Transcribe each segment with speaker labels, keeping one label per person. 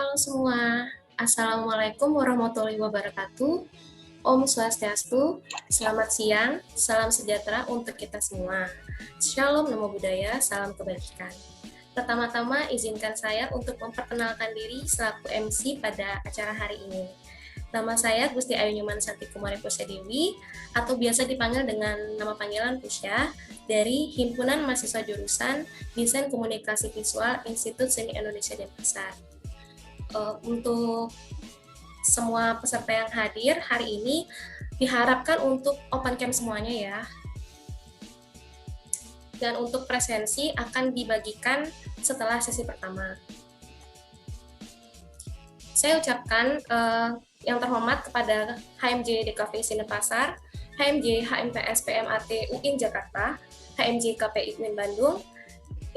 Speaker 1: Halo semua, Assalamualaikum warahmatullahi wabarakatuh. Om Swastiastu, selamat siang, salam sejahtera untuk kita semua. Shalom Namo Buddhaya, salam kebajikan. Pertama-tama izinkan saya untuk memperkenalkan diri selaku MC pada acara hari ini. Nama saya Gusti Ayu Nyuman Santi Kumari Pusyadewi, atau biasa dipanggil dengan nama panggilan Pusya, dari Himpunan Mahasiswa Jurusan Desain Komunikasi Visual Institut Seni Indonesia Denpasar. Untuk semua peserta yang hadir hari ini diharapkan untuk open cam semuanya ya. Dan untuk presensi akan dibagikan setelah sesi pertama. Saya ucapkan yang terhormat kepada HMJ DKV Denpasar, HMJ HMPS PMAT UIN Jakarta, HMJ KPI UIN Bandung.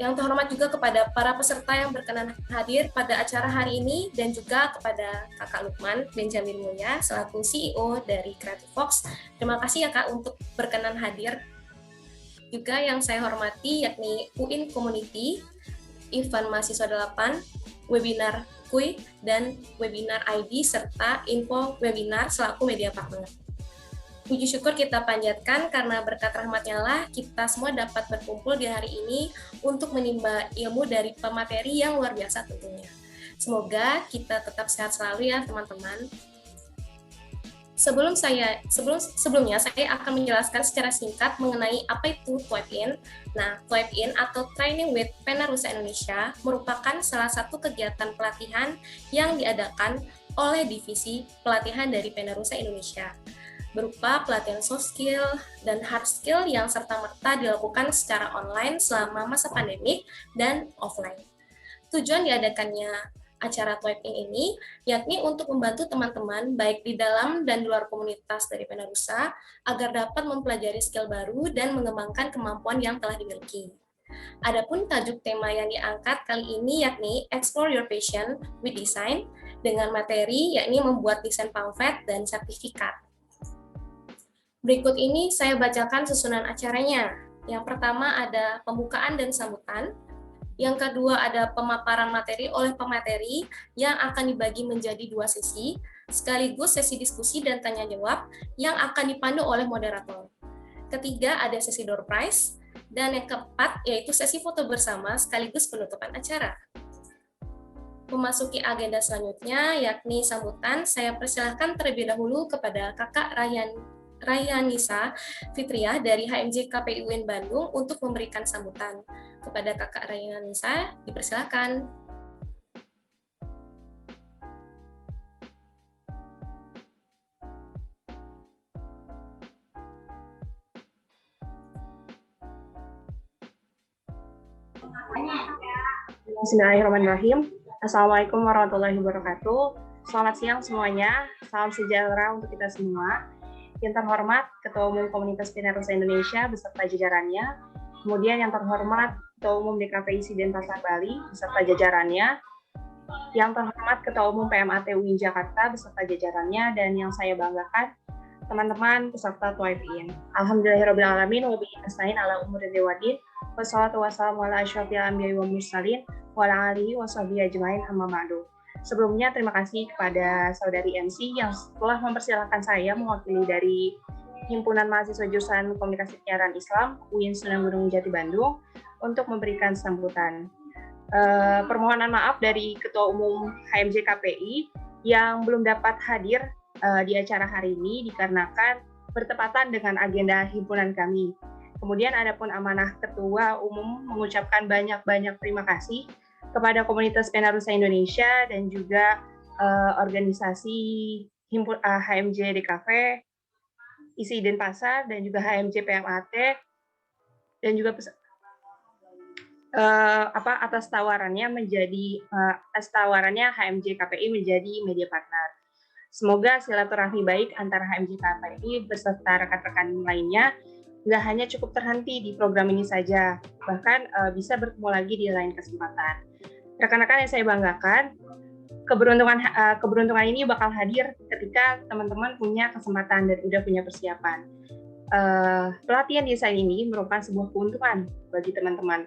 Speaker 1: Yang terhormat juga kepada para peserta yang berkenan hadir pada acara hari ini dan juga kepada Kakak Lukman Benjamin Mulya selaku CEO dari Creative Fox. Terima kasih ya Kak untuk berkenan hadir. Juga yang saya hormati yakni UIN Community, event mahasiswa 8, webinar KUI, dan webinar ID serta info webinar selaku media partner. Puji syukur kita panjatkan karena berkat rahmatnya lah kita semua dapat berkumpul di hari ini untuk menimba ilmu dari pemateri yang luar biasa tentunya. Semoga kita tetap sehat selalu ya teman-teman. Sebelumnya saya akan menjelaskan secara singkat mengenai apa itu TWIPE-in. Nah, TWIPE-in atau Training with Penarusa Indonesia merupakan salah satu kegiatan pelatihan yang diadakan oleh divisi pelatihan dari Penarusa Indonesia, berupa pelatihan soft skill dan hard skill yang serta-merta dilakukan secara online selama masa pandemik dan offline. Tujuan diadakannya acara TWIPE-in ini yakni untuk membantu teman-teman baik di dalam dan di luar komunitas dari Penarusa agar dapat mempelajari skill baru dan mengembangkan kemampuan yang telah dimiliki. Adapun tajuk tema yang diangkat kali ini yakni Explore Your Passion with Design dengan materi yakni membuat desain pamflet dan sertifikat. Berikut ini saya bacakan susunan acaranya. Yang pertama ada pembukaan dan sambutan. Yang kedua ada pemaparan materi oleh pemateri yang akan dibagi menjadi 2 sesi, sekaligus sesi diskusi dan tanya jawab yang akan dipandu oleh moderator. Ketiga ada sesi door prize, dan yang keempat yaitu sesi foto bersama sekaligus penutupan acara. Memasuki agenda selanjutnya yakni sambutan, saya persilahkan terlebih dahulu kepada Kakak Rayanisa Fitriah dari HMJ KPI UIN Bandung untuk memberikan sambutan. Kepada Kakak Rayanisa, dipersilakan.
Speaker 2: Bismillahirrahmanirrahim. Assalamualaikum warahmatullahi wabarakatuh. Selamat siang semuanya. Salam sejahtera untuk kita semua. Yang terhormat Ketua Umum Komunitas Penarusa Indonesia beserta jajarannya, kemudian yang terhormat Ketua Umum DKV Denpasar Bali beserta jajarannya, yang terhormat Ketua Umum PMAT UIN Jakarta beserta jajarannya, dan yang saya banggakan teman-teman peserta TWIPE-in. Alhamdulillahirrahmanirrahim, wabillahi nasta'in ala umuri wadin, wassalatu wassalamu ala asyrofil anbiya'i wal mursalin, wa ala alihi wa sahbihi ajmain amma ba'du. Sebelumnya terima kasih kepada saudari MC yang telah mempersilahkan saya mewakili dari Himpunan Mahasiswa Jurusan Komunikasi Penyiaran Islam UIN Sunan Gunung Jati Bandung untuk memberikan sambutan. Permohonan maaf dari Ketua Umum HMJ KPI yang belum dapat hadir di acara hari ini dikarenakan bertepatan dengan agenda himpunan kami. Kemudian adapun amanah Ketua Umum mengucapkan banyak-banyak terima kasih kepada komunitas Penarusa Indonesia dan juga organisasi HMJ DKV, ISI Denpasar, dan juga HMJ PMAT, dan juga atas tawarannya HMJ KPI menjadi media partner. Semoga silaturahmi baik antara HMJ KPI beserta rekan-rekan lainnya nggak hanya cukup terhenti di program ini saja, bahkan bisa bertemu lagi di lain kesempatan. Rekan-rekan yang saya banggakan, keberuntungan ini bakal hadir ketika teman-teman punya kesempatan dan udah punya persiapan. Pelatihan desain ini merupakan sebuah keuntungan bagi teman-teman.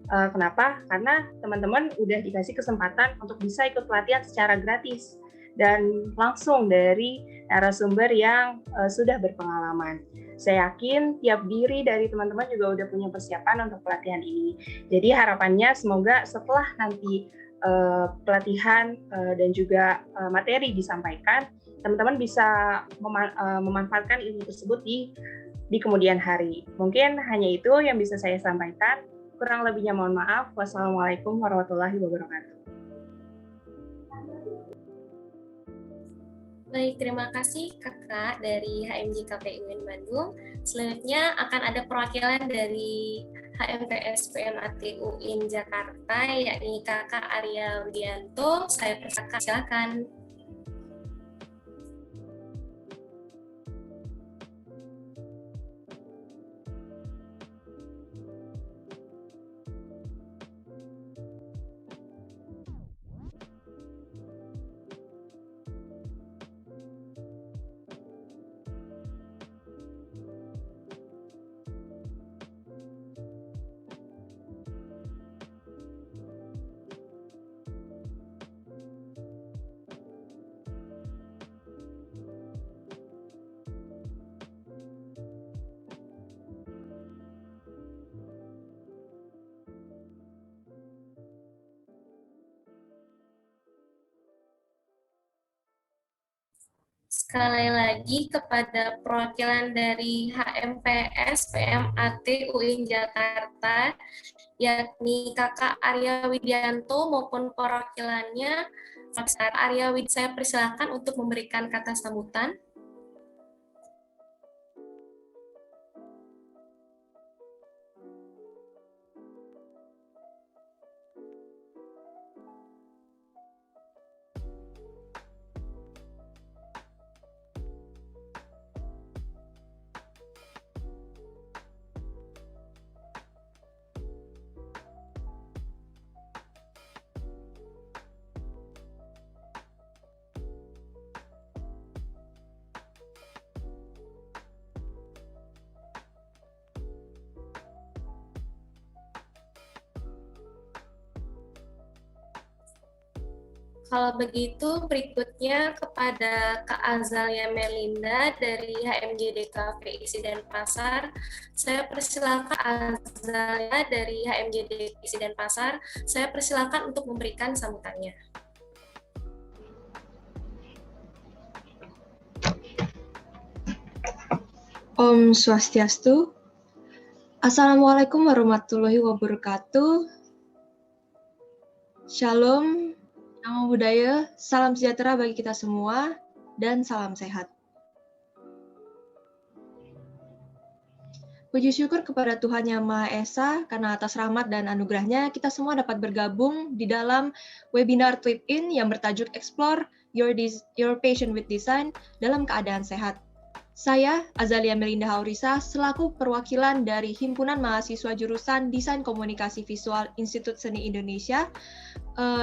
Speaker 2: Kenapa? Karena teman-teman udah dikasih kesempatan untuk bisa ikut pelatihan secara gratis dan langsung dari narasumber yang sudah berpengalaman. Saya yakin tiap diri dari teman-teman juga udah punya persiapan untuk pelatihan ini. Jadi harapannya semoga setelah nanti pelatihan dan juga materi disampaikan, teman-teman bisa memanfaatkan ilmu tersebut di kemudian hari. Mungkin hanya itu yang bisa saya sampaikan. Kurang lebihnya mohon maaf. Wassalamualaikum warahmatullahi wabarakatuh.
Speaker 1: Baik, terima kasih Kakak dari HMJ KPI UIN Bandung. Selanjutnya akan ada perwakilan dari HMPS PMAT UIN Jakarta, yakni Kakak Arya Widianto. Saya persilakan, silakan. Sekali lagi kepada perwakilan dari HMPS PMAT UIN Jakarta, yakni Kakak Arya Widianto maupun perwakilannya, Pak Arya Wid, saya persilakan untuk memberikan kata sambutan. Kalau begitu, berikutnya kepada Kak Azalia Melinda dari HMJD Isi Denpasar. Saya persilakan Azalia dari HMJD Isi Denpasar. Saya persilakan untuk memberikan sambutannya.
Speaker 3: Om Swastiastu. Assalamualaikum warahmatullahi wabarakatuh. Shalom, namo buddhaya, salam sejahtera bagi kita semua, dan salam sehat. Puji syukur kepada Tuhan Yang Maha Esa, karena atas rahmat dan anugerahnya kita semua dapat bergabung di dalam webinar TWIP-IN yang bertajuk Explore Your Passion with Design dalam keadaan sehat. Saya, Azalia Melinda Haurisa, selaku perwakilan dari Himpunan Mahasiswa Jurusan Desain Komunikasi Visual Institut Seni Indonesia,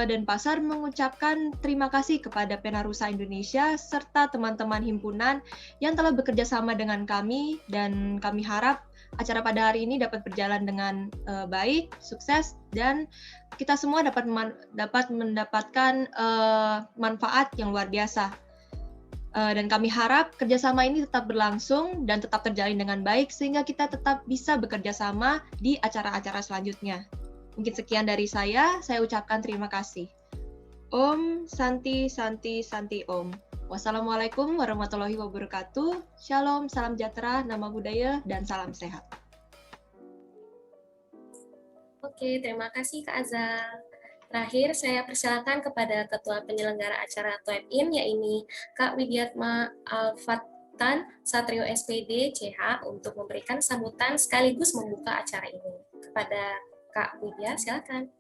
Speaker 3: Denpasar mengucapkan terima kasih kepada Penarusa Indonesia serta teman-teman himpunan yang telah bekerja sama dengan kami, dan kami harap acara pada hari ini dapat berjalan dengan baik, sukses, dan kita semua dapat mendapatkan manfaat yang luar biasa. Dan kami harap kerjasama ini tetap berlangsung dan tetap terjalin dengan baik sehingga kita tetap bisa bekerja sama di acara-acara selanjutnya. Mungkin sekian dari saya ucapkan terima kasih. Om Santi Santi Santi Om. Wassalamualaikum warahmatullahi wabarakatuh. Shalom, salam sejahtera, nama budaya, dan salam sehat.
Speaker 1: Oke, terima kasih Kak Azal. Terakhir, saya persilakan kepada Ketua Penyelenggara Acara TWIP-IN, yaitu Kak Widiatma Alfatan Satrio SPD, CH, untuk memberikan sambutan sekaligus membuka acara ini. Kepada Kak Widya, silakan.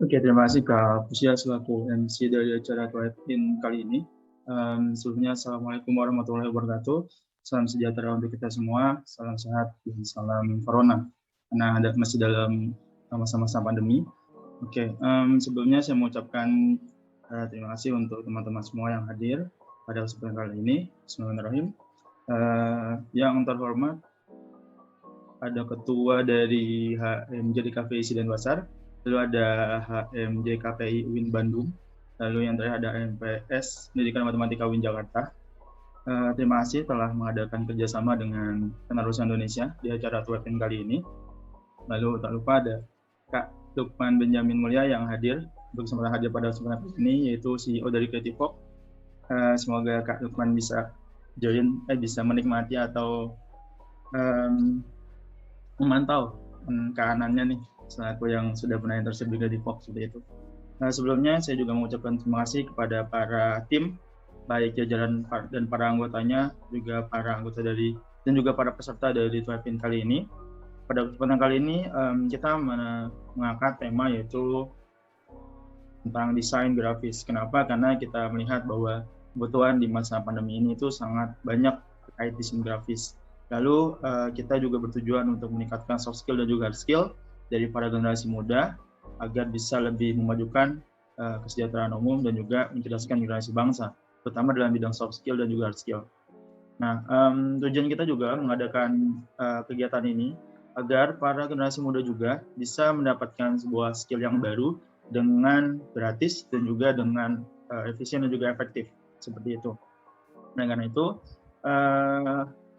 Speaker 4: Oke, terima kasih Kak Pusya selaku MC dari acara TWIP-IN kali ini. Sebelumnya, Assalamualaikum warahmatullahi wabarakatuh. Salam sejahtera untuk kita semua, salam sehat, dan salam corona. Karena masih dalam masa-masa pandemi. Oke, sebelumnya saya mengucapkan terima kasih untuk teman-teman semua yang hadir pada kesempatan kali ini. Bismillahirrahmanirrahim. Yang terhormat ada ketua dari HMJ KPI Denpasar, lalu ada HMJ KPI UIN Bandung, lalu yang terakhir ada MPS Pendidikan Matematika UIN Jakarta. Terima kasih telah mengadakan kerjasama dengan Penerusan Indonesia di acara TWIPin kali ini. Lalu tak lupa ada Kak Lukman Benjamin Mulya yang hadir pada kesempatan ini, yaitu CEO dari Creative Walk. Semoga Kak Lukman bisa bisa menikmati atau memantau keanannya nih selaku yang sudah pernah internship di Creative Walk seperti itu. Sebelumnya saya juga mengucapkan terima kasih kepada para tim, baik jajaran dan para anggotanya, juga para anggota dan juga para peserta dari TWIPin kali ini. Pada kesempatan kali ini kita mengangkat tema yaitu tentang desain grafis. Kenapa? Karena kita melihat bahwa kebutuhan di masa pandemi ini itu sangat banyak terkait desain grafis. Lalu kita juga bertujuan untuk meningkatkan soft skill dan juga hard skill dari para generasi muda agar bisa lebih memajukan kesejahteraan umum dan juga mencerdaskan generasi bangsa, terutama dalam bidang soft skill dan juga hard skill. Nah, tujuan kita juga mengadakan kegiatan ini agar para generasi muda juga bisa mendapatkan sebuah skill yang baru dengan gratis dan juga dengan efisien dan juga efektif, seperti itu. Nah, karena itu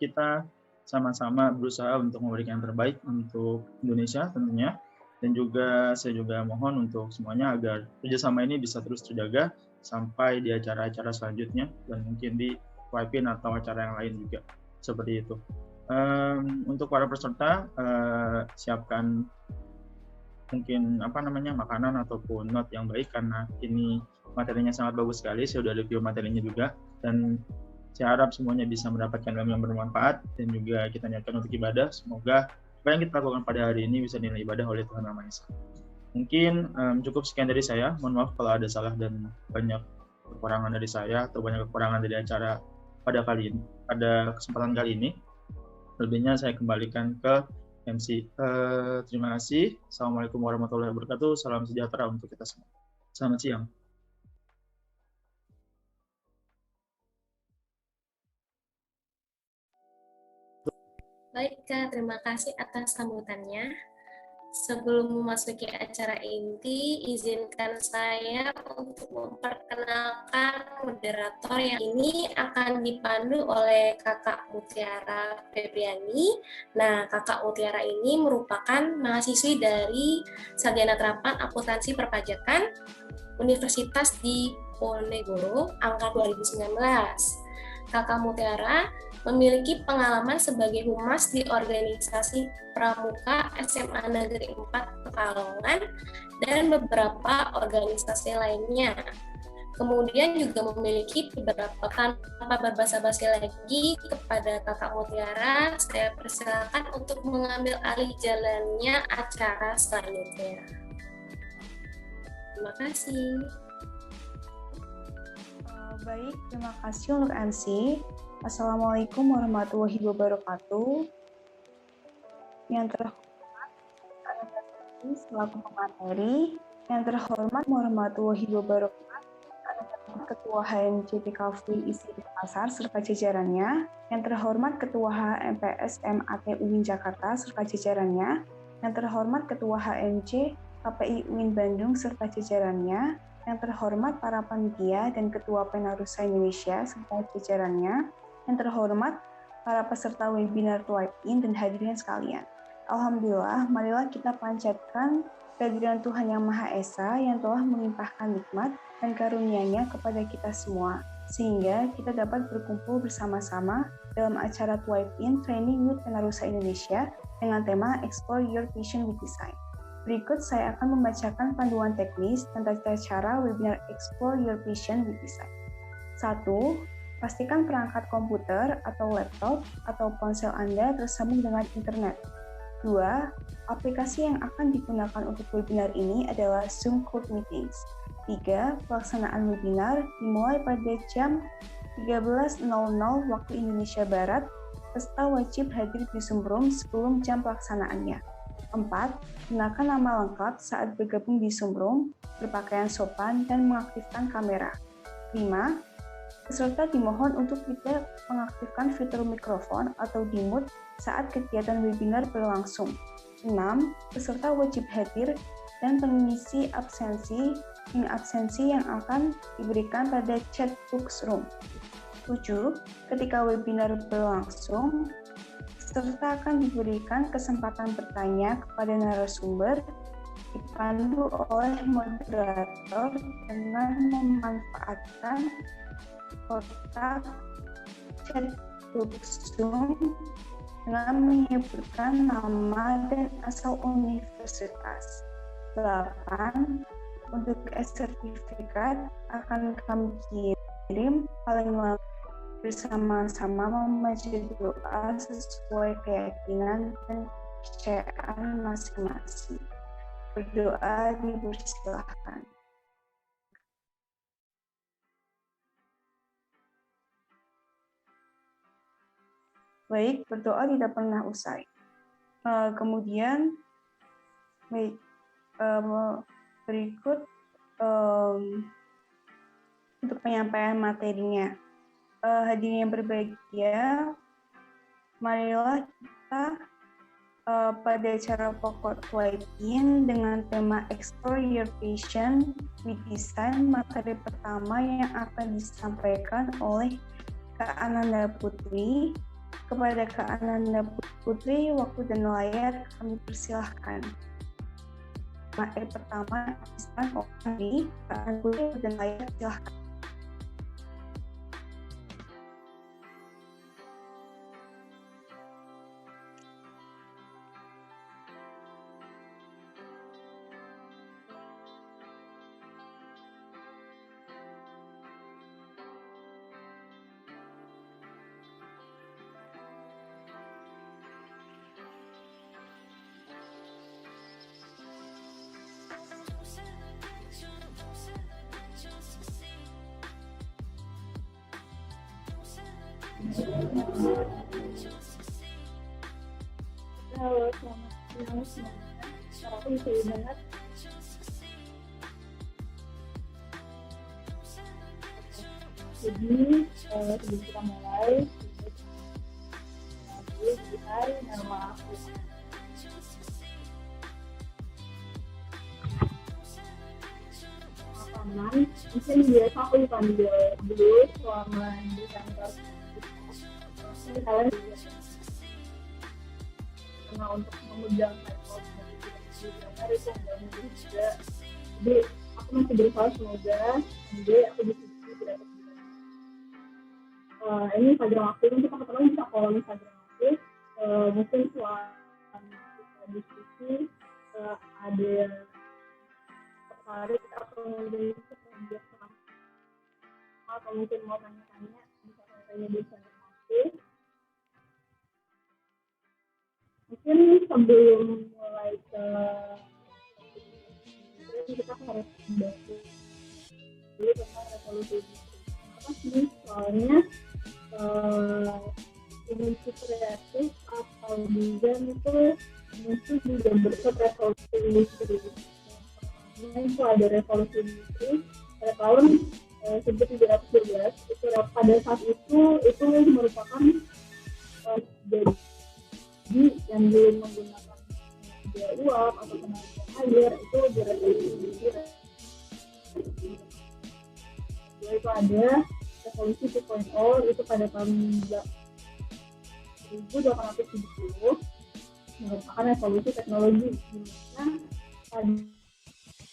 Speaker 4: kita sama-sama berusaha untuk memberikan yang terbaik untuk Indonesia tentunya, dan juga saya juga mohon untuk semuanya agar kerjasama ini bisa terus terjaga sampai di acara-acara selanjutnya dan mungkin di TWIPin atau acara yang lain juga, seperti itu. Untuk para peserta siapkan mungkin makanan ataupun note yang baik, karena ini materinya sangat bagus sekali. Saya sudah review materinya juga, dan saya harap semuanya bisa mendapatkan ilmu yang bermanfaat dan juga kita niatkan untuk ibadah. Semoga apa yang kita lakukan pada hari ini bisa dinilai ibadah oleh Tuhan Yang Maha Esa. Mungkin cukup sekian dari saya. Mohon maaf kalau ada salah dan banyak kekurangan dari saya atau banyak kekurangan dari acara pada kesempatan kali ini. Lebihnya saya kembalikan ke MC. Terima kasih. Assalamualaikum warahmatullahi wabarakatuh. Salam sejahtera untuk kita semua. Selamat siang.
Speaker 1: Baik Kak, terima kasih atas sambutannya. Sebelum memasuki acara inti, izinkan saya untuk memperkenalkan moderator yang ini akan dipandu oleh Kakak Mutiara Febriani. Nah, Kakak Mutiara ini merupakan mahasiswi dari Sarjana Terapan Akuntansi Perpajakan Universitas Diponegoro angka 2019. Kakak Mutiara memiliki pengalaman sebagai humas di organisasi Pramuka SMA Negeri 4 Pekalongan dan beberapa organisasi lainnya. Kemudian juga memiliki beberapa, tanpa berbasa-basi lagi kepada Kakak Mutiara, saya persilakan untuk mengambil alih jalannya acara selanjutnya. Terima kasih.
Speaker 5: Baik, terima kasih untuk MC. Assalamualaikum warahmatullahi wabarakatuh. Yang terhormat selaku pemateri, yang terhormat warahmatullahi wabarakatuh, Ketua HMJ PKV ISI Denpasar serta jajarannya, yang terhormat Ketua HMPS MAT UIN Jakarta serta jajarannya, yang terhormat Ketua HMJ KPI UIN Bandung serta jajarannya, yang terhormat para panitia dan Ketua Penerusan Indonesia serta jajarannya, yang terhormat para peserta webinar TWIPin dan hadirin sekalian. Alhamdulillah, marilah kita panjatkan kehadiran Tuhan Yang Maha Esa yang telah melimpahkan nikmat dan karunia-Nya kepada kita semua, sehingga kita dapat berkumpul bersama-sama dalam acara TWIPin Training with Penerusan Indonesia dengan tema Explore Your Passion with Design. Berikut saya akan membacakan panduan teknis tentang cara webinar Explore Your Passion with Design. 1. Pastikan perangkat komputer atau laptop atau ponsel Anda tersambung dengan internet. 2. Aplikasi yang akan digunakan untuk webinar ini adalah Zoom Code Meetings. 3. Pelaksanaan webinar dimulai pada jam 13.00 waktu Indonesia Barat. Peserta wajib hadir di Zoom Room sebelum jam pelaksanaannya. 4. Gunakan nama lengkap saat bergabung di Zoom Room, berpakaian sopan, dan mengaktifkan kamera. 5. Peserta dimohon untuk tidak mengaktifkan fitur mikrofon atau di-mute saat kegiatan webinar berlangsung. 6. Peserta wajib hadir dan mengisi absensi yang akan diberikan pada chat box room. 7. Ketika webinar berlangsung, peserta akan diberikan kesempatan bertanya kepada narasumber dipandu oleh moderator dengan memanfaatkan kotak chat box Zoom dengan menyebutkan nama dan asal universitas. 8. Untuk sertifikat akan kami kirim paling lambat bersama-sama membaca doa sesuai keyakinan dan kepercayaan masing-masing. Berdoa dipersilahkan. Baik, berdoa tidak pernah usai. Kemudian, berikut untuk penyampaian materinya. Hadirin yang berbahagia, marilah kita pada acara pokok Twipin dengan tema Explore Your Passion with Design. Materi pertama yang akan disampaikan oleh Kak Ananda Putri. Kepada Kak Ananda Putri, waktu dan layar kami persilahkan. Materi pertama disampaikan oleh Kak Ananda Putri dan layar silahkan.
Speaker 6: Halo, selamat siang semuanya. Aku bisa dengar. Jadi, sebelum kita mulai, nama aku. Paman, mungkin biasa aku dipanggil dulu selama di kantor. Ini kalian juga. Karena untuk memegang laptop dari itu nggak mudah juga. Jadi aku masih berusaha, semoga nanti aku bisa tidak ini Instagram aku, nanti teman-teman bisa follow Instagram aku. Mungkin selama kita diskusi ada tertarik atau mungkin kerja sama atau mungkin mau tanya-tanya bisa tanya di Instagram aku. Mungkin sebelum mulai ke kita harus bahas dulu tentang revolusi industri. Kenapa sih? Soalnya industri kreatif atau desain itu mungkin juga berkat revolusi industri. Itu ada revolusi industri pada tahun 1712. Itu pada saat itu merupakan jadi yang belum menggunakan tenaga uap atau tenaga air itu revolusi industri. Itu ada revolusi 2.0 itu pada tahun 1870 merupakan revolusi teknologi, di mana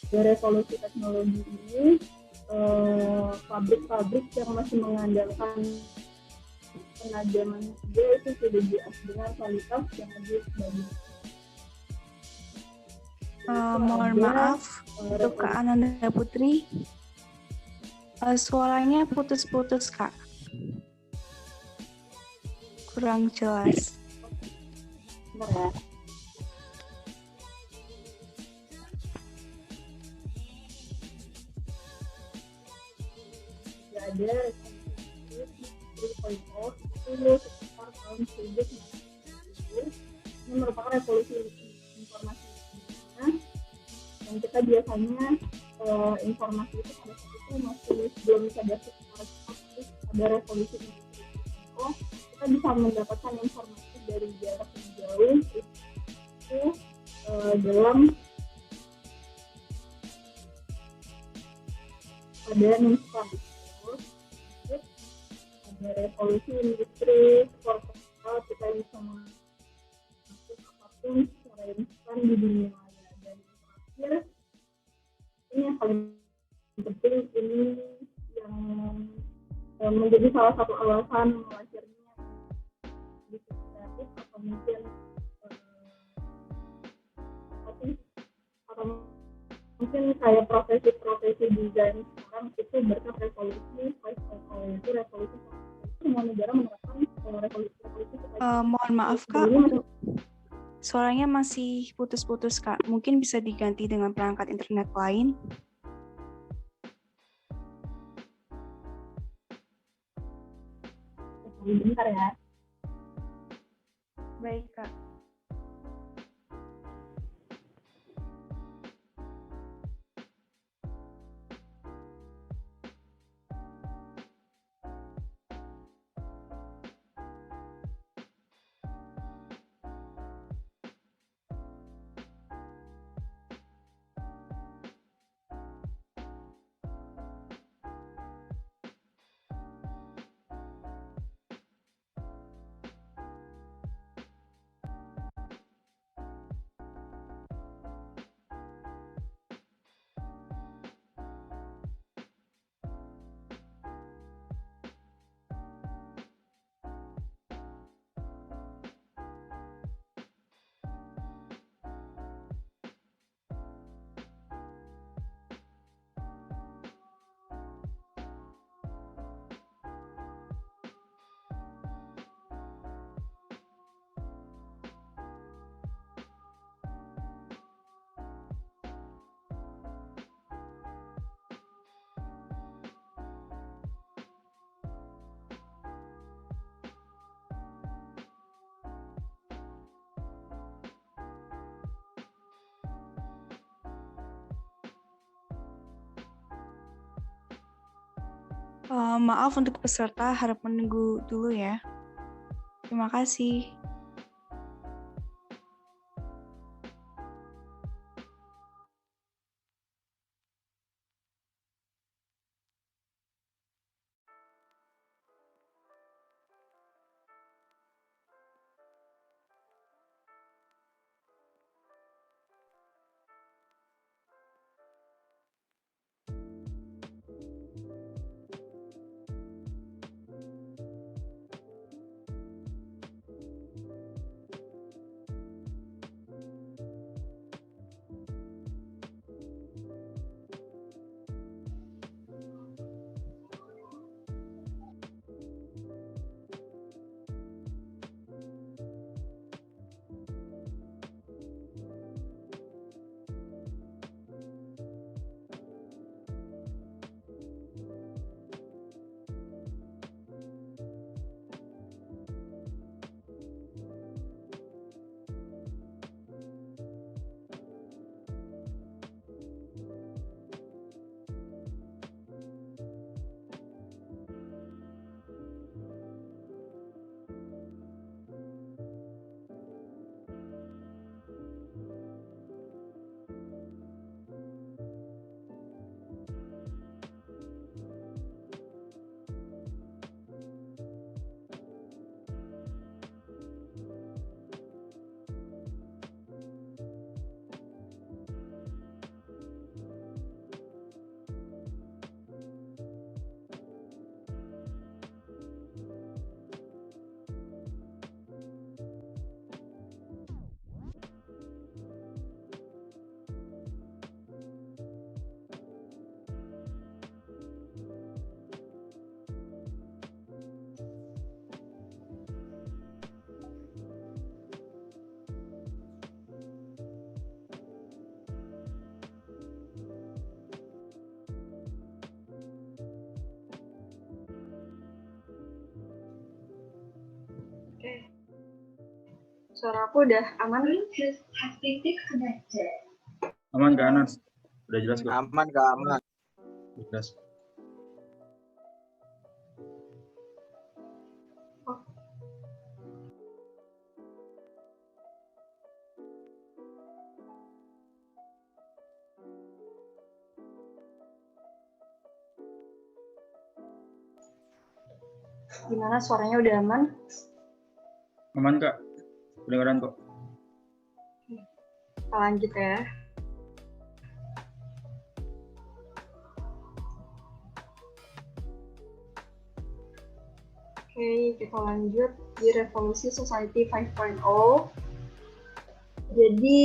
Speaker 6: pada revolusi teknologi ini pabrik-pabrik yang masih mengandalkan tenaga manusia itu sudah dias dengan kualitas yang lebih bagus.
Speaker 5: Mohon maaf untuk Kak Ananda Putri, suaranya putus-putus Kak, kurang jelas.
Speaker 6: Benar. Ada itu sekitar tahun 1990. Ini merupakan revolusi informasi dan kita biasanya informasi itu pada saat itu masih belum bisa diakses secara cepat, ada revolusi industri 4.0, kita bisa mendapatkan informasi dari jarak yang jauh itu dalam keadaan instan. Terus ada revolusi industri 4.0, kita bisa mengakses apapun secara instan di dunia maya. Dan terakhir, ini yang paling penting, ini yang menjadi salah satu alasan lahirnya bisnis kreatif atau mungkin kayak profesi-profesi desain sekarang itu berkat revolusi 5.0, itu revolusi semua negara menerapkan revolusi
Speaker 5: Mohon maaf Kak, suaranya masih putus-putus Kak. Mungkin bisa diganti dengan perangkat internet lain.
Speaker 6: bentar ya.
Speaker 5: Baik Kak. Maaf untuk peserta, harap menunggu dulu ya. Terima kasih.
Speaker 2: Suara aku udah aman nih?
Speaker 4: Aman Kak Anas? Udah jelas kok?
Speaker 7: Aman Kak, aman.
Speaker 4: Jelas.
Speaker 2: Gimana suaranya udah aman?
Speaker 4: Aman Kak, kedengaran kok.
Speaker 2: Kita lanjut ya. Oke, kita lanjut di Revolusi Society 5.0. Jadi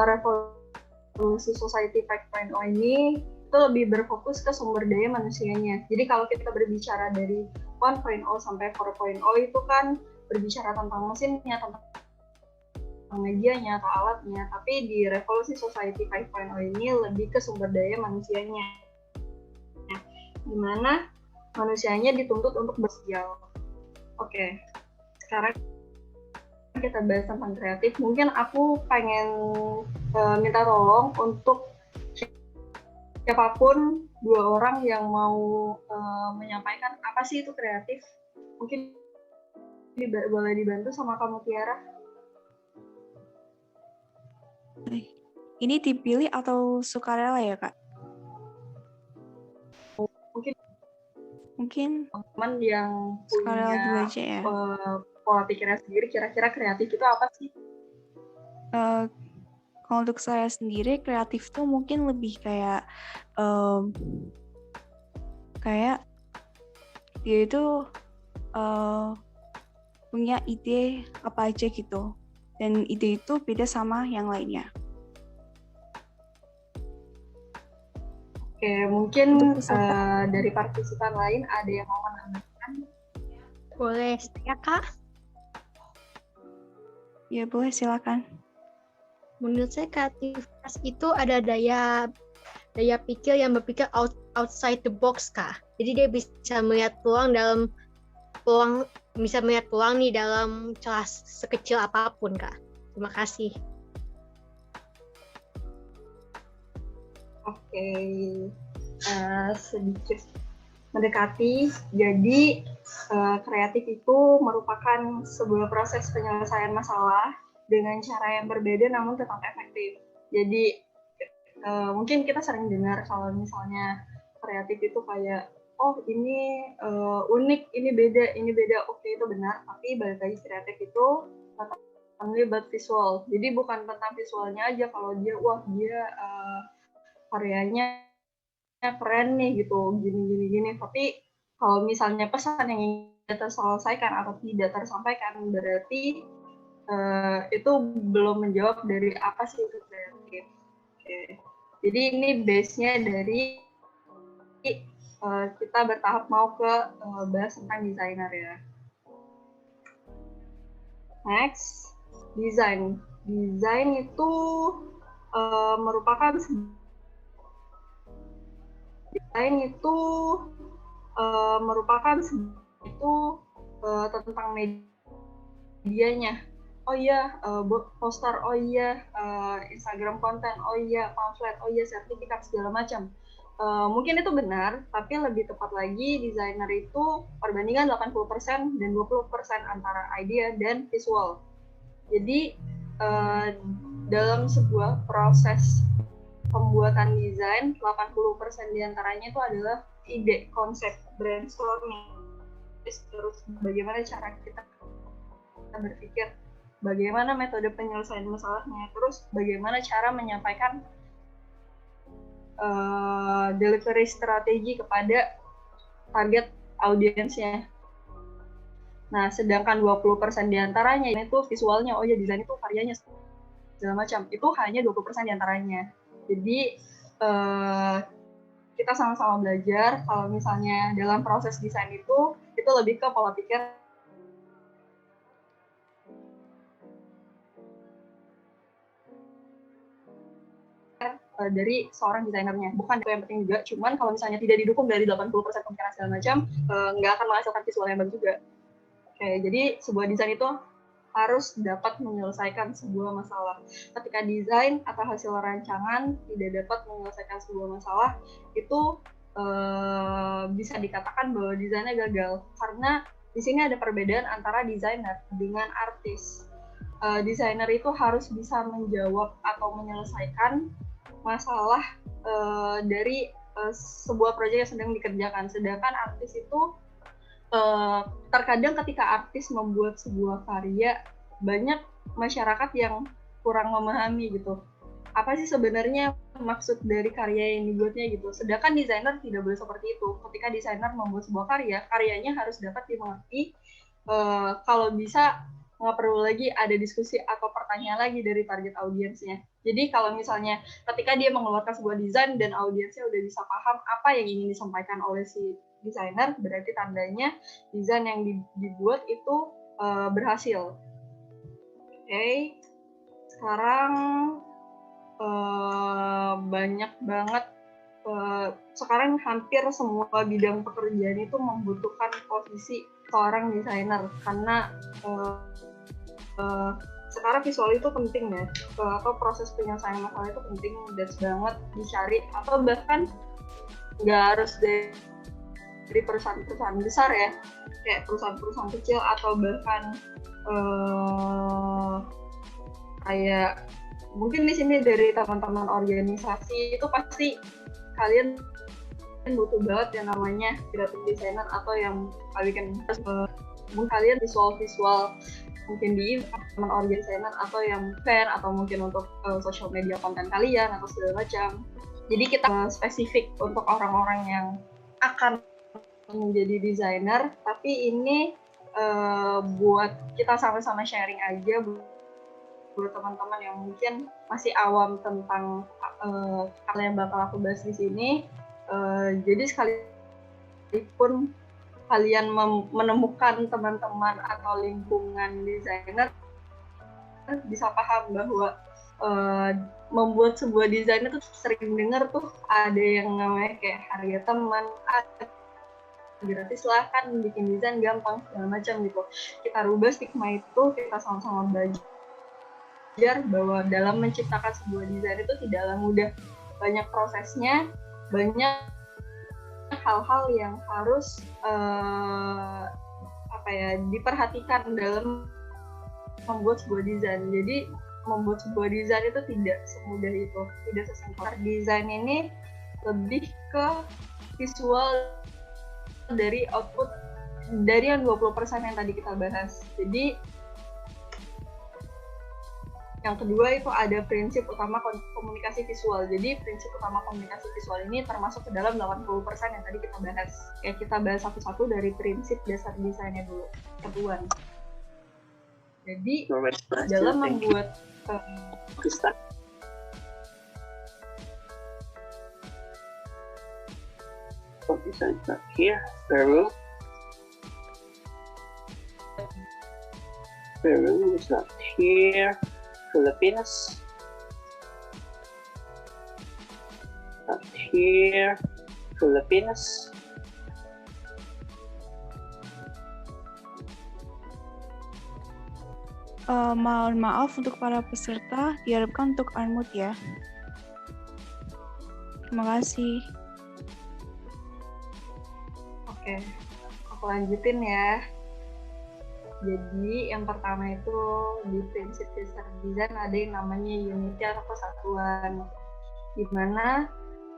Speaker 2: Revolusi Society 5.0 ini itu lebih berfokus ke sumber daya manusianya. Jadi kalau kita berbicara dari 1.0 sampai 4.0 itu kan berbicara tentang mesinnya, tentang medianya atau alatnya. Tapi di Revolusi Society 5.0 ini lebih ke sumber daya manusianya. Dimana manusianya dituntut untuk bersosial. Oke, sekarang kita bahas tentang kreatif. Mungkin aku pengen minta tolong untuk siapapun 2 orang yang mau menyampaikan apa sih itu kreatif. Mungkin boleh dibantu sama kamu Tiara.
Speaker 5: Ini dipilih atau sukarela ya, Kak? Mungkin
Speaker 2: teman yang
Speaker 5: sukarela
Speaker 2: punya
Speaker 5: dulu aja ya.
Speaker 2: Pola pikirnya sendiri, kira-kira kreatif itu apa sih?
Speaker 5: Kalau untuk saya sendiri, kreatif tuh mungkin lebih kayak dia itu punya ide apa aja gitu, dan ide itu beda sama yang lainnya.
Speaker 2: Oke, mungkin dari partisipan lain ada yang mau menambahkan?
Speaker 7: Boleh, saya Kak.
Speaker 5: Ya boleh, silakan.
Speaker 7: Menurut saya kreativitas itu ada daya pikir yang berpikir outside the box, Kak. Jadi dia bisa melihat peluang nih dalam celah sekecil apapun, Kak. Terima kasih.
Speaker 2: Oke, sedikit mendekati. Jadi kreatif itu merupakan sebuah proses penyelesaian masalah dengan cara yang berbeda namun tetap efektif. Jadi mungkin kita sering dengar kalau misalnya kreatif itu kayak, oh ini unik, ini beda. Oke, itu benar. Tapi balik lagi, kreatif itu only about visual. Jadi bukan tentang visualnya aja. Kalau dia karyanya keren nih gitu, gini. Tapi kalau misalnya pesan yang ingin terselesaikan atau tidak tersampaikan, berarti itu belum menjawab dari apa sih itu kreatif. Oke. Jadi ini base-nya dari kita bertahap mau ke bahas tentang desainer ya. Next, desain. Desain itu merupakan tentang medianya. Oh iya, poster, oh iya, Instagram konten, oh iya, pamflet, oh iya, sertifikat, segala macam. Mungkin itu benar, tapi lebih tepat lagi, desainer itu perbandingan 80% dan 20% antara idea dan visual. Jadi, dalam sebuah proses pembuatan desain, 80% diantaranya itu adalah ide, konsep, brainstorming. Terus bagaimana cara kita berpikir, bagaimana metode penyelesaian masalahnya, terus bagaimana cara menyampaikan delivery strategi kepada target audiensnya. Nah, sedangkan 20% diantaranya itu visualnya, oh ya desain itu karyanya, segala macam. Itu hanya 20% diantaranya. Jadi kita sama-sama belajar kalau misalnya dalam proses desain itu lebih ke pola pikir dari seorang desainernya. Bukan itu yang penting juga, cuman kalau misalnya tidak didukung dari 80% pemikiran segala macam, nggak akan menghasilkan visual yang bagus juga. Oke, jadi sebuah desain itu harus dapat menyelesaikan sebuah masalah. Ketika desain atau hasil rancangan tidak dapat menyelesaikan sebuah masalah, itu bisa dikatakan bahwa desainnya gagal. Karena di sini ada perbedaan antara desainer dengan artis. Desainer itu harus bisa menjawab atau menyelesaikan masalah dari sebuah proyek yang sedang dikerjakan. Sedangkan artis itu
Speaker 8: terkadang ketika artis membuat sebuah karya, banyak masyarakat yang kurang memahami gitu. Apa sih sebenarnya maksud dari karya yang dibuatnya gitu. Sedangkan desainer tidak boleh seperti itu. Ketika desainer membuat sebuah karya, karyanya harus dapat dimengerti. Kalau bisa nggak perlu lagi ada diskusi atau pertanyaan lagi dari target audiensnya. Jadi kalau misalnya ketika dia mengeluarkan sebuah desain dan audiensnya udah bisa paham apa yang ingin disampaikan oleh si desainer, berarti tandanya desain yang dibuat itu berhasil. Oke. Sekarang banyak banget, sekarang hampir semua bidang pekerjaan itu membutuhkan posisi seorang desainer, karena sekarang visual itu penting ya, atau proses penyelesaian masalah itu penting, that's banget dicari, atau bahkan nggak harus dari perusahaan-perusahaan besar ya, kayak perusahaan-perusahaan kecil, atau bahkan kayak mungkin di sini dari teman-teman organisasi itu pasti kalian butuh banget yang namanya graphic designer, atau yang kalian mungkin kalian visual mungkin di teman designer, atau yang fan, atau mungkin untuk social media konten kalian atau segala macam. Jadi kita spesifik untuk orang-orang yang akan menjadi desainer, tapi ini buat kita sama-sama sharing aja buat teman-teman yang mungkin masih awam tentang hal yang bakal aku bahas di sini. Jadi sekalipun kalian menemukan teman-teman atau lingkungan desainer, bisa paham bahwa membuat sebuah desain itu sering dengar tuh ada yang namanya kayak harga teman, gratis lah kan, bikin desain gampang segala macam gitu. Kita rubah stigma itu, kita sama-sama belajar bahwa dalam menciptakan sebuah desain itu tidaklah mudah, banyak prosesnya, banyak hal-hal yang harus diperhatikan dalam membuat sebuah desain. Jadi membuat sebuah desain itu tidak semudah itu, tidak sesimpel. Desain ini lebih ke visual dari output dari yang 20% yang tadi kita bahas. Jadi yang kedua itu ada prinsip utama komunikasi visual. Jadi prinsip utama komunikasi visual ini termasuk ke dalam 80% yang tadi kita bahas. Kayak kita bahas satu-satu dari prinsip dasar desainnya dulu. Kedua. Jadi dalam membuat
Speaker 9: here, Peru. Peru is not here. Philippines. Not here. Philippines.
Speaker 5: Mohon maaf untuk para peserta, diharapkan untuk unmute ya. Terima kasih.
Speaker 8: Oke, aku lanjutin ya. Jadi yang pertama itu di prinsip dasar desain ada yang namanya unity atau kesatuan, dimana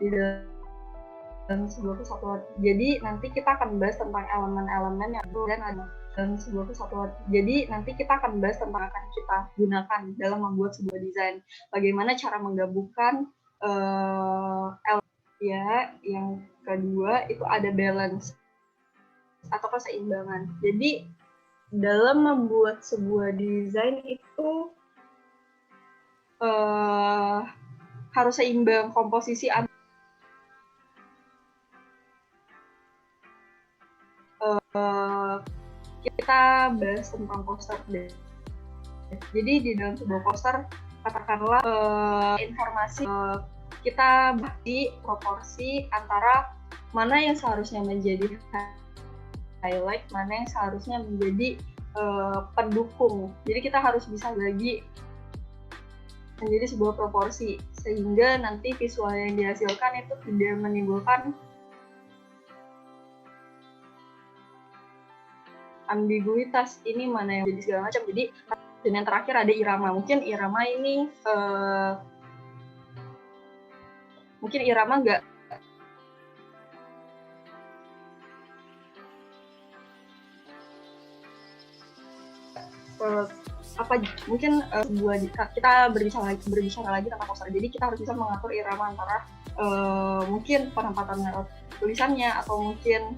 Speaker 8: di dalam sebuah kesatuan. Jadi nanti kita akan bahas tentang elemen-elemen yang dan ada dalam sebuah kesatuan. Jadi nanti kita akan bahas tentang akan kita gunakan dalam membuat sebuah desain. Bagaimana cara menggabungkan elemen ya. Yang kedua itu ada balance atau keseimbangan. Jadi dalam membuat sebuah desain itu harus seimbang komposisi kita bahas tentang poster deh. Jadi di dalam sebuah poster katakanlah informasi kita bagi proporsi antara mana yang seharusnya menjadi highlight, mana yang seharusnya menjadi pendukung. Jadi kita harus bisa bagi menjadi sebuah proporsi sehingga nanti visual yang dihasilkan itu tidak menimbulkan ambiguitas, ini mana yang jadi segala macam. Jadi dan yang terakhir ada irama. Mungkin irama ini kita berbicara lagi tentang poster. Jadi kita harus bisa mengatur irama antara mungkin penempatan layout tulisannya atau mungkin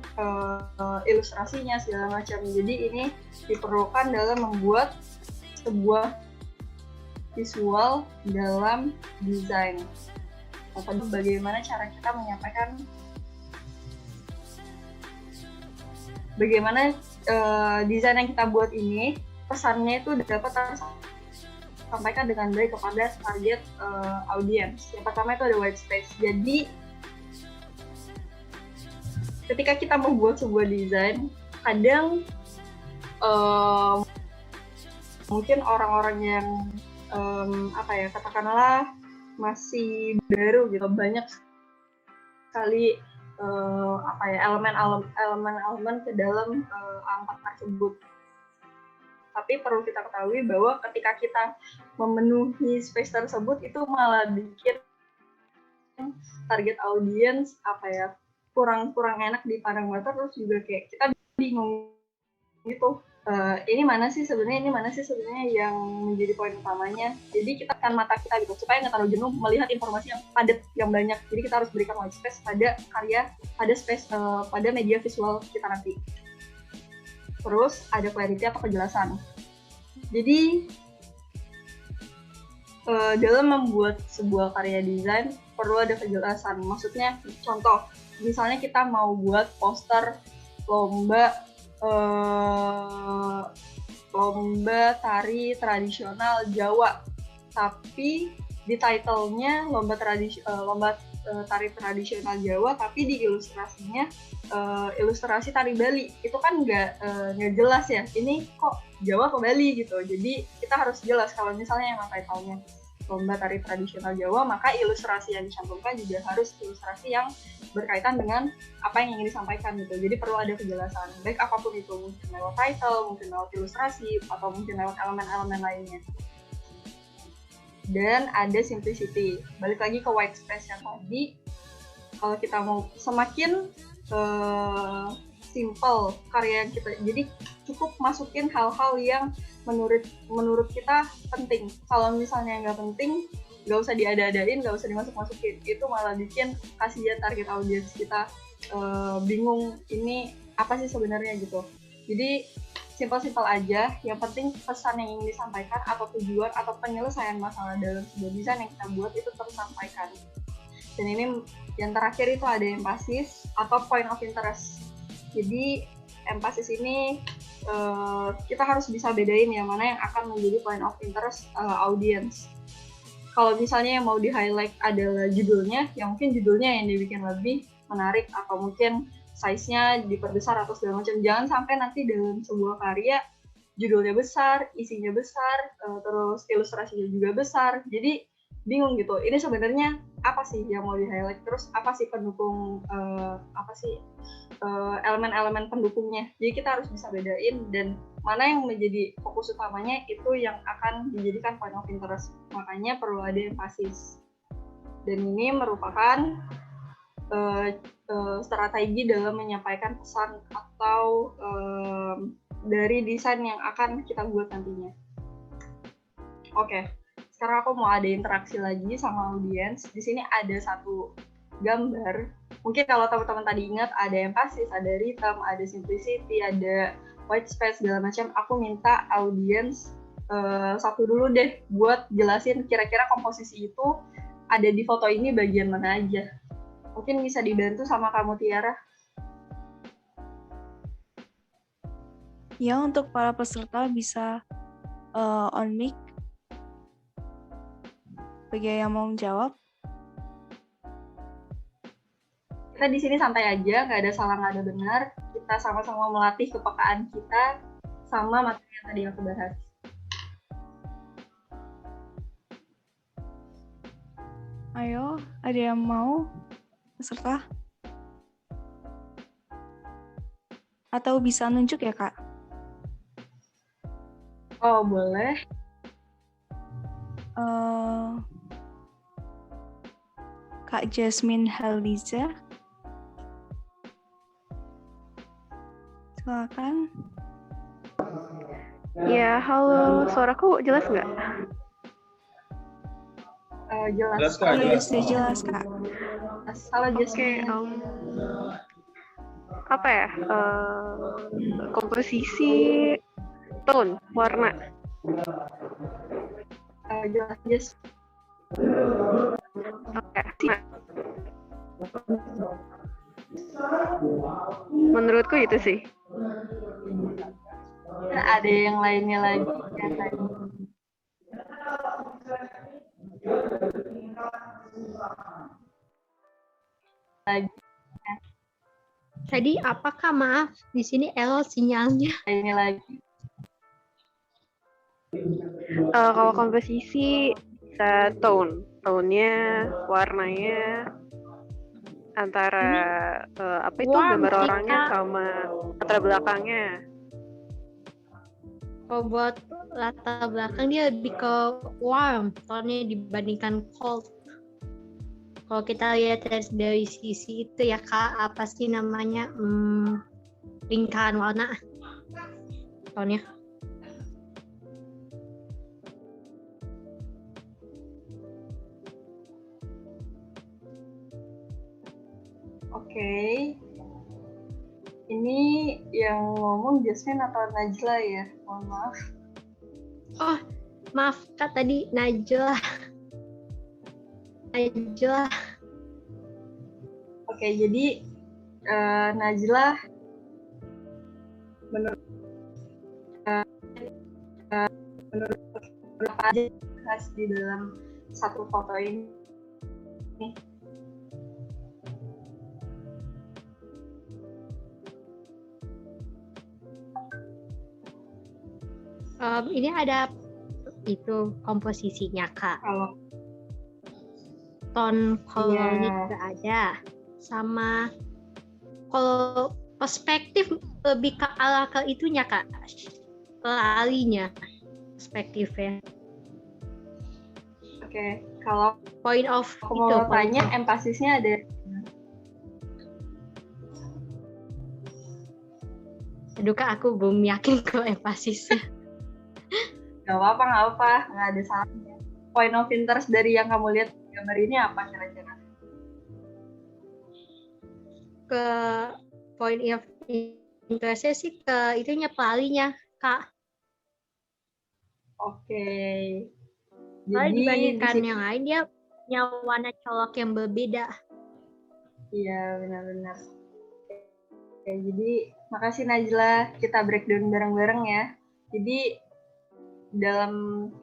Speaker 8: ilustrasinya segala macam. Jadi ini diperlukan dalam membuat sebuah visual dalam desain. Atau bagaimana cara kita menyampaikan, bagaimana desain yang kita buat ini pesannya itu dapat tersampaikan dengan baik kepada target audience. Yang pertama itu ada white space. Jadi ketika kita membuat sebuah desain, kadang mungkin orang-orang yang katakanlah masih baru gitu, banyak sekali elemen-elemen ke dalam angka tersebut. Tapi perlu kita ketahui bahwa ketika kita memenuhi space tersebut itu malah bikin target audience kurang enak dipandang mata, terus juga kayak kita bingung gitu. Ini mana sih sebenarnya yang menjadi poin utamanya. Jadi kita kan mata kita gitu supaya nggak terlalu jenuh melihat informasi yang padat, yang banyak. Jadi kita harus berikan white space pada pada media visual kita nanti. Terus ada clarity atau kejelasan. Jadi dalam membuat sebuah karya desain perlu ada kejelasan. Maksudnya contoh, misalnya kita mau buat poster lomba tari tradisional Jawa, tapi di title-nya lomba tari tradisional Jawa, tapi di ilustrasinya ilustrasi tari Bali. Itu kan nggak jelas ya, ini kok Jawa ke Bali gitu. Jadi kita harus jelas kalau misalnya emang title-nya lomba tari tradisional Jawa, maka ilustrasi yang dicantumkan juga harus ilustrasi yang berkaitan dengan apa yang ingin disampaikan gitu. Jadi perlu ada kejelasan, baik apapun itu, mungkin lewat title, mungkin lewat ilustrasi, atau mungkin lewat elemen-elemen lainnya. Dan ada simplicity. Balik lagi ke white space yang tadi, kalau kita mau semakin simple karya yang kita, jadi cukup masukin hal-hal yang menurut kita penting. Kalau misalnya nggak penting, nggak usah diada-adain, nggak usah dimasuk-masukin. Itu malah bikin kasihan target audiens kita bingung ini apa sih sebenarnya gitu. Jadi simpel-simpel aja, yang penting pesan yang ingin disampaikan atau tujuan atau penyelesaian masalah dalam sebuah desain yang kita buat itu tersampaikan. Dan ini yang terakhir itu ada emphasis atau point of interest. Jadi emphasis ini kita harus bisa bedain yang mana yang akan menjadi point of interest audience. Kalau misalnya yang mau di-highlight adalah judulnya, yang mungkin judulnya yang dibikin lebih menarik, atau mungkin size-nya diperbesar atau segala macam. Jangan sampai nanti dalam sebuah karya judulnya besar, isinya besar, terus ilustrasinya juga besar. Jadi bingung gitu. Ini sebenarnya apa sih yang mau di-highlight? Terus apa sih pendukung, elemen-elemen pendukungnya? Jadi kita harus bisa bedain, dan mana yang menjadi fokus utamanya itu yang akan dijadikan point of interest. Makanya perlu ada emphasis. Dan ini merupakan strategi dalam menyampaikan pesan atau dari desain yang akan kita buat nantinya. Oke, sekarang aku mau ada interaksi lagi sama audiens. Di sini ada satu gambar. Mungkin kalau teman-teman tadi ingat ada emphasis, ada rhythm, ada simplicity, ada white space segala macam. Aku minta audiens satu dulu deh buat jelasin kira-kira komposisi itu ada di foto ini bagian mana aja. Mungkin bisa dibantu sama kamu, Tiara.
Speaker 5: Ya, untuk para peserta bisa on mic. Bagi yang mau menjawab.
Speaker 8: Kita di sini santai aja, nggak ada salah, nggak ada benar. Kita sama-sama melatih kepekaan kita sama materi yang tadi aku bahas.
Speaker 5: Ayo, ada yang mau peserta? Atau bisa nunjuk ya, Kak?
Speaker 8: Oh, boleh.
Speaker 5: Kak Jasmine Haliza. Silakan.
Speaker 10: Ya, halo, suaraku jelas nggak?
Speaker 8: Jelas.
Speaker 4: Jelas, Kak.
Speaker 5: Iya,
Speaker 4: Jelas.
Speaker 5: sudah jelas, Kak.
Speaker 8: Halo
Speaker 10: Oke,
Speaker 8: Jasmine.
Speaker 10: apa ya? Komposisi, tone, warna.
Speaker 8: Jelas, Jas.
Speaker 10: Oke. Menurutku itu sih.
Speaker 8: Ada yang lainnya lagi yang tadi.
Speaker 7: Tadi apakah, maaf, di sini error sinyalnya.
Speaker 8: Ini lagi.
Speaker 10: Kalau komposisi, tone-nya, warnanya, antara apa itu gambar orangnya sama latar belakangnya.
Speaker 7: Kalau buat latar belakang dia lebih ke warm tone-nya dibandingkan cold. Kalau kita lihat dari sisi itu ya Kak, apa sih namanya, lingkaran warna tone-nya.
Speaker 8: Oke. Ini yang ngomong Jasmine atau Najla ya? Mohon maaf.
Speaker 7: Oh, maaf Kak, tadi Najla.
Speaker 8: Oke, jadi Najla menurut apa aja khas di dalam satu foto ini?
Speaker 7: Ini ada itu komposisinya Kak.
Speaker 8: Kalau
Speaker 7: tone colornya juga ada, sama kalau perspektif lebih ke arah ke itunya Kak, larinya perspektifnya.
Speaker 8: Oke, kalau
Speaker 7: point of
Speaker 8: aku mau tanya empasisnya ada.
Speaker 7: Aduh Kak, aku belum yakin kalau empasisnya.
Speaker 8: Gak apa-apa, nggak ada salahnya. Point of interest dari yang kamu lihat gambar ini apa kira-kira?
Speaker 7: Ke point of interestnya sih ke itunya pelarinya Kak.
Speaker 8: Oke.
Speaker 7: Jadi dibandingkan
Speaker 8: disini,
Speaker 7: yang lain dia punya warna colok yang berbeda.
Speaker 8: Iya benar-benar. Oke, jadi makasih Najla, kita breakdown bareng-bareng ya. Jadi dalam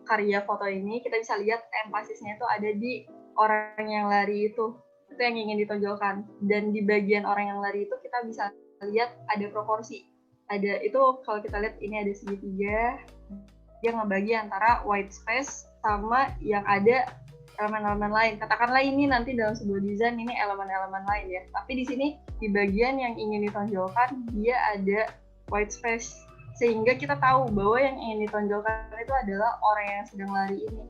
Speaker 8: karya foto ini kita bisa lihat empasisnya itu ada di orang yang lari itu yang ingin ditonjolkan, dan di bagian orang yang lari itu kita bisa lihat ada proporsi, ada itu kalau kita lihat ini ada segitiga, dia ngebagi antara white space sama yang ada elemen-elemen lain. Katakanlah ini nanti dalam sebuah desain ini elemen-elemen lain ya, tapi di sini di bagian yang ingin ditonjolkan dia ada white space, sehingga kita tahu bahwa yang ingin ditonjolkan itu adalah orang yang sedang lari ini.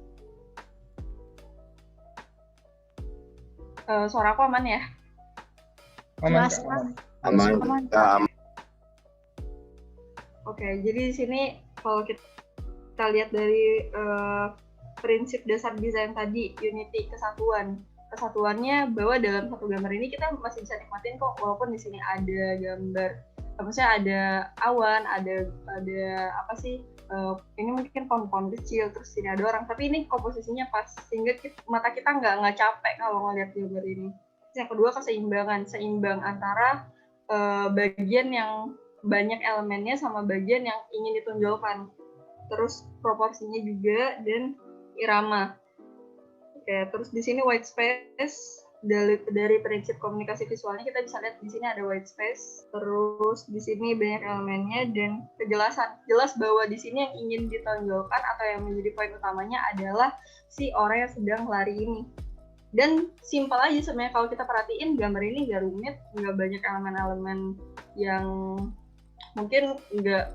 Speaker 8: Suara aku aman ya?
Speaker 11: Aman.
Speaker 8: Oke, jadi di sini kalau kita lihat dari prinsip dasar desain tadi, unity, kesatuannya bahwa dalam satu gambar ini kita masih bisa nikmatin kok, walaupun di sini ada gambar, maksudnya ada awan, ada apa sih, ini mungkin pohon-pohon kecil, terus sini ada orang, tapi ini komposisinya pas, sehingga mata kita nggak capek kalau ngeliat gambar ini. Terus yang kedua, seimbang antara bagian yang banyak elemennya sama bagian yang ingin ditonjolkan, terus proporsinya juga, dan irama. Oke, terus di sini white space, dari prinsip komunikasi visualnya kita bisa lihat di sini ada white space, terus di sini banyak elemennya, dan kejelasan, jelas bahwa di sini yang ingin ditonjolkan atau yang menjadi poin utamanya adalah si orang yang sedang lari ini. Dan simpel aja sebenarnya kalau kita perhatiin gambar ini nggak rumit, nggak banyak elemen-elemen yang mungkin nggak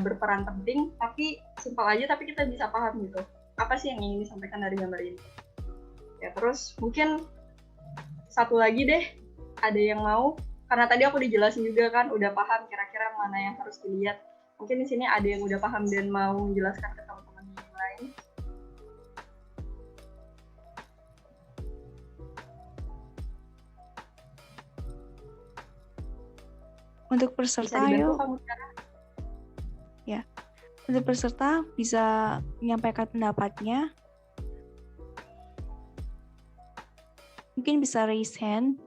Speaker 8: berperan penting, tapi simpel aja, tapi kita bisa paham gitu apa sih yang ingin disampaikan dari gambar ini. Ya, terus mungkin satu lagi deh, ada yang mau, karena tadi aku dijelasin juga kan, udah paham kira-kira mana yang harus dilihat. Mungkin di sini ada yang udah paham dan mau menjelaskan ke teman-teman yang lain.
Speaker 5: Untuk peserta,
Speaker 8: Bisa dibantu
Speaker 5: yuk.
Speaker 8: kamu sekarang?
Speaker 5: Ya, untuk peserta bisa menyampaikan pendapatnya. Mungkin bisa raise hand.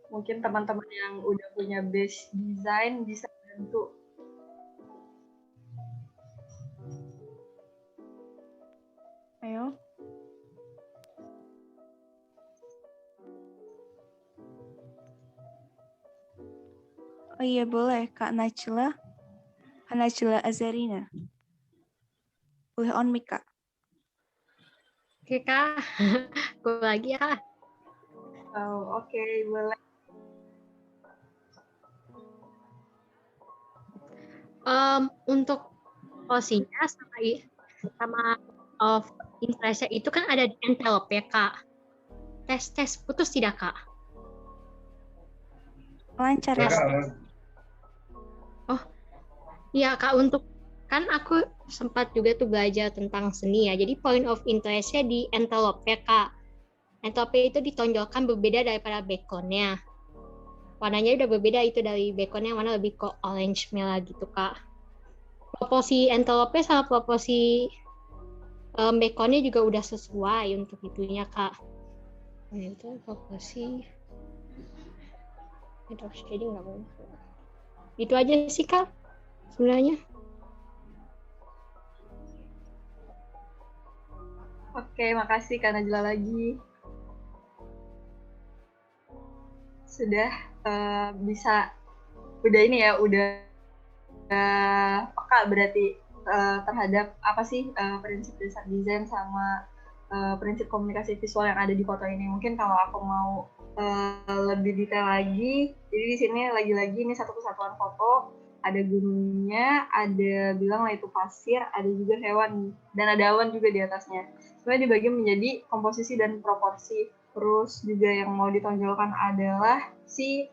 Speaker 8: Mungkin teman-teman yang udah punya base design bisa bantu.
Speaker 5: Ayo. Oh iya boleh, Kak Najla Azarina. Boleh on mic, Kak.
Speaker 7: Oke Kak, gue lagi ya Kak.
Speaker 8: Oh, oke, boleh.
Speaker 7: Untuk posisinya sama of interest itu kan ada di envelope ya Kak. Tes putus tidak Kak?
Speaker 5: Lancar
Speaker 7: ya
Speaker 5: Kak.
Speaker 7: Oh iya Kak, untuk kan aku sempat juga tuh belajar tentang seni ya. Jadi point of interest-nya di envelope ya Kak. Envelope itu ditonjolkan berbeda daripada background-nya. Warnanya udah berbeda itu dari background-nya, mana lebih ke orange merah gitu Kak. Proporsi envelope sama proporsi background-nya juga udah sesuai untuk itunya Kak. Nah, itu proporsi jadi nggak boleh. Itu aja sih Kak sebenarnya.
Speaker 8: Oke, makasih Kak Najla lagi. Sudah bisa, udah ini ya, udah peka berarti terhadap apa sih prinsip dasar desain sama prinsip komunikasi visual yang ada di foto ini. Mungkin kalau aku mau lebih detail lagi, jadi di sini lagi-lagi ini satu kesatuan foto, ada gunungnya, ada bilang lah itu pasir, ada juga hewan, dan ada awan juga di atasnya. Sebenarnya dibagi menjadi komposisi dan proporsi. Terus juga yang mau ditonjolkan adalah si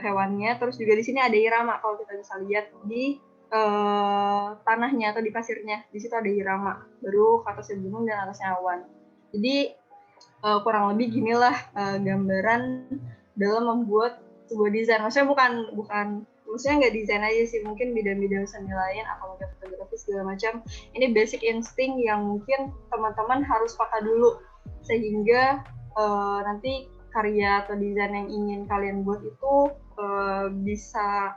Speaker 8: hewannya, terus juga di sini ada irama kalau kita bisa lihat di tanahnya atau di pasirnya, di situ ada irama, baru ke atasnya gunung dan atasnya awan. Jadi kurang lebih ginilah gambaran dalam membuat sebuah desain. Maksudnya maksudnya nggak desain aja sih, mungkin bidang-bidang seni lain atau mungkin fotografi segala macam. Ini basic insting yang mungkin teman-teman harus pakai dulu sehingga nanti karya atau desain yang ingin kalian buat itu bisa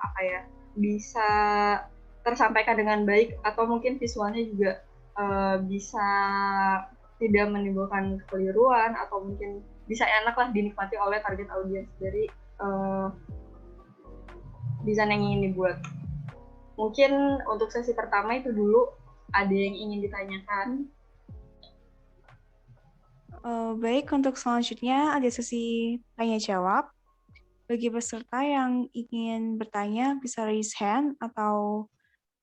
Speaker 8: bisa tersampaikan dengan baik, atau mungkin visualnya juga bisa tidak menimbulkan kekeliruan, atau mungkin bisa enak lah dinikmati oleh target audiens dari desain yang ingin dibuat. Mungkin untuk sesi pertama itu dulu. Ada yang ingin ditanyakan?
Speaker 5: Baik, untuk selanjutnya ada sesi tanya jawab. Bagi peserta yang ingin bertanya bisa raise hand atau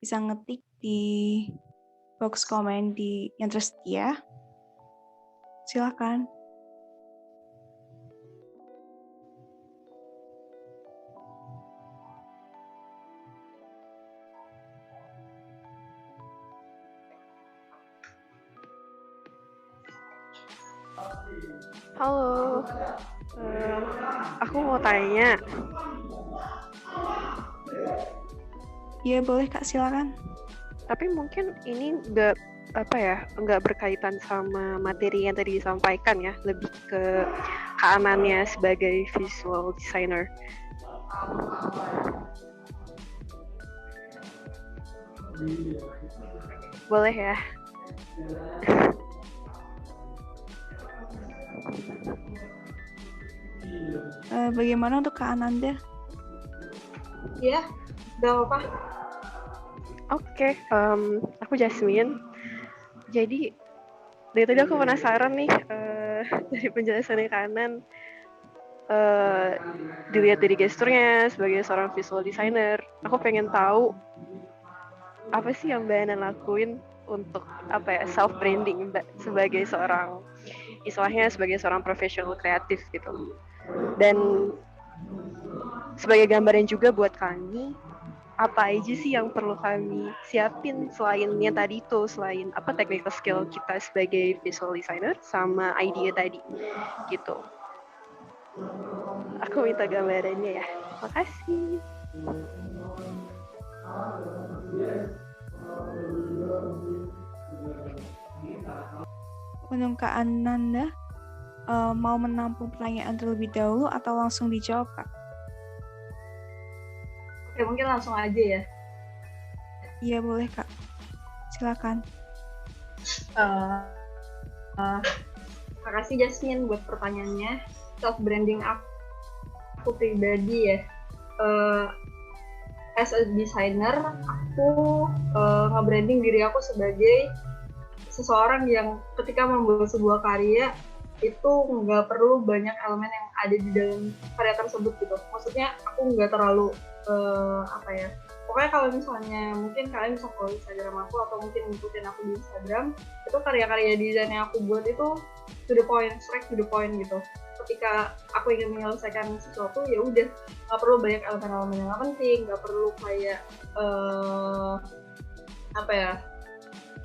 Speaker 5: bisa ngetik di box komen yang tersedia. Silakan.
Speaker 10: Halo, aku mau tanya.
Speaker 5: Iya boleh Kak, silakan.
Speaker 10: Tapi mungkin ini nggak berkaitan sama materi yang tadi disampaikan ya, lebih ke keamanannya sebagai visual designer. Boleh ya?
Speaker 5: Bagaimana untuk Kak Ananda?
Speaker 8: Iya, nggak apa-apa.
Speaker 10: Oke, aku Jasmine. Jadi dari tadi aku penasaran nih dari penjelasannya kanan, dilihat dari gesturnya sebagai seorang visual designer, aku pengen tahu apa sih yang Mbak Ana lakuin untuk self branding sebagai seorang, istilahnya sebagai seorang profesional kreatif gitu. Dan sebagai gambaran juga buat kami apa aja sih yang perlu kami siapin selainnya tadi tuh, selain apa technical skill kita sebagai visual designer sama idea tadi gitu. Aku minta gambarannya ya. Makasih.
Speaker 5: Untuk Kak Ananda, mau menampung pertanyaan terlebih dahulu atau langsung dijawab, Kak?
Speaker 8: Oke, mungkin langsung aja ya.
Speaker 5: Iya, boleh, Kak. Silakan.
Speaker 8: Makasih Jasmine buat pertanyaannya. Self branding aku pribadi ya. As a designer, aku nge-branding diri aku sebagai seseorang yang ketika membuat sebuah karya itu nggak perlu banyak elemen yang ada di dalam karya tersebut gitu. Maksudnya aku nggak terlalu pokoknya kalau misalnya mungkin kalian bisa follow Instagram aku atau mungkin ngikutin aku di Instagram, itu karya-karya desain yang aku buat itu to the point, straight to the point gitu. Ketika aku ingin menyelesaikan sesuatu, ya udah, nggak perlu banyak elemen-elemen yang nggak penting, nggak perlu kayak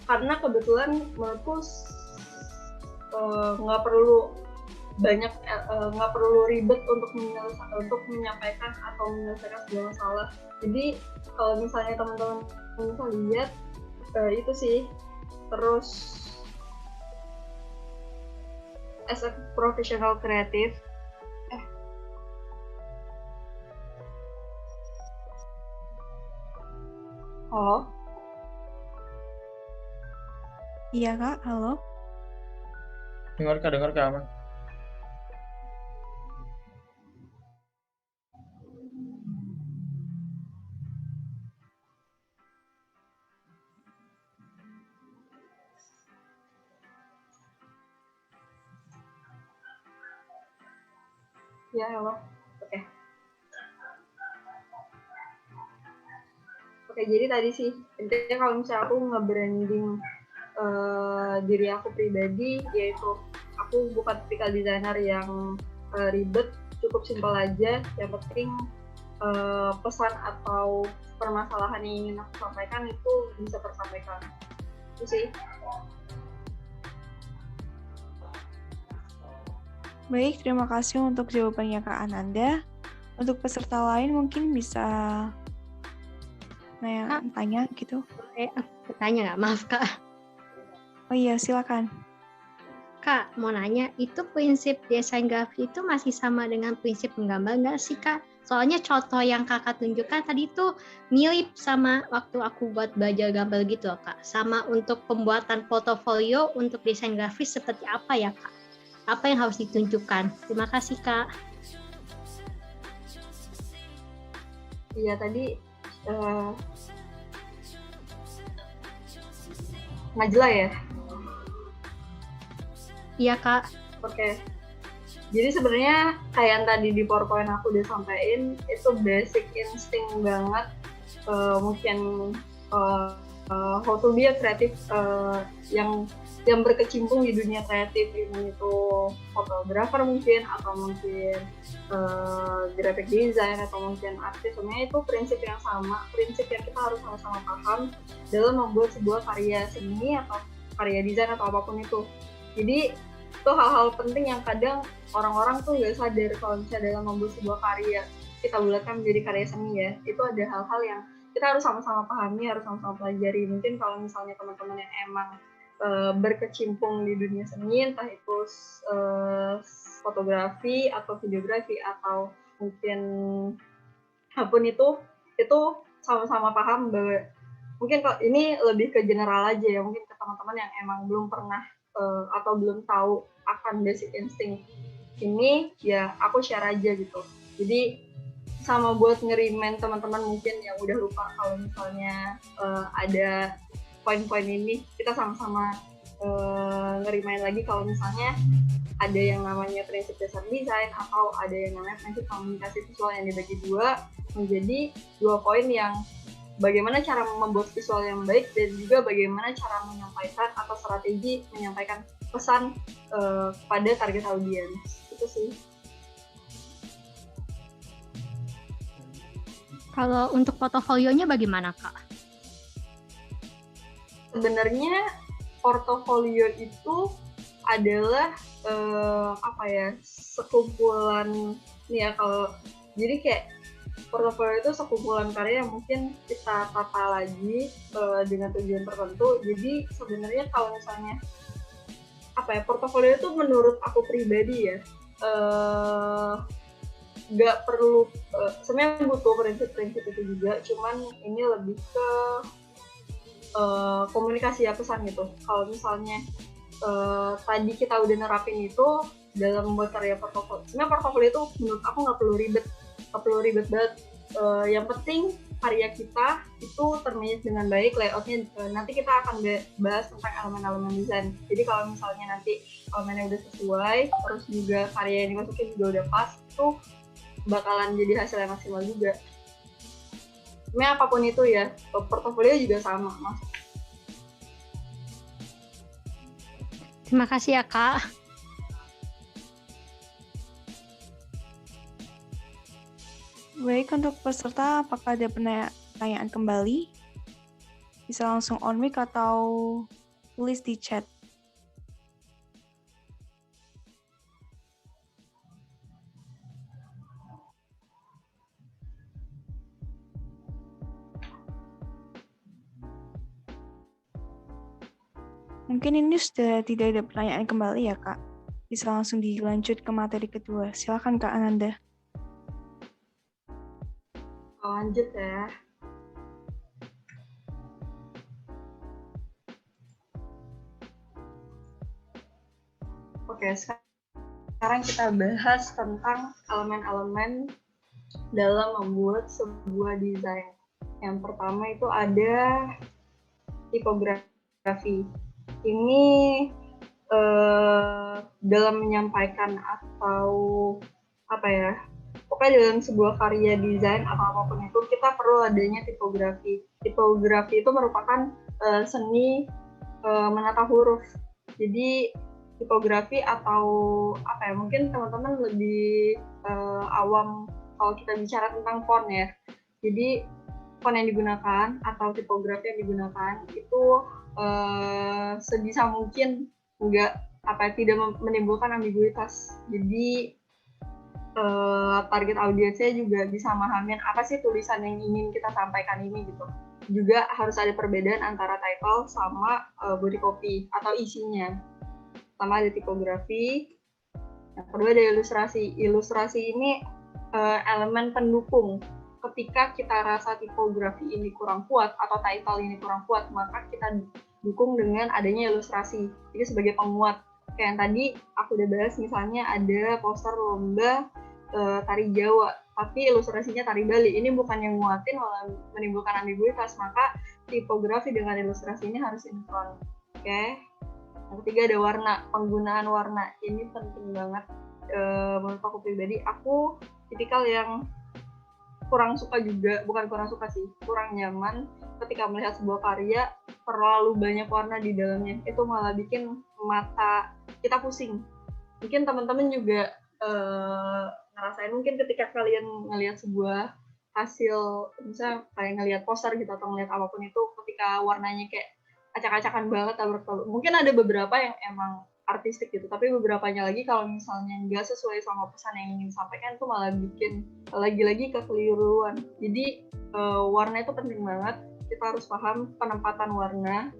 Speaker 8: karena kebetulan menurutku nggak perlu banyak, nggak perlu ribet untuk menyampaikan atau menyelesaikan sebuah masalah. Jadi kalau misalnya teman-teman bisa lihat itu sih. Terus as a professional creative, halo?
Speaker 5: Iya, Kak. Halo?
Speaker 11: Dengar Kak, aman.
Speaker 8: Ya, halo. Oke, jadi tadi sih intinya kalau misalnya aku nge-branding diri aku pribadi, yaitu aku bukan tipikal desainer yang ribet, cukup simpel aja. Yang penting pesan atau permasalahan yang ingin aku sampaikan itu bisa tersampaikan. Itu sih.
Speaker 5: Baik, terima kasih untuk jawabannya Kak Ananda. Untuk peserta lain mungkin bisa tanya gitu.
Speaker 7: Aku tanya nggak? Maaf Kak.
Speaker 5: Oh iya, silakan.
Speaker 7: Kak, mau nanya, itu prinsip desain grafis itu masih sama dengan prinsip menggambar nggak sih Kak? Soalnya contoh yang Kakak tunjukkan tadi tuh mirip sama waktu aku buat belajar gambar gitu loh Kak. Sama untuk pembuatan portofolio untuk desain grafis seperti apa ya Kak? Apa yang harus ditunjukkan? Terima kasih Kak.
Speaker 8: Iya tadi Najla ya?
Speaker 7: Iya Kak.
Speaker 8: Oke. Jadi sebenarnya kayak yang tadi di PowerPoint aku udah sampein, itu basic instinct banget. Mungkin how to be a creative yang berkecimpung di dunia kreatif, ini itu fotografer mungkin, atau mungkin graphic design, atau mungkin artis. Sebenarnya itu prinsip yang sama, prinsip yang kita harus sama-sama paham dalam membuat sebuah karya seni atau karya desain atau apapun itu. Jadi itu hal-hal penting yang kadang orang-orang tuh nggak sadar kalau misalnya dalam membuat sebuah karya kita bulatkan menjadi karya seni ya, itu ada hal-hal yang kita harus sama-sama pahami, harus sama-sama pelajari. Mungkin kalau misalnya teman-teman yang emang berkecimpung di dunia seni, entah itu fotografi atau videografi atau mungkin apapun itu sama-sama paham bahwa mungkin kalau ini lebih ke general aja ya, mungkin ke teman-teman yang emang belum pernah atau belum tahu akan basic instinct ini, ya aku share aja gitu. Jadi sama buat ngerimain teman-teman mungkin yang udah lupa kalau misalnya ada poin-poin ini, kita sama-sama ngerimain lagi kalau misalnya ada yang namanya prinsip dasar desain atau ada yang namanya prinsip komunikasi visual yang dibagi dua menjadi 2 poin yang bagaimana cara membuat visual yang baik dan juga bagaimana cara menyampaikan atau strategi menyampaikan pesan pada target audiens. Itu sih.
Speaker 7: Kalau untuk portofolionya bagaimana, Kak?
Speaker 8: Sebenarnya portofolio itu adalah sekumpulan nih ya, kalau jadi kayak portofolio itu sekumpulan karya yang mungkin kita tata lagi dengan tujuan tertentu. Jadi sebenarnya kalau misalnya portofolio itu menurut aku pribadi ya nggak perlu sebenarnya butuh prinsip-prinsip itu juga, cuman ini lebih ke komunikasi ya, pesan gitu. Kalau misalnya tadi kita udah nerapin itu dalam membuat karya portofolio, sebenarnya portofolio itu menurut aku nggak perlu ribet banget. Yang penting karya kita itu termanage dengan baik, layoutnya nanti kita akan bahas tentang elemen-elemen desain. Jadi kalau misalnya nanti elemennya udah sesuai, terus juga karya yang dimasukin juga udah pas, itu bakalan jadi hasil yang maksimal juga. Sebenarnya apapun itu ya, portofolio juga sama, Mas.
Speaker 7: Terima kasih ya, Kak.
Speaker 5: Baik, untuk peserta, apakah ada pertanyaan kembali? Bisa langsung on mic atau tulis di chat. Mungkin ini sudah tidak ada pertanyaan kembali ya, Kak. Bisa langsung dilanjut ke materi kedua. Silakan, Kak Ananda.
Speaker 8: Lanjut ya. Oke, sekarang kita bahas tentang elemen-elemen dalam membuat sebuah desain. Yang pertama itu ada tipografi. Ini dalam menyampaikan atau pokoknya dalam sebuah karya desain atau apapun itu kita perlu adanya tipografi. Tipografi itu merupakan seni menata huruf. Jadi tipografi atau mungkin teman-teman lebih awam kalau kita bicara tentang font ya. Jadi font yang digunakan atau tipografi yang digunakan itu sebisa mungkin tidak menimbulkan ambiguitas. Jadi target audiensnya juga bisa memahamin apa sih tulisan yang ingin kita sampaikan ini gitu. Juga harus ada perbedaan antara title sama body copy atau isinya. Pertama ada tipografi, yang kedua ada ilustrasi. Ilustrasi ini elemen pendukung. Ketika kita rasa tipografi ini kurang kuat atau title ini kurang kuat, maka kita dukung dengan adanya ilustrasi. Jadi sebagai penguat. Kayak yang tadi aku udah bahas, misalnya ada poster lomba tari Jawa, tapi ilustrasinya tari Bali. Ini bukan yang nguatin, malah menimbulkan ambiguitas. Maka tipografi dengan ilustrasi ini harus sinkron. Oke. Yang ketiga ada warna, penggunaan warna. Ini penting banget menurut aku pribadi. Aku tipikal yang kurang suka juga, bukan kurang suka sih, kurang nyaman ketika melihat sebuah karya terlalu banyak warna di dalamnya. Itu malah bikin mata kita pusing. Mungkin teman-teman juga ngerasain, mungkin ketika kalian ngelihat sebuah hasil, misalnya kayak ngelihat poster gitu atau ngelihat apapun itu, ketika warnanya kayak acak-acakan banget, mungkin ada beberapa yang emang artistik gitu, tapi beberapanya lagi kalau misalnya nggak sesuai sama pesan yang ingin disampaikan, itu malah bikin lagi-lagi kekeliruan. Jadi warna itu penting banget, kita harus paham penempatan warna.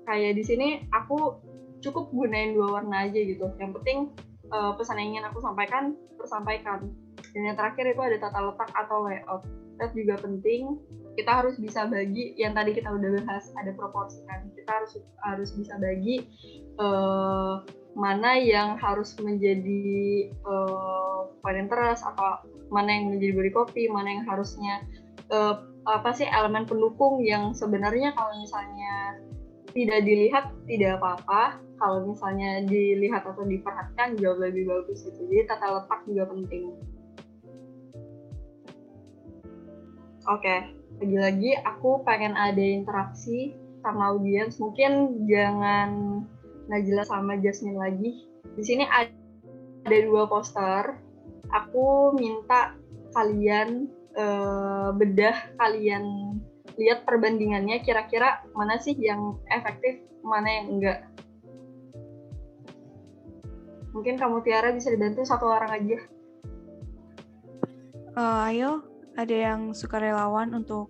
Speaker 8: Kayak di sini aku cukup gunain 2 warna aja gitu, yang penting pesan yang ingin aku sampaikan tersampaikan. Dan yang terakhir itu ada tata letak atau layout. Layout juga penting. Kita harus bisa bagi, yang tadi kita udah bahas, ada proporsi kan. Kita harus bisa bagi mana yang harus menjadi point interest atau mana yang menjadi body copy, mana yang harusnya elemen pendukung yang sebenarnya kalau misalnya tidak dilihat tidak apa-apa, kalau misalnya dilihat atau diperhatikan jauh lebih bagus gitu. Jadi tata letak juga penting. Oke. Lagi-lagi aku pengen ada interaksi sama audiens, mungkin jangan Najla sama Jasmine lagi. Di sini ada 2 poster. Aku minta kalian bedah, kalian lihat perbandingannya kira-kira mana sih yang efektif, mana yang enggak. Mungkin kamu Tiara bisa dibantu satu orang aja.
Speaker 5: Ayo, ada yang sukarelawan untuk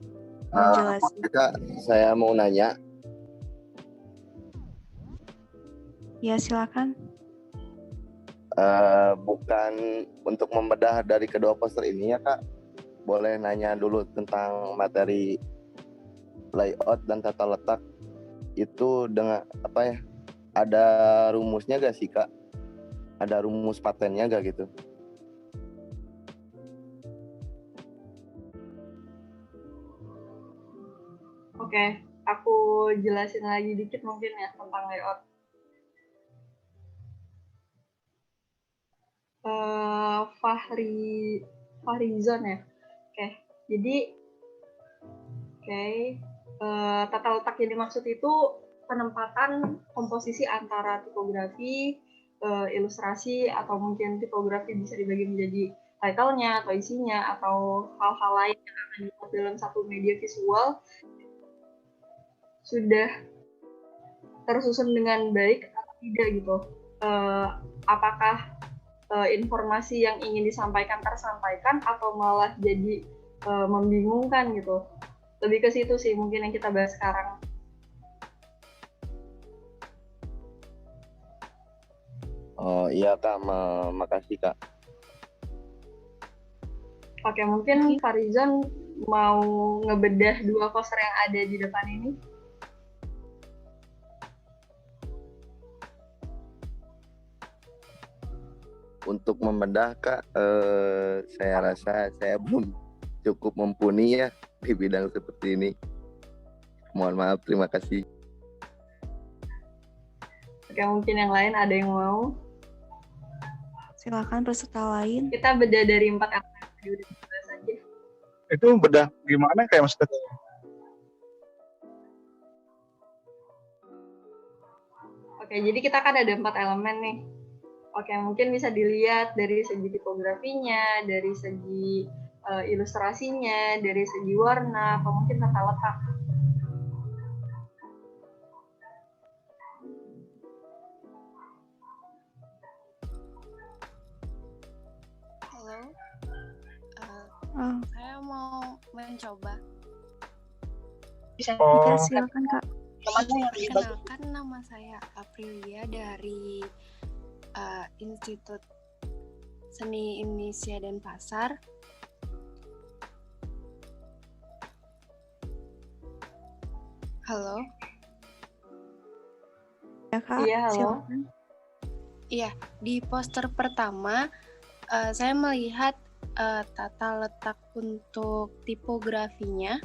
Speaker 5: menjelaskan?
Speaker 12: Kak, saya mau nanya.
Speaker 5: Ya, silakan.
Speaker 12: Bukan untuk membedah dari kedua poster ini ya Kak. Boleh nanya dulu tentang materi layout dan tata letak. Itu dengan apa ya? Ada rumusnya gak sih Kak? Ada rumus patennya gak gitu?
Speaker 8: Oke, aku jelasin lagi dikit mungkin ya tentang layout. Fahrizon ya. Jadi tata letak yang dimaksud itu penempatan komposisi antara tipografi, ilustrasi, atau mungkin tipografi bisa dibagi menjadi title-nya atau isinya atau hal-hal lain yang akan dibuat dalam satu media visual sudah tersusun dengan baik atau tidak gitu. Apakah informasi yang ingin disampaikan tersampaikan atau malah jadi membingungkan gitu. Lebih ke situ sih mungkin yang kita bahas sekarang.
Speaker 12: Oh iya Kak, makasih Kak.
Speaker 8: Oke, mungkin Farizon mau ngebedah dua poster yang ada di depan ini.
Speaker 12: Untuk membedah Kak, saya rasa saya belum cukup mumpuni ya di bidang seperti ini. Mohon maaf, terima kasih.
Speaker 8: Oke, mungkin yang lain ada yang mau?
Speaker 5: Silakan peserta lain.
Speaker 8: Kita bedah dari 4 elemen tadi udah dibahas aja.
Speaker 13: Itu bedah gimana kayak maksudnya?
Speaker 8: Oke, jadi kita kan ada 4 elemen nih. Oke, mungkin bisa dilihat dari segi tipografinya, dari segi ilustrasinya, dari segi warna, atau mungkin tata letak.
Speaker 14: Halo, saya mau mencoba.
Speaker 5: Bisa silakan Kak.
Speaker 14: Kenalkan, nama saya Aprilia dari Institut Seni Indonesia Denpasar. Halo.
Speaker 5: Ya Kak,
Speaker 8: iya, halo.
Speaker 5: silakan.
Speaker 14: Iya, di poster pertama saya melihat tata letak untuk tipografinya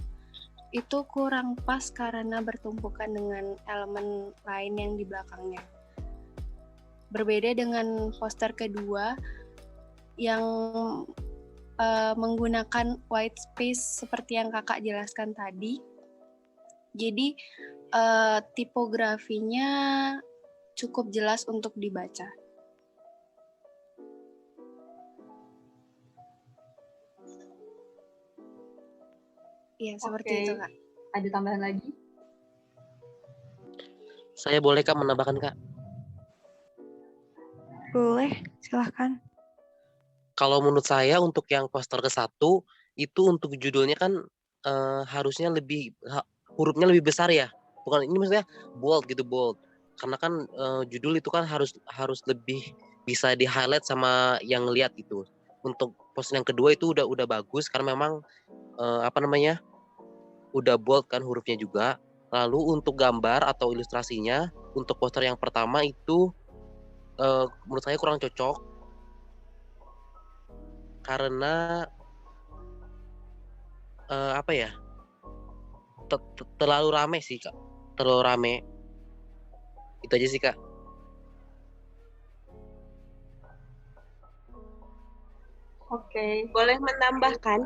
Speaker 14: itu kurang pas karena bertumpukan dengan elemen lain yang di belakangnya. Berbeda dengan poster kedua yang menggunakan white space seperti yang kakak jelaskan tadi. Jadi tipografinya cukup jelas untuk dibaca. Iya, seperti itu Kak.
Speaker 8: Ada tambahan lagi?
Speaker 15: Saya boleh Kak menambahkan Kak?
Speaker 5: Boleh, silahkan.
Speaker 15: Kalau menurut saya untuk yang poster ke-1 itu untuk judulnya kan harusnya hurufnya lebih besar ya. Bukan ini maksudnya bold gitu, bold. Karena kan judul itu kan harus lebih bisa di-highlight sama yang lihat gitu. Untuk poster yang kedua itu udah bagus karena memang udah bold kan hurufnya juga. Lalu untuk gambar atau ilustrasinya untuk poster yang pertama itu menurut saya kurang cocok karena terlalu rame sih Kak, terlalu rame. Itu aja sih Kak.
Speaker 8: Oke.
Speaker 16: Boleh menambahkan?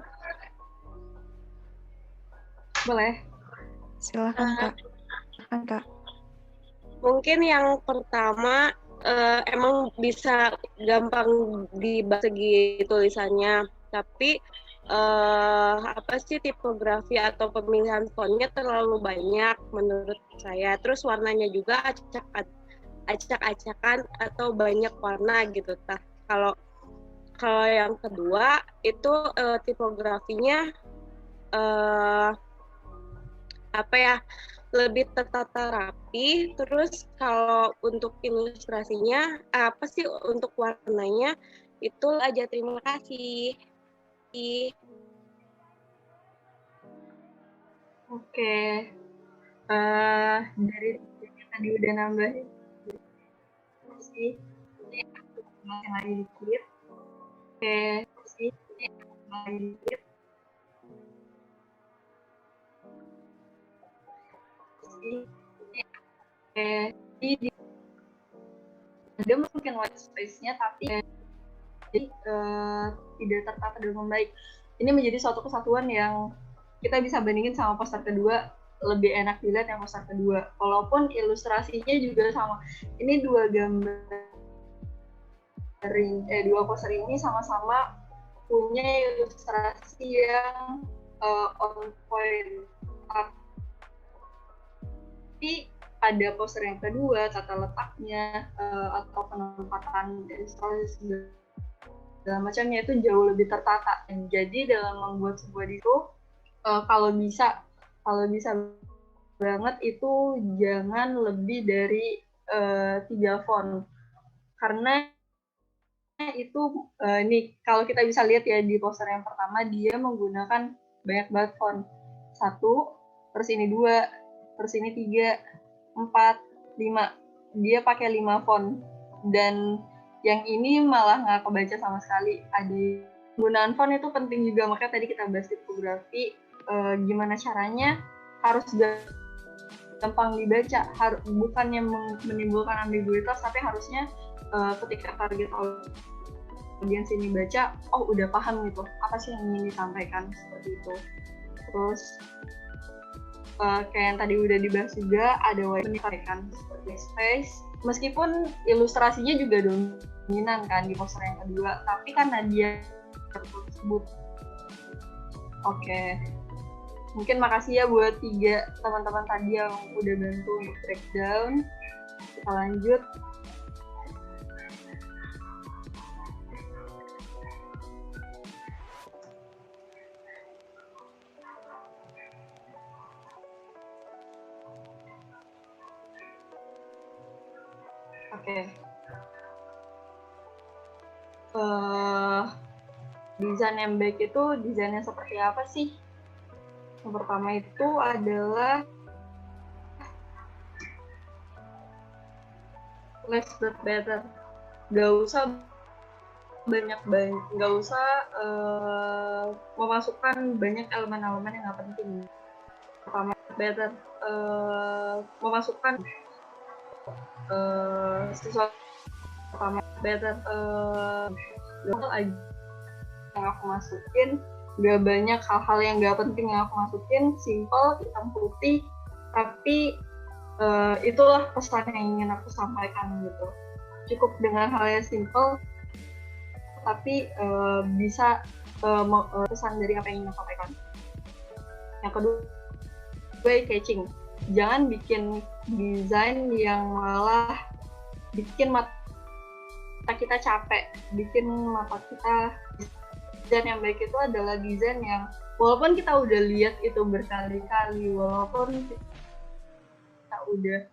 Speaker 8: Boleh.
Speaker 5: Silakan Kak. Silakan Kak.
Speaker 16: Mungkin yang pertama emang bisa gampang dibahas segi tulisannya, tapi tipografi atau pemilihan fontnya terlalu banyak menurut saya. Terus warnanya juga acak-acakan atau banyak warna gitu. Kalau yang kedua itu tipografinya lebih tertata rapi. Terus kalau untuk ilustrasinya untuk warnanya itu aja. Terima kasih.
Speaker 8: Oke, dari yang tadi udah nambahin sih, ini aku tambahin lagi dikit. Oke, sih, ini aku tambahin dikit. Ada mungkin white space-nya, tapi tidak tertata dengan baik. Ini menjadi suatu kesatuan yang kita bisa bandingin sama poster kedua, lebih enak dilihat yang poster kedua. Walaupun ilustrasinya juga sama. Ini dua poster ini sama-sama punya ilustrasi yang on point. Tapi pada poster yang kedua, tata letaknya atau penempatan ilustrasi segala macamnya itu jauh lebih tertata. Jadi dalam membuat sebuah itu kalau bisa banget itu jangan lebih dari 3 font, karena itu ini kalau kita bisa lihat ya di poster yang pertama dia menggunakan banyak banget font. 1, terus ini 2, terus ini 3, 4, 5. Dia pakai 5 font, dan yang ini malah nggak kebaca sama sekali. Ada penggunaan font itu penting juga, makanya tadi kita bahas tipografi, gimana caranya harus gampang dibaca, bukannya menimbulkan ambiguitas, tapi harusnya ketika target audiens ini baca, udah paham gitu apa sih yang ingin disampaikan, seperti itu. Terus kayak yang tadi udah dibahas juga, ada menyampaikan seperti space, meskipun ilustrasinya juga dominan kan di poster yang kedua, tapi karena dia tersebut. Oke. Mungkin makasih ya buat 3 teman-teman tadi yang udah bantu untuk breakdown. Kita lanjut. Oke. Desain yang baik itu desainnya seperti apa sih? Yang pertama itu adalah less but better. Gak usah memasukkan banyak elemen-elemen yang nggak penting. Pertama better, memasukkan sesuatu pertama better yang aku masukin. Gak banyak hal-hal yang gak penting yang aku masukin, simple, hitam putih, tapi itulah pesan yang ingin aku sampaikan gitu. Cukup dengan hal yang simple, tapi bisa pesan dari apa yang ingin aku sampaikan. Yang kedua, eye catching. Jangan bikin desain yang malah bikin mata kita capek, bikin mata kita. Desain yang baik itu adalah desain yang walaupun kita udah lihat itu berkali-kali, walaupun kita udah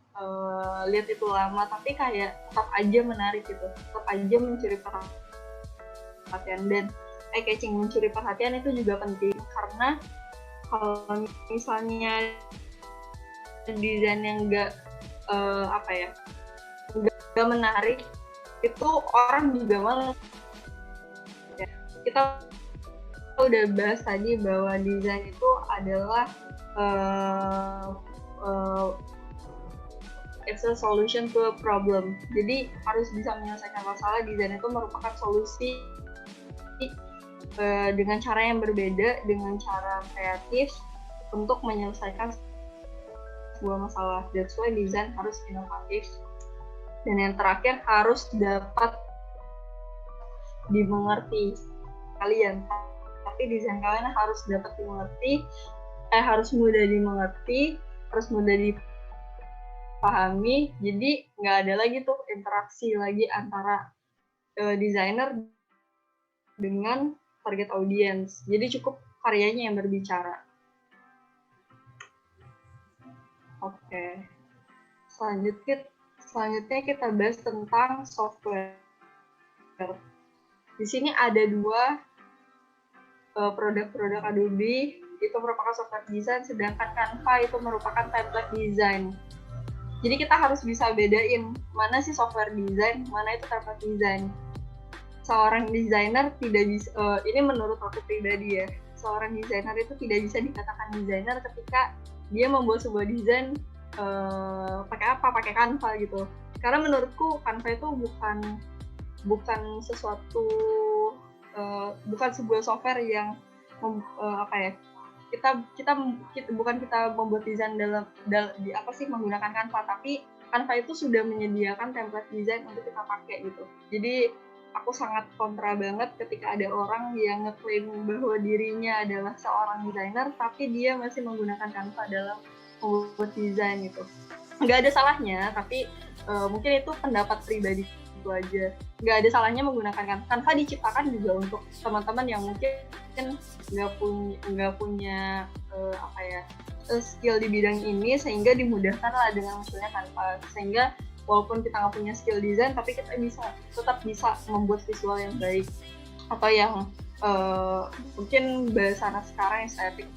Speaker 8: lihat itu lama, tapi kayak tetap aja menarik gitu, tetap aja mencuri perhatian. Dan eye catching, mencuri perhatian itu juga penting, karena kalau misalnya desain yang nggak menarik, itu orang juga malas. Kita udah bahas tadi bahwa desain itu adalah it's a solution to a problem. Jadi harus bisa menyelesaikan masalah. Desain itu merupakan solusi dengan cara yang berbeda, dengan cara kreatif untuk menyelesaikan sebuah masalah. That's why desain harus inovatif. Dan yang terakhir, harus dapat dimengerti kalian. tapi desain kalian harus dapat dimengerti, harus mudah dimengerti, harus mudah dipahami. Jadi nggak ada lagi tuh interaksi lagi antara desainer dengan target audience. Jadi cukup karyanya yang berbicara. Oke. Selanjutnya kita bahas tentang software. Di sini ada 2 produk-produk Adobe, itu merupakan software desain, sedangkan Canva itu merupakan template design. Jadi kita harus bisa bedain mana sih software design, mana itu template design. Seorang desainer tidak bisa, ini menurut aku pribadi ya, seorang desainer itu tidak bisa dikatakan desainer ketika dia membuat sebuah desain pakai Canva gitu. Karena menurutku Canva itu bukan sesuatu, bukan sebuah software yang kita membuat desain menggunakan Canva, tapi Canva itu sudah menyediakan template desain untuk kita pakai gitu. Jadi aku sangat kontra banget ketika ada orang yang ngeklaim bahwa dirinya adalah seorang desainer tapi dia masih menggunakan Canva dalam membuat desain gitu. Nggak ada salahnya, tapi mungkin itu pendapat pribadi itu aja. Nggak ada salahnya menggunakan Canva, diciptakan juga untuk teman-teman yang mungkin nggak punya skill di bidang ini, sehingga dimudahkan lah dengan munculnya Canva. Sehingga walaupun kita nggak punya skill desain, tapi kita tetap bisa membuat visual yang baik, atau yang mungkin bahasa anak sekarang estetik.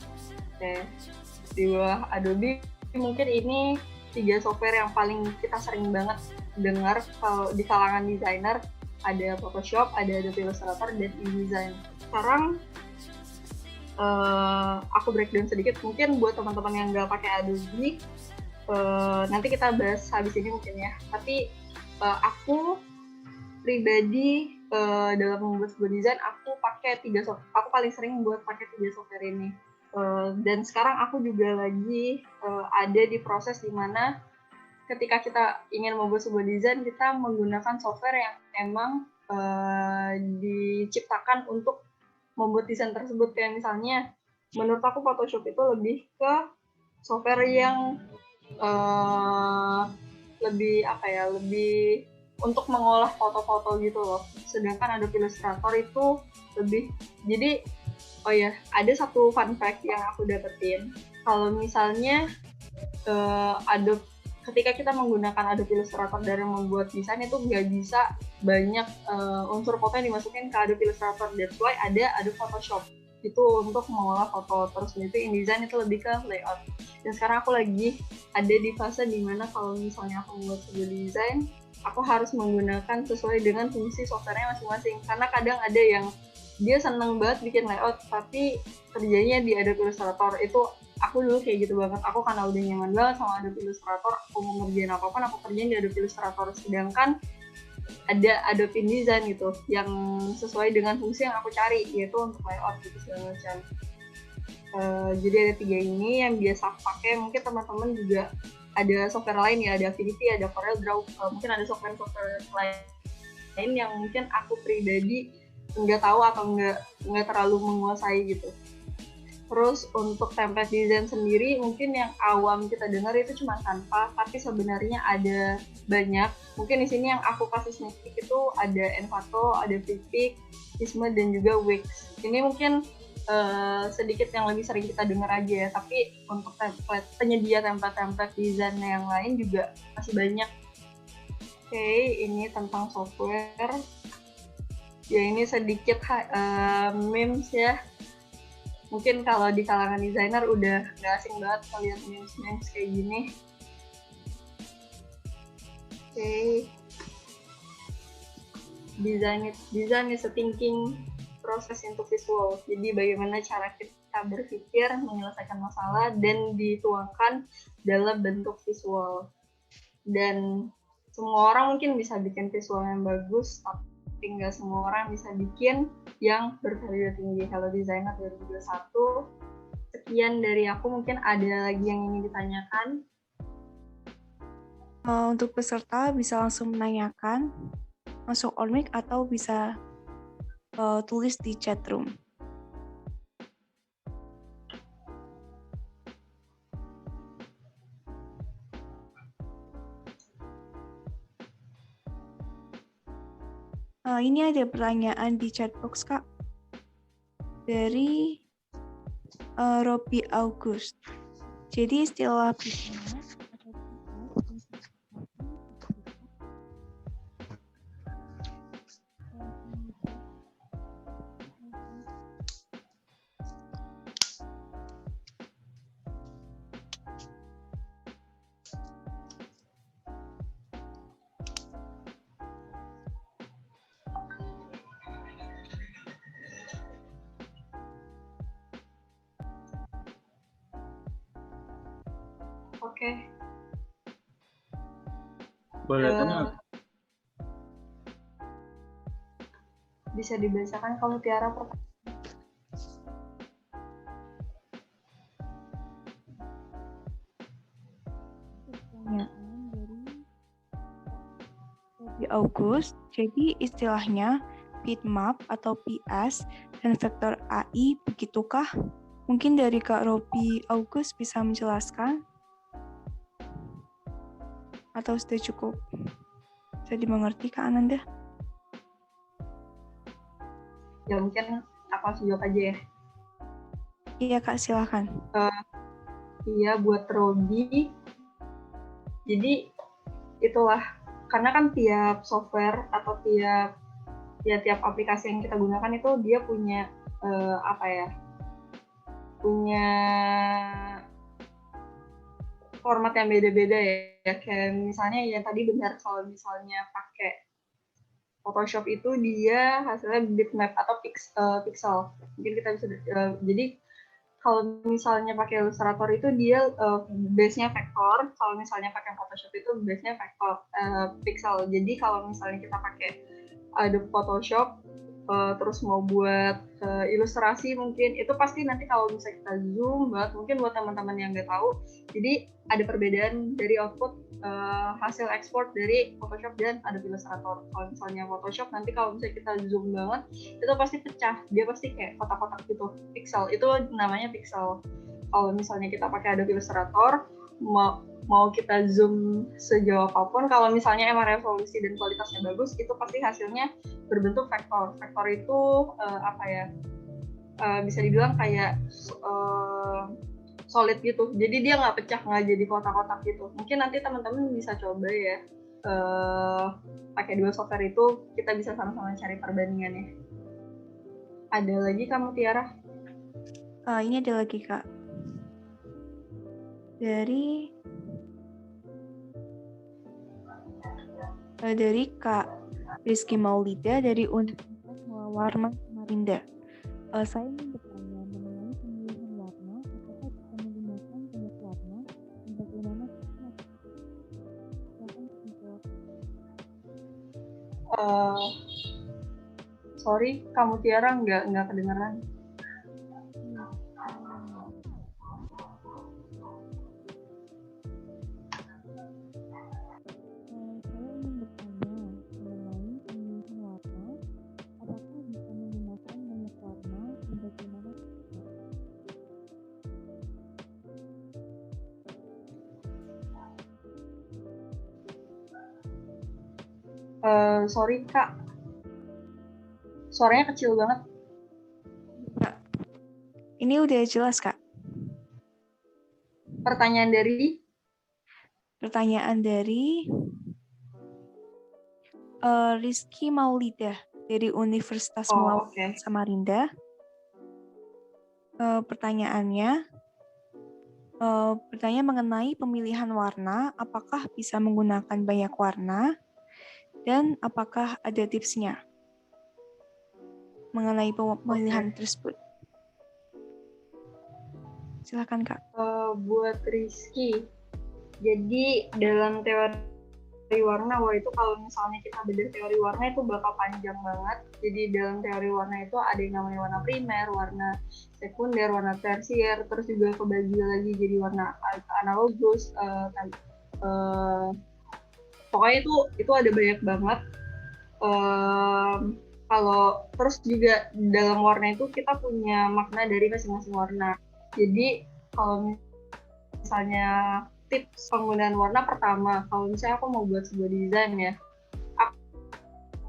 Speaker 8: Di bawah Adobe mungkin ini 3 software yang paling kita sering banget dengar kalau di kalangan desainer. Ada Photoshop, ada Adobe Illustrator, dan InDesign. Sekarang aku breakdown sedikit, mungkin buat teman-teman yang nggak pakai Adobe, nanti kita bahas habis ini mungkin ya. Tapi aku pribadi dalam membuat sebuah desain, aku paling sering buat pakai 3 software ini. Dan sekarang aku juga lagi ada di proses dimana ketika kita ingin membuat sebuah desain, kita menggunakan software yang emang diciptakan untuk membuat desain tersebut. Kayak misalnya, menurut aku Photoshop itu lebih ke software yang lebih untuk mengolah foto-foto gitu loh. Sedangkan Adobe Illustrator itu lebih, jadi ada satu fun fact yang aku dapetin. Kalau misalnya ketika kita menggunakan Adobe Illustrator dalam membuat desain, itu nggak bisa banyak unsur foto yang dimasukin ke Adobe Illustrator. That's why ada Adobe Photoshop itu untuk mengolah foto. Terus itu InDesign itu lebih ke layout. Dan sekarang aku lagi ada di fase dimana kalau misalnya aku membuat sebuah desain, aku harus menggunakan sesuai dengan fungsi softwarenya masing-masing. Karena kadang ada yang dia seneng banget bikin layout, tapi kerjanya di Adobe Illustrator. Itu aku dulu kayak gitu banget. Aku karena udah nyaman banget sama Adobe Illustrator, aku mau ngerjain apapun, aku kerjain di Adobe Illustrator. Sedangkan ada Adobe InDesign gitu, yang sesuai dengan fungsi yang aku cari, yaitu untuk layout gitu segala macam. Jadi ada 3 ini yang biasa aku pakai. Mungkin teman-teman juga ada software lain ya, ada Affinity, ada CorelDRAW, mungkin ada software lain yang mungkin aku pribadi nggak tahu atau nggak terlalu menguasai gitu. Terus untuk template design sendiri, mungkin yang awam kita dengar itu cuma Canva, tapi sebenarnya ada banyak. Mungkin di sini yang aku kasih sneak peek itu ada Envato, ada Flickr, Visma, dan juga Wix. Ini mungkin sedikit yang lebih sering kita dengar aja ya, tapi untuk penyedia template desain yang lain juga masih banyak. Oke, ini tentang software. Ya ini sedikit memes ya. Mungkin kalau di kalangan desainer udah nggak asing banget kalian memes kayak gini. Oke. Design is a thinking process into visual. Jadi bagaimana cara kita berpikir, menyelesaikan masalah, dan dituangkan dalam bentuk visual. Dan semua orang mungkin bisa bikin visual yang bagus, tapi nggak semua orang bisa bikin yang bervalue tinggi. Hello Designer 2021. Sekian dari aku, mungkin ada lagi yang ingin ditanyakan.
Speaker 5: Untuk peserta bisa langsung menanyakan, masuk on mic atau bisa tulis di chat room. Ini ada pertanyaan di chat box, Kak. Dari Robi August. Jadi istilah bitmap
Speaker 8: Oke.
Speaker 4: Boleh tanya?
Speaker 8: Bisa dibacakan kalau Tiara
Speaker 5: di August. Jadi istilahnya bitmap atau PS dan vektor AI, begitukah? Mungkin dari Kak Robi August bisa menjelaskan? Atau sudah cukup? Bisa dimengerti Kak Ananda?
Speaker 8: Ya mungkin aku langsung jawab aja ya.
Speaker 5: Iya Kak, silakan.
Speaker 8: Iya, buat Robi. Jadi itulah, karena kan tiap software atau tiap aplikasi yang kita gunakan itu dia punya punya format yang beda-beda ya. Kayak misalnya yang tadi benar, kalau misalnya pakai Photoshop itu dia hasilnya bitmap atau pixel. Mungkin kita bisa jadi kalau misalnya pakai Illustrator itu dia base-nya vektor, kalau misalnya pakai Photoshop itu base-nya vektor pixel. Jadi kalau misalnya kita pakai Adobe Photoshop terus mau buat ilustrasi, mungkin itu pasti nanti kalau misalnya kita zoom banget, mungkin buat teman-teman yang nggak tahu, jadi ada perbedaan dari output hasil ekspor dari Photoshop dan Adobe Illustrator. Kalau misalnya Photoshop nanti kalau misalnya kita zoom banget itu pasti pecah, dia pasti kayak kotak-kotak gitu, pixel, itu namanya pixel. Kalau misalnya kita pakai Adobe Illustrator, mau kita zoom sejauh apapun, kalau misalnya emang resolusi dan kualitasnya bagus, itu pasti hasilnya berbentuk vektor. Vektor itu bisa dibilang kayak solid gitu. Jadi dia nggak pecah, nggak jadi kotak-kotak gitu. Mungkin nanti teman-teman bisa coba ya pakai dua software itu, kita bisa sama-sama cari perbandingannya. Ada lagi kamu Tiara?
Speaker 5: Ini ada lagi Kak. Dari Kak Rizky Maulida dari Universitas Warna Samarinda. Saya ingin bertanya mengenai pemilihan warna, apakah bisa menggunakan banyak warna dan bagaimana
Speaker 8: Sorry, kamu Tiara nggak kedengeran. Sorry Kak, suaranya kecil banget.
Speaker 5: Ini udah jelas Kak.
Speaker 8: Pertanyaan
Speaker 5: dari Rizky Maulida dari Universitas Samarinda. Pertanyaannya mengenai pemilihan warna, apakah bisa menggunakan banyak warna dan apakah ada tipsnya mengenai pemilihan tersebut? Silakan Kak.
Speaker 8: Buat Rizky, jadi dalam teori warna, itu kalau misalnya kita bedah teori warna itu bakal panjang banget. Jadi dalam teori warna itu ada yang namanya warna primer, warna sekunder, warna tersier, terus juga kebagi lagi jadi warna analogus, pokoknya itu ada banyak banget. Kalau terus juga dalam warna itu kita punya makna dari masing-masing warna. Jadi kalau misalnya tips penggunaan warna, pertama, kalau misalnya aku mau buat sebuah desain ya,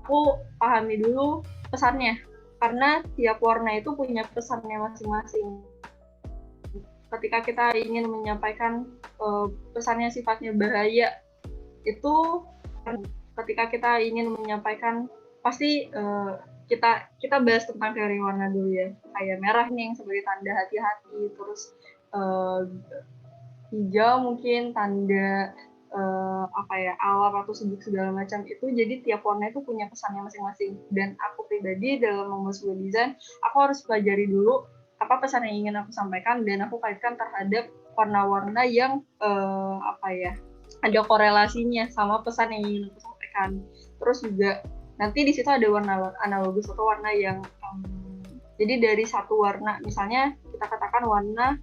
Speaker 8: aku pahami dulu pesannya, karena tiap warna itu punya pesannya masing-masing. Ketika kita ingin menyampaikan pesannya sifatnya bahaya, itu ketika kita ingin menyampaikan pasti kita bahas tentang teori warna dulu ya. Kayak merah nih yang sebagai tanda hati-hati, terus hijau mungkin tanda alam atau sibuk segala macam itu. Jadi tiap warna itu punya pesannya masing-masing. Dan aku pribadi dalam membuat sebuah desain, aku harus pelajari dulu apa pesan yang ingin aku sampaikan, dan aku kaitkan terhadap warna-warna yang ada korelasinya sama pesan yang ingin aku sampaikan. Terus juga nanti di situ ada warna analogis atau warna yang jadi dari satu warna, misalnya kita katakan warna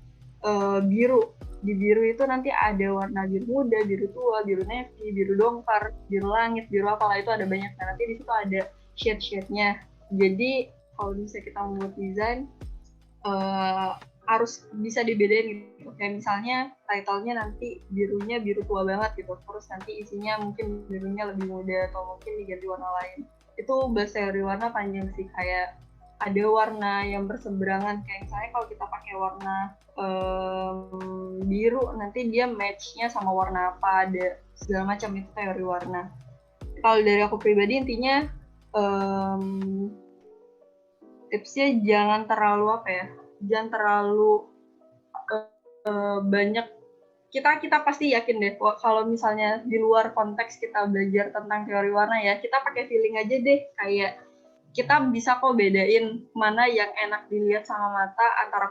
Speaker 8: biru. Di biru itu nanti ada warna biru muda, biru tua, biru navy, biru dongkar, biru langit, biru apalah, itu ada banyak. Nah, nanti di situ ada shade-shade-nya. Jadi kalau misalnya kita membuat desain harus bisa dibedain gitu. Kayak misalnya title-nya nanti birunya biru tua banget gitu. Terus nanti isinya mungkin birunya lebih muda atau mungkin diganti warna lain. Itu bahas teori warna panjang sih, kayak ada warna yang berseberangan. Kayak misalnya kalau kita pakai warna biru, nanti dia match-nya sama warna apa, ada segala macam, itu teori warna. Kalau dari aku pribadi intinya tipsnya jangan terlalu jangan terlalu banyak. Kita pasti yakin deh kalau misalnya di luar konteks kita belajar tentang teori warna ya, kita pakai feeling aja deh, kayak kita bisa kok bedain mana yang enak dilihat sama mata antara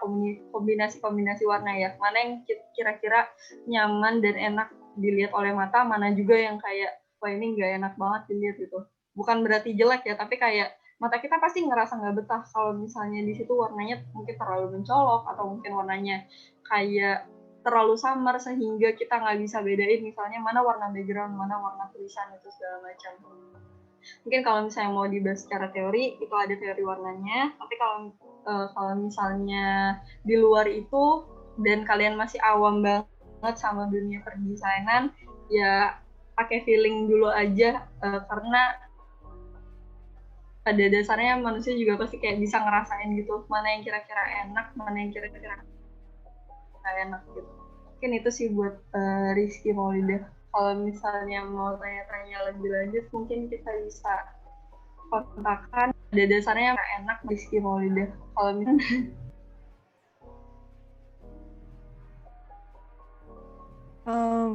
Speaker 8: kombinasi-kombinasi warna ya, mana yang kira-kira nyaman dan enak dilihat oleh mata, mana juga yang kayak wah ini nggak enak banget dilihat gitu. Bukan berarti jelek ya, tapi kayak mata kita pasti ngerasa nggak betah kalau misalnya di situ warnanya mungkin terlalu mencolok atau mungkin warnanya kayak terlalu samar sehingga kita nggak bisa bedain misalnya mana warna background, mana warna tulisan, itu segala macam. Mungkin kalau misalnya mau dibahas secara teori, itu ada teori warnanya. Tapi kalau misalnya di luar itu dan kalian masih awam banget sama dunia perdesainan, ya pakai feeling dulu aja, karena pada dasarnya manusia juga pasti kayak bisa ngerasain gitu, mana yang kira-kira enak, mana yang kira-kira nggak enak gitu. Mungkin itu sih buat Rizky Maulida. Kalau misalnya mau tanya-tanya lebih lanjut, mungkin kita bisa kontakkan. Ada dasarnya nggak enak Rizky Maulida. Kalau misalnya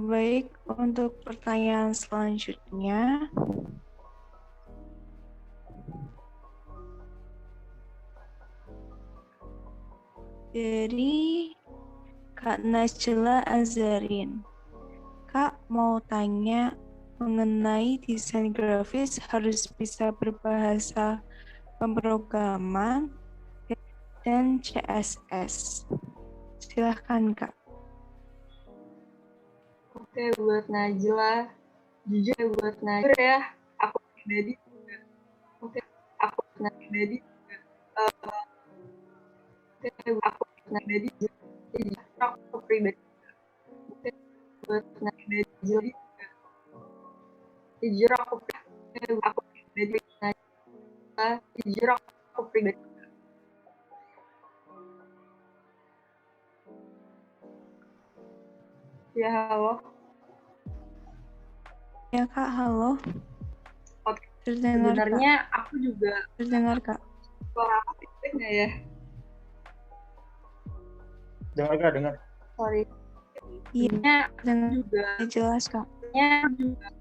Speaker 5: baik, untuk pertanyaan selanjutnya. Dari Kak Najla Azarin. Kak mau tanya mengenai desain grafis harus bisa berbahasa pemrograman dan CSS. Silahkan Kak.
Speaker 8: Oke, buat Najla, jujur buat Najla ya, aku pribadi juga. Oke, aku pribadi juga. Aku pribadi juga. Aku pribadi. Oke, buat Najla juga. Jujur aku pribadi. Jujur aku pribadi. Ya, halo.
Speaker 5: Ya Kak, halo.
Speaker 8: Oke,
Speaker 5: terdengar,
Speaker 8: sebenarnya
Speaker 5: Kak.
Speaker 8: aku juga
Speaker 5: terdengar Kak.
Speaker 8: Suara aku nggak ya?
Speaker 11: Dengar Kak, dengar.
Speaker 8: Sorry.
Speaker 5: Iya, dengar
Speaker 8: juga
Speaker 5: jelas Kak.
Speaker 8: Juga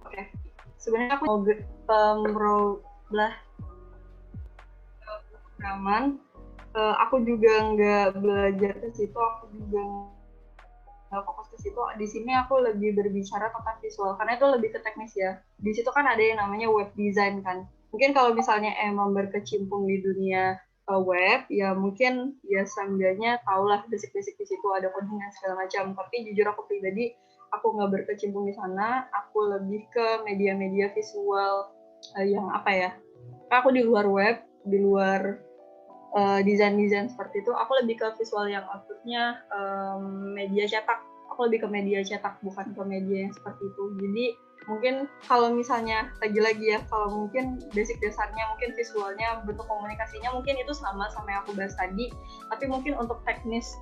Speaker 8: Oke, sebenarnya aku mau pemrograman. Aku juga nggak belajar ke situ, aku juga nggak fokus ke situ. Di sini aku lebih berbicara tentang visual, karena itu lebih ke teknis ya. Di situ kan ada yang namanya web design kan. Mungkin kalau misalnya emang berkecimpung di dunia web, ya mungkin ya seenggaknya tahulah basic-basic di situ, ada coding dan segala macam. Tapi jujur aku pribadi, aku nggak berkecimpung di sana. Aku lebih ke media-media visual yang apa ya? Aku di luar web, di luar desain-desain seperti itu, aku lebih ke visual yang outputnya media cetak. aku lebih ke media cetak, bukan ke media yang seperti itu. Jadi mungkin kalau misalnya lagi-lagi ya, kalau mungkin basic dasarnya mungkin visualnya, bentuk komunikasinya mungkin itu sama yang aku bahas tadi, tapi mungkin untuk teknis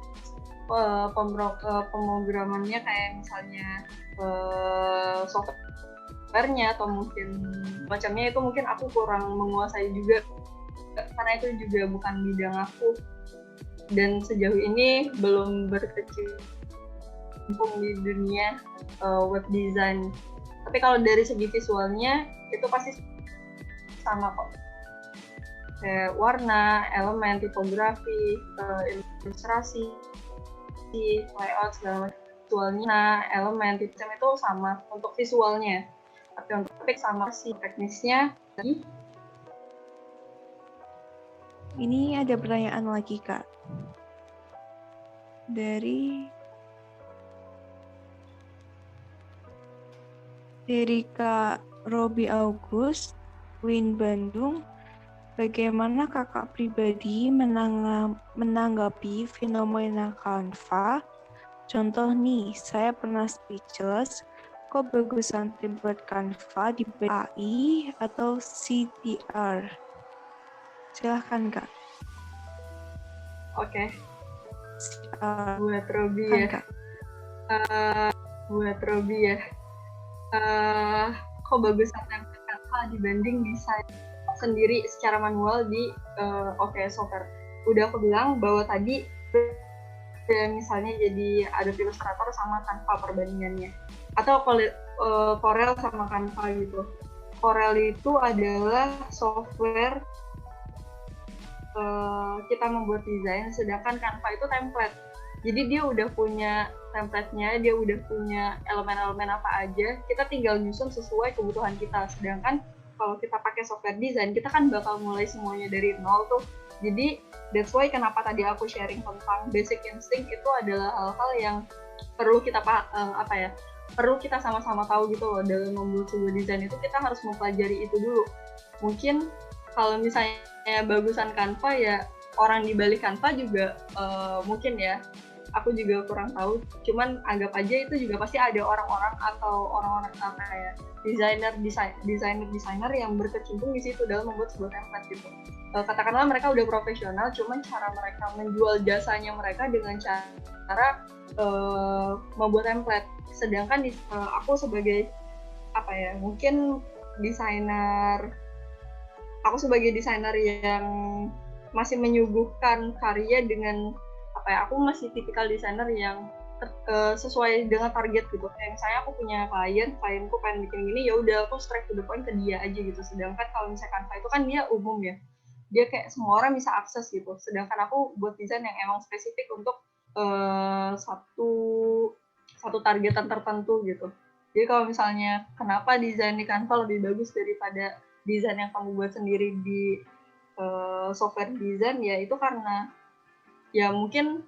Speaker 8: pemrogramannya kayak misalnya software-nya atau mungkin macamnya itu mungkin aku kurang menguasai juga, karena itu juga bukan bidang aku dan sejauh ini belum berkecimpung di dunia web design. Tapi kalau dari segi visualnya itu pasti sama kok, kayak warna, elemen, tipografi, ilustrasi, layout, segala macam. Visualnya, elemen, sistem itu sama untuk visualnya. Tapi untuk sama sih teknisnya.
Speaker 5: Ini ada pertanyaan lagi, Kak. Dari Kak Robi August, Win Bandung. Bagaimana kakak pribadi menanggapi fenomena Canva? Contoh nih, saya pernah speechless, kok bagusan template Canva di AI atau CTR? Silahkan Kak.
Speaker 8: Oke. Buat Robi ya. Buat Robi ya. Kok bagusan template Canva dibanding desain sendiri secara manual di software. Udah aku bilang bahwa tadi misalnya jadi Adobe Illustrator sama Canva perbandingannya, atau Corel sama Canva gitu. Corel itu adalah software kita membuat desain, sedangkan Canva itu template. Jadi dia udah punya template-nya, dia udah punya elemen-elemen apa aja, kita tinggal nyusun sesuai kebutuhan kita. Sedangkan kalau kita pakai software design, kita kan bakal mulai semuanya dari nol tuh. Jadi that's why kenapa tadi aku sharing tentang basic instinct itu adalah hal-hal yang perlu kita perlu kita sama-sama tahu gitu loh. Dalam membuat sebuah desain itu kita harus mempelajari itu dulu. Mungkin kalau misalnya bagusan Canva ya, orang di balik Canva juga mungkin ya, aku juga kurang tahu, cuman anggap aja itu juga pasti ada orang-orang atau orang-orang kayak desainer yang berkecimpung di situ dalam membuat sebuah template gitu. Katakanlah mereka udah profesional, cuman cara mereka menjual jasanya mereka dengan cara membuat template. Sedangkan aku sebagai mungkin aku sebagai desainer yang masih menyuguhkan karya dengan aku masih tipikal desainer yang sesuai dengan target gitu. Kayak misalnya aku punya klienku pengen bikin gini, ya udah aku straight to the point ke dia aja gitu. Sedangkan kalau misalkan Canva itu kan dia umum ya, dia kayak semua orang bisa akses gitu. Sedangkan aku buat desain yang emang spesifik untuk satu targetan tertentu gitu. Jadi kalau misalnya kenapa desain di Canva lebih bagus daripada desain yang kamu buat sendiri di software desain, ya itu karena ya mungkin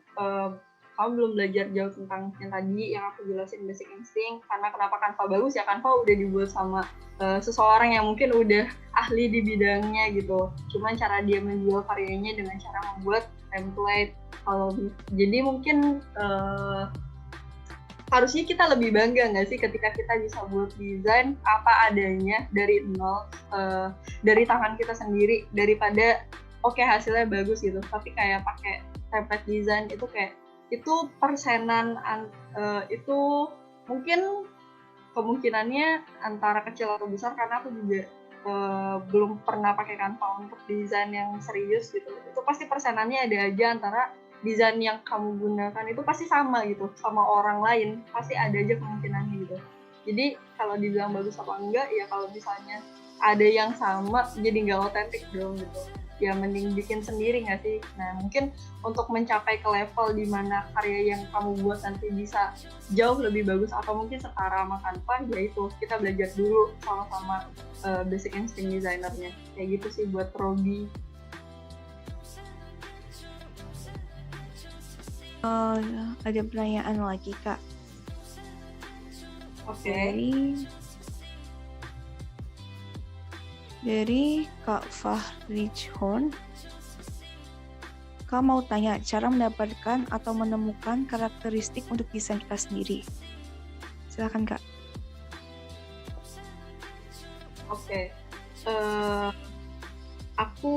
Speaker 8: kamu belum belajar jauh tentang yang tadi yang aku jelasin, basic instinct. Karena kenapa Canva bagus ya, Canva udah dibuat sama seseorang yang mungkin udah ahli di bidangnya gitu. Cuman cara dia menjual karyanya dengan cara membuat template. Jadi mungkin harusnya kita lebih bangga nggak sih ketika kita bisa buat desain apa adanya dari nol, dari tangan kita sendiri, daripada hasilnya bagus gitu tapi kayak pakai template design itu persenan itu mungkin kemungkinannya antara kecil atau besar, karena aku juga belum pernah pakai Canva untuk desain yang serius gitu. Itu pasti persenannya ada aja antara desain yang kamu gunakan itu pasti sama gitu sama orang lain, pasti ada aja kemungkinannya gitu. Jadi kalau dibilang bagus apa enggak ya, kalau misalnya ada yang sama jadi nggak otentik dong gitu. Ya mending bikin sendiri nggak sih? Nah mungkin untuk mencapai ke level di mana karya yang kamu buat nanti bisa jauh lebih bagus atau mungkin setara sama Canva, ya itu kita belajar dulu sama-sama basic instinct designernya. Kayak gitu sih buat Robi.
Speaker 5: Ada pertanyaan lagi Kak.
Speaker 8: Oke. Dari
Speaker 5: Kak Fahri John. Kak mau tanya cara mendapatkan atau menemukan karakteristik untuk desain kita sendiri. Silakan Kak.
Speaker 8: Oke. Aku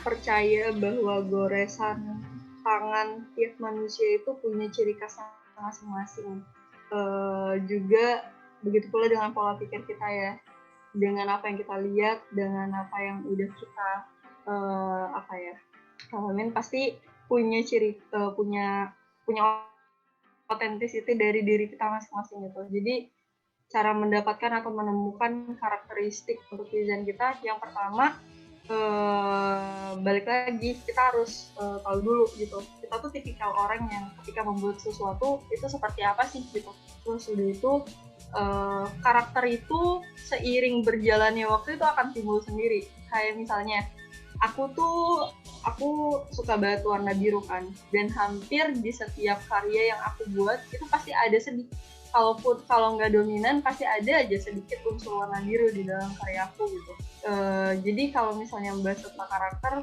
Speaker 8: percaya bahwa goresan tangan tiap manusia itu punya ciri khas masing-masing. Juga begitu pula dengan pola pikir kita ya. Dengan apa yang kita lihat, dengan apa yang udah kita alamin, pasti punya punya authenticity dari diri kita masing-masing gitu. Jadi cara mendapatkan atau menemukan karakteristik untuk desain kita, yang pertama balik lagi kita harus tahu dulu gitu, kita tuh tipikal orang yang ketika membuat sesuatu itu seperti apa sih gitu. Terus udah itu karakter itu seiring berjalannya waktu itu akan timbul sendiri. Kayak misalnya aku suka banget warna biru kan, dan hampir di setiap karya yang aku buat itu pasti ada sedikit, kalau nggak dominan pasti ada aja sedikit unsur warna biru di dalam karya aku gitu. Jadi kalau misalnya membahas tentang karakter,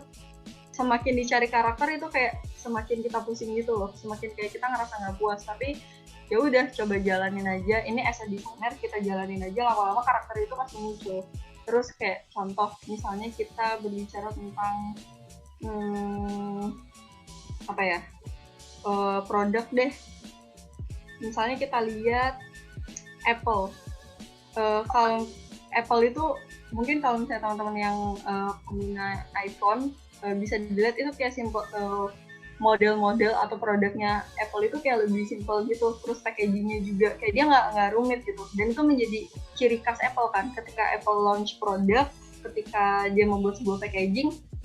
Speaker 8: semakin dicari karakter itu kayak semakin kita pusing gitu loh, semakin kayak kita ngerasa nggak puas. Tapi ya udah, coba jalanin aja. Ini as a designer kita jalanin aja, lama-lama karakter itu pasti muncul. Terus kayak contoh misalnya kita berbicara tentang produk deh. Misalnya kita lihat Apple. Kalau Apple itu mungkin kalau misalnya teman-teman yang pengguna iPhone bisa dilihat itu kayak simple, model-model atau produknya Apple itu kayak lebih simple gitu. Terus packagingnya juga kayak dia nggak rumit gitu. Dan itu menjadi ciri khas Apple kan. Ketika Apple launch produk, ketika dia membuat sebuah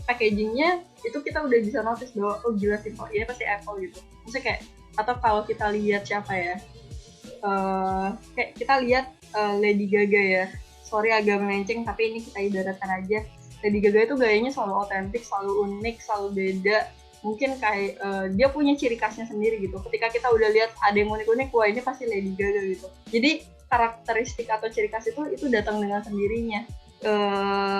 Speaker 8: packagingnya itu kita udah bisa notice bahwa oh gila simple, ini pasti Apple gitu. Maksudnya kayak, atau kalau kita lihat siapa ya, kayak kita lihat Lady Gaga ya. Sorry agak melenceng, tapi ini kita ibaratkan aja. Lady Gaga itu gayanya selalu otentik, selalu unik, selalu beda. Mungkin kayak dia punya ciri khasnya sendiri gitu. Ketika kita udah lihat ada yang unik-unik, wah ini pasti Lady Gaga gitu. Jadi karakteristik atau ciri khas itu datang dengan sendirinya.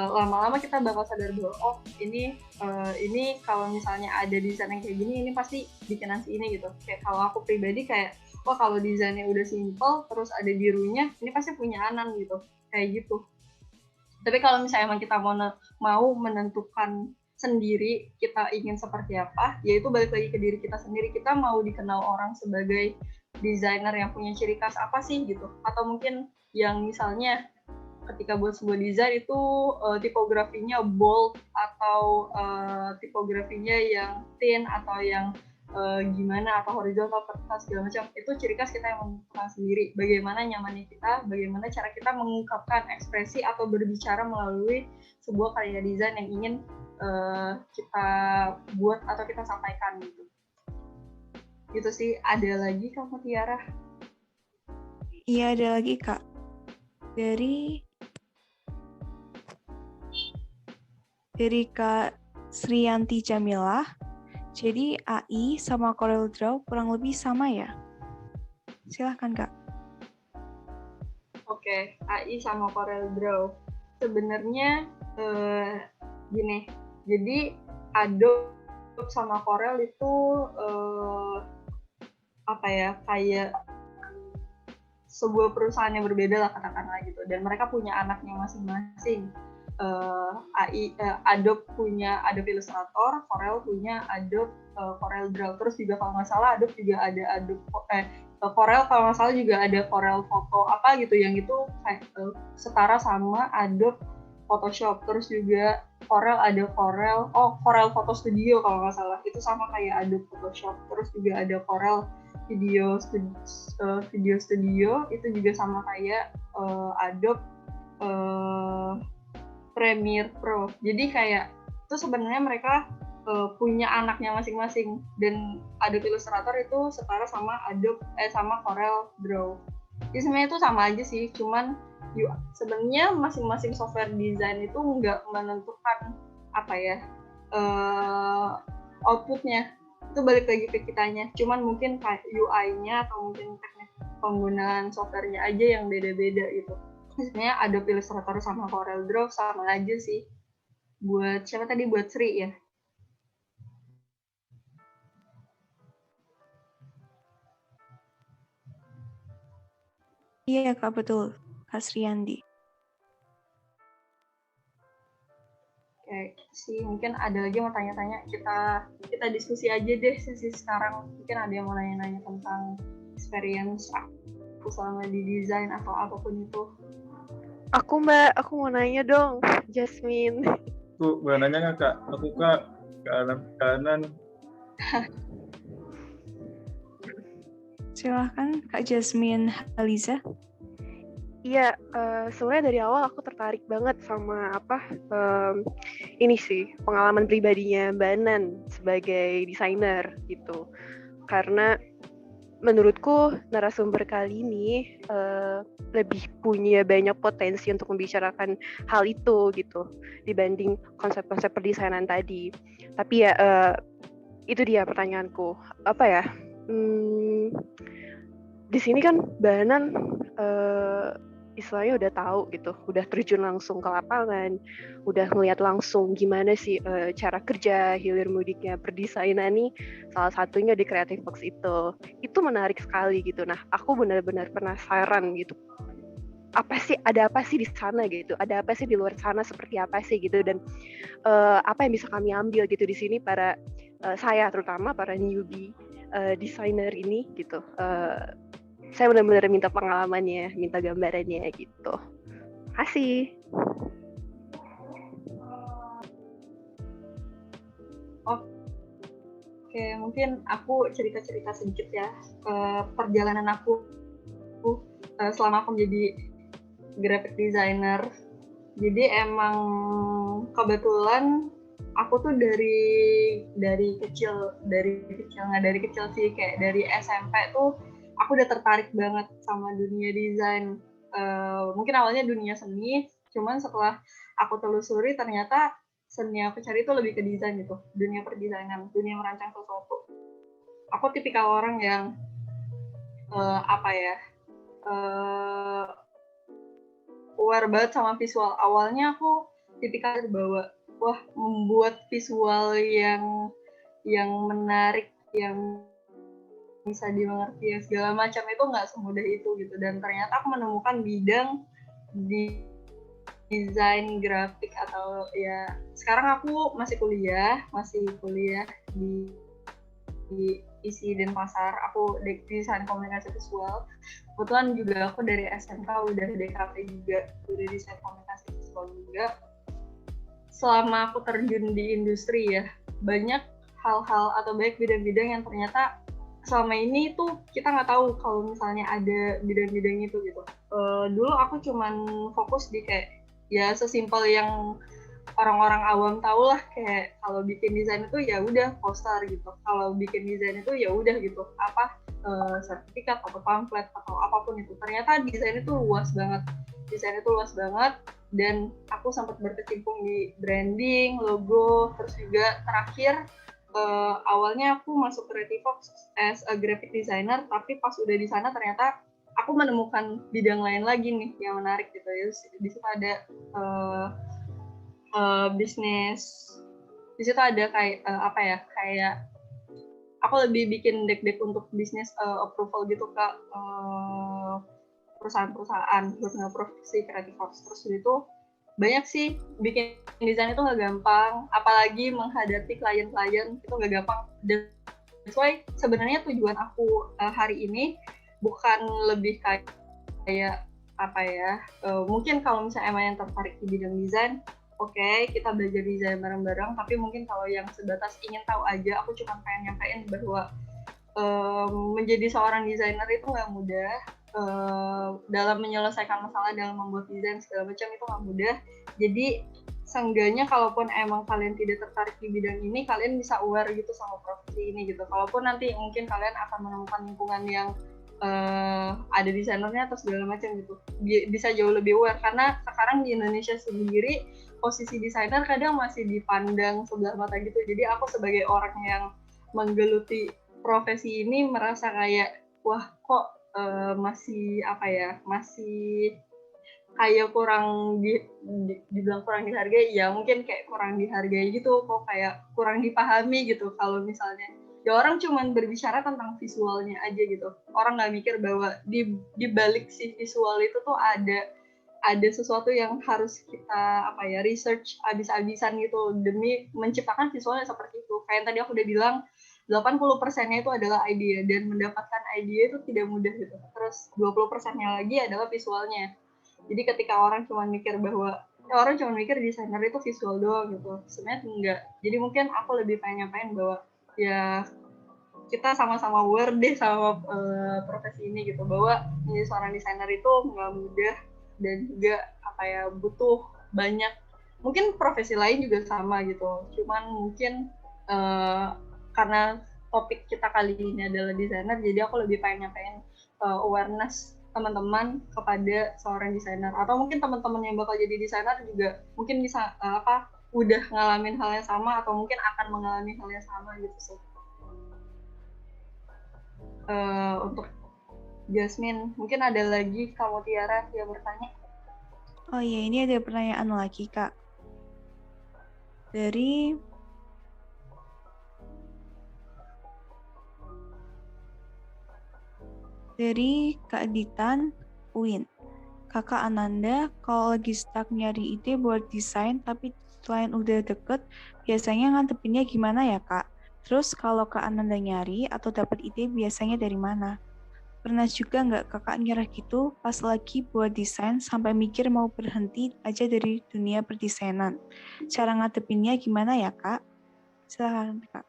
Speaker 8: Lama-lama kita bakal sadar bahwa oh ini kalau misalnya ada desain yang kayak gini, ini pasti bikinan si ini gitu. Kayak kalau aku pribadi kayak, oh kalau desainnya udah simple terus ada birunya, ini pasti punya Anan gitu, kayak gitu. Tapi kalau misalnya emang kita mau menentukan sendiri kita ingin seperti apa, yaitu balik lagi ke diri kita sendiri. Kita mau dikenal orang sebagai desainer yang punya ciri khas apa sih gitu, atau mungkin yang misalnya ketika buat sebuah desain itu tipografinya bold atau tipografinya yang thin atau yang gimana, atau horizontal, vertikal, segala macam, itu ciri khas kita yang menentukan sendiri. Bagaimana nyamannya kita, bagaimana cara kita mengungkapkan ekspresi atau berbicara melalui sebuah karya desain yang ingin kita buat atau kita sampaikan gitu. Gitu sih. Ada lagi Kak Mutiara?
Speaker 5: Iya, ada lagi Kak. Dari Kak Sriyanti Jamilah. Jadi AI sama Corel Draw kurang lebih sama ya? Silahkan Kak.
Speaker 8: Oke, AI sama Corel Draw. Sebenarnya gini, jadi Adobe sama Corel itu kayak sebuah perusahaan yang berbeda lah katakanlah gitu, dan mereka punya anaknya masing-masing. Adobe punya Adobe Illustrator, Corel punya Adobe Corel Draw. Terus juga kalau nggak salah Adobe juga ada Corel, kalau nggak salah juga ada Corel Foto apa gitu, yang itu setara sama Adobe Photoshop. Terus juga Corel ada Corel Photo Studio kalau nggak salah, itu sama kayak Adobe Photoshop. Terus juga ada Corel Video Studio, itu juga sama kayak Adobe Premiere Pro. Jadi kayak itu sebenarnya mereka punya anaknya masing-masing, dan Adobe Illustrator itu setara sama sama Corel Draw. Jadi sebenarnya itu sama aja sih, cuman sebenarnya masing-masing software design itu nggak menentukan outputnya. Itu balik lagi ke kitanya. Cuman mungkin kayak UI-nya atau mungkin teknik penggunaan softwarenya aja yang beda-beda gitu. Sebenarnya Adobe Illustrator sama Corel Draw sama aja sih. Buat siapa tadi? Buat Sri ya?
Speaker 5: Iya Kak, betul. Kak Sriandi.
Speaker 8: Oke, sih mungkin ada lagi yang mau tanya-tanya, kita diskusi aja deh sesi sekarang. Mungkin ada yang mau nanya-nanya tentang experience aku selama di desain atau apapun itu.
Speaker 10: Aku Mbak, aku mau nanya dong, Jasmine.
Speaker 11: Tuh, boleh nanya nggak Kak? Aku Kak, kanan.
Speaker 5: Silahkan Kak Jasmine Aliza.
Speaker 10: Iya, sebenarnya dari awal aku tertarik banget sama ini sih pengalaman pribadinya Mbak Nan sebagai desainer gitu. Karena menurutku narasumber kali ini lebih punya banyak potensi untuk membicarakan hal itu gitu dibanding konsep-konsep perdesainan tadi. Tapi ya itu dia pertanyaanku. Apa ya? Di sini kan Mbak Nan istilahnya udah tahu gitu, udah terjun langsung ke lapangan, udah melihat langsung gimana sih cara kerja hilir mudiknya perdesainan nih, salah satunya di Creative Box itu menarik sekali gitu. Nah, aku benar-benar penasaran gitu, ada apa sih di sana gitu, ada apa sih di luar sana, seperti apa sih gitu, dan apa yang bisa kami ambil gitu di sini para saya terutama para newbie desainer ini gitu. Saya benar-benar minta pengalamannya, minta gambarannya gitu. Makasih.
Speaker 8: Oke, mungkin aku cerita-cerita sedikit ya perjalanan aku selama aku menjadi graphic designer. Jadi emang kebetulan aku tuh dari kecil sih, kayak dari SMP tuh aku udah tertarik banget sama dunia desain. Mungkin awalnya dunia seni, cuman setelah aku telusuri ternyata seni yang aku cari itu lebih ke desain gitu, dunia perdesainan, dunia merancang sesuatu. Aku tipikal orang yang aware banget sama visual. Awalnya aku tipikal bahwa membuat visual yang menarik, yang bisa dimengerti segala macam itu nggak semudah itu gitu. Dan ternyata aku menemukan bidang di desain grafik, atau ya sekarang aku masih kuliah di ISI Denpasar. Aku desain komunikasi visual. Kebetulan juga aku dari SMK udah DKV juga, udah desain komunikasi visual juga. Selama aku terjun di industri ya, banyak hal-hal atau banyak bidang-bidang yang ternyata selama ini tuh kita nggak tahu kalau misalnya ada bidang-bidang itu gitu. Dulu aku cuman fokus di kayak ya sesimpel yang orang-orang awam tahu lah, kayak kalau bikin desain itu ya udah poster gitu, kalau bikin desain itu ya udah gitu, sertifikat atau pamflet atau apapun itu. Ternyata desain itu luas banget, dan aku sempat berkecimpung di branding, logo, terus juga terakhir awalnya aku masuk Creative Box as a graphic designer, tapi pas udah di sana ternyata aku menemukan bidang lain lagi nih yang menarik gitu ya. Di situ ada bisnis, di situ ada kayak aku lebih bikin deck untuk bisnis approval gitu ke perusahaan-perusahaan buat nge-approve si Creative Box. Terus itu banyak sih, bikin desain itu nggak gampang, apalagi menghadapi klien-klien itu nggak gampang. That's why sebenarnya tujuan aku hari ini bukan lebih kayak mungkin kalau misalnya emang yang tertarik di bidang desain, oke, kita belajar desain bareng-bareng. Tapi mungkin kalau yang sebatas ingin tahu aja, aku cuma pengen nyampein bahwa menjadi seorang desainer itu nggak mudah. Dalam menyelesaikan masalah, dalam membuat desain segala macam itu nggak mudah. Jadi seenggaknya kalaupun emang kalian tidak tertarik di bidang ini, kalian bisa aware gitu sama profesi ini gitu. Kalaupun nanti mungkin kalian akan menemukan lingkungan yang ada desainernya atau segala macam gitu, bisa jauh lebih aware. Karena sekarang di Indonesia sendiri posisi desainer kadang masih dipandang sebelah mata gitu. Jadi aku sebagai orang yang menggeluti profesi ini merasa kayak wah kok masih kayak kurang dibilang kurang dihargai, ya mungkin kayak kurang dihargai gitu, kok kayak kurang dipahami gitu kalau misalnya ya orang cuman berbicara tentang visualnya aja gitu. Orang nggak mikir bahwa di balik si visual itu tuh ada sesuatu yang harus kita research abis-abisan gitu demi menciptakan visualnya seperti itu. Kayak yang tadi aku udah bilang, 80%-nya itu adalah ide, dan mendapatkan ide itu tidak mudah gitu. Terus 20%-nya lagi adalah visualnya. Jadi ketika orang cuma mikir bahwa orang cuma mikir desainer itu visual doang gitu, sebenarnya enggak. Jadi mungkin aku lebih pengen nyampein bahwa ya kita sama-sama aware deh sama profesi ini gitu, bahwa menjadi seorang desainer itu nggak mudah dan juga butuh banyak. Mungkin profesi lain juga sama gitu, cuman mungkin karena topik kita kali ini adalah desainer, jadi aku lebih pengen nyampein awareness teman-teman kepada seorang desainer, atau mungkin teman-teman yang bakal jadi desainer juga mungkin bisa udah ngalamin hal yang sama atau mungkin akan mengalami hal yang sama gitu sih. Untuk Jasmine, mungkin ada lagi kamu Tiara yang bertanya?
Speaker 5: Oh iya, ini ada pertanyaan lagi Kak. Dari Kak Ditan Uin. Kakak Ananda, kalau lagi stuck nyari ide buat desain tapi selain udah deket, biasanya ngantepinnya gimana ya Kak? Terus kalau Kak Ananda nyari atau dapat ide biasanya dari mana? Pernah juga nggak kakak nyerah gitu pas lagi buat desain sampai mikir mau berhenti aja dari dunia perdesainan? Cara ngadepinnya gimana ya Kak? Silakan Kak.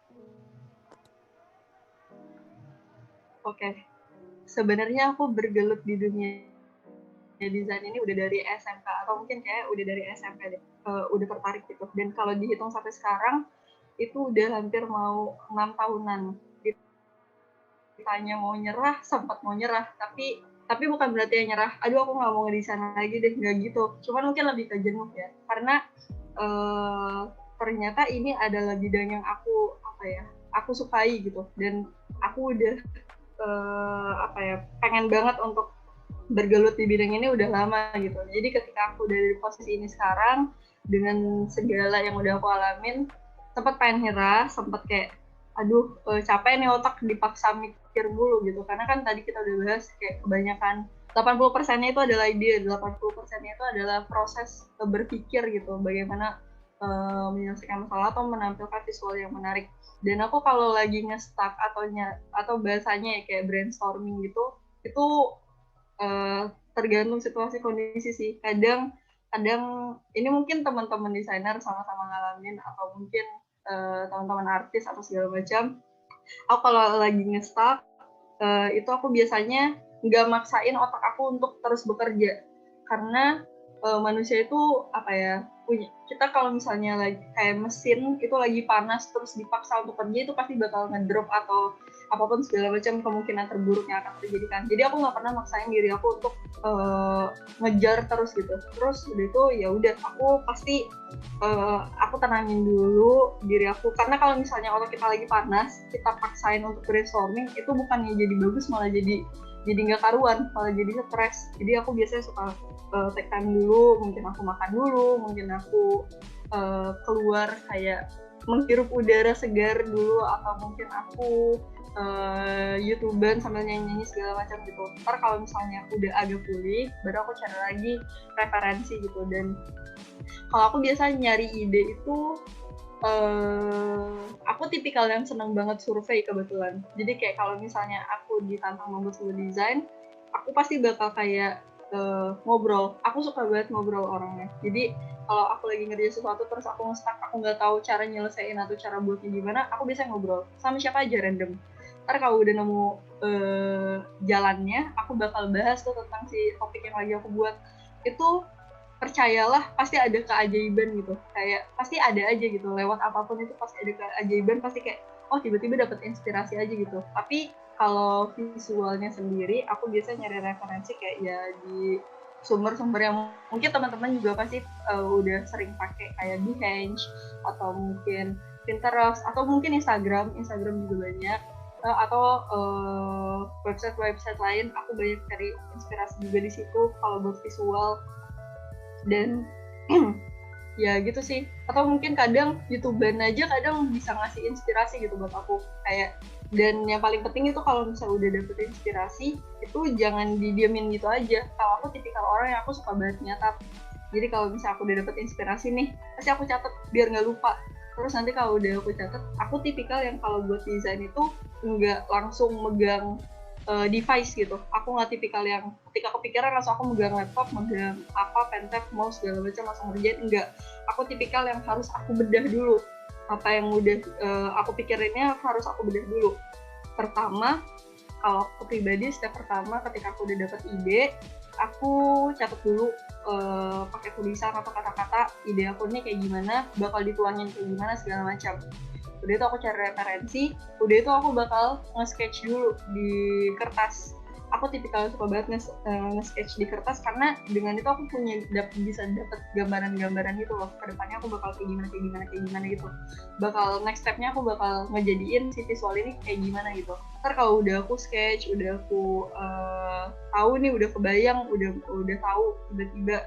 Speaker 8: Oke. Sebenarnya aku bergelut di dunia desain ini udah dari SMK, atau mungkin kayak udah dari SMP deh, udah tertarik gitu. Dan kalau dihitung sampai sekarang itu udah hampir mau 6 tahunan. Ditanya mau nyerah, sempat mau nyerah, tapi bukan berarti ya nyerah, aduh aku nggak mau ngedesain lagi deh, nggak gitu. Cuman mungkin lebih ke jenuh ya, karena ternyata ini adalah bidang yang aku sukai gitu, dan aku udah pengen banget untuk bergelut di bidang ini udah lama gitu. Jadi ketika aku udah di posisi ini sekarang, dengan segala yang udah aku alamin, sempat pengen nyerah, sempat kayak aduh capek nih otak dipaksa mikir mulu gitu, karena kan tadi kita udah bahas kayak kebanyakan 80%-nya itu adalah ide, 80%-nya itu adalah proses berpikir gitu, bagaimana menyelesaikan masalah atau menampilkan visual yang menarik. Dan aku kalau lagi nge-stuck atau bahasanya ya kayak brainstorming gitu, itu tergantung situasi kondisi sih. Kadang ini mungkin teman-teman desainer sama-sama ngalamin, atau mungkin teman-teman artis atau segala macam. Aku kalau lagi nge-stuck itu aku biasanya nggak maksain otak aku untuk terus bekerja, karena manusia itu kita kalau misalnya lagi kayak mesin itu lagi panas terus dipaksa untuk kerja, itu pasti bakal ngedrop atau apapun segala macam kemungkinan terburuk yang akan terjadi kan. Jadi aku nggak pernah maksain diri aku untuk ngejar terus gitu. Terus udah itu ya udah aku pasti aku tenangin dulu diri aku, karena kalau misalnya otak kita lagi panas kita paksain untuk brainstorming, itu bukannya jadi bagus, malah jadi nggak karuan, malah jadi stres. Jadi aku biasanya suka take time dulu, mungkin aku makan dulu, mungkin aku keluar kayak menghirup udara segar dulu, atau mungkin aku YouTuber sambil nyanyi-nyanyi segala macam gitu. Ntar kalau misalnya udah agak pulih, baru aku cari lagi referensi gitu. Dan kalau aku biasa nyari ide itu aku tipikal yang seneng banget survei kebetulan. Jadi kayak kalau misalnya aku ditantang membuat sebuah desain, aku pasti bakal kayak ngobrol. Aku suka banget ngobrol orangnya. Jadi kalau aku lagi ngerjain sesuatu terus aku nge-stuck, aku nggak tahu cara nyelesain atau cara buatnya gimana, aku biasanya ngobrol sama siapa aja random. Ntar kalau udah nemu jalannya, aku bakal bahas tuh tentang si topik yang lagi aku buat. Itu percayalah pasti ada keajaiban gitu, kayak pasti ada aja gitu, lewat apapun itu pasti ada keajaiban, pasti kayak oh tiba-tiba dapat inspirasi aja gitu. Tapi kalau visualnya sendiri, aku biasanya nyari referensi kayak ya di sumber-sumber yang mungkin teman-teman juga pasti udah sering pakai, kayak Behance atau mungkin Pinterest atau mungkin Instagram juga banyak, atau website lain. Aku banyak cari inspirasi juga di situ kalau buat visual. Dan ya gitu sih. Atau mungkin kadang YouTuber aja kadang bisa ngasih inspirasi gitu buat aku kayak. Dan yang paling penting itu kalau misalnya udah dapet inspirasi itu jangan didiemin gitu aja. Kalau aku tipikal orang yang aku suka banget nyatat, jadi kalau misalnya aku udah dapet inspirasi nih pasti aku catat biar nggak lupa. Terus nanti kalau udah aku catat, aku tipikal yang kalau buat desain itu nggak langsung megang device gitu. Aku nggak tipikal yang ketika kepikiran langsung aku megang laptop, megang pen tab, mouse segala macam langsung ngerjain, enggak. Aku tipikal yang harus aku bedah dulu. Apa yang udah aku pikirinnya harus aku bedah dulu. Pertama, kalau aku pribadi step pertama ketika aku udah dapet ide, aku catat dulu pakai tulisan atau kata-kata ide aku nih kayak gimana, bakal dituangin kayak gimana segala macam. Udah itu aku cari referensi, udah itu aku bakal nge-sketch dulu di kertas. Aku tipikal suka banget nge-sketch di kertas karena dengan itu aku bisa dapet gambaran-gambaran gitu loh. Kedepannya aku bakal kayak gimana gitu. Bakal next stepnya aku bakal ngejadiin si visual ini kayak gimana gitu. Ntar kalau udah aku sketch, udah aku tahu nih, udah kebayang, udah tahu tiba-tiba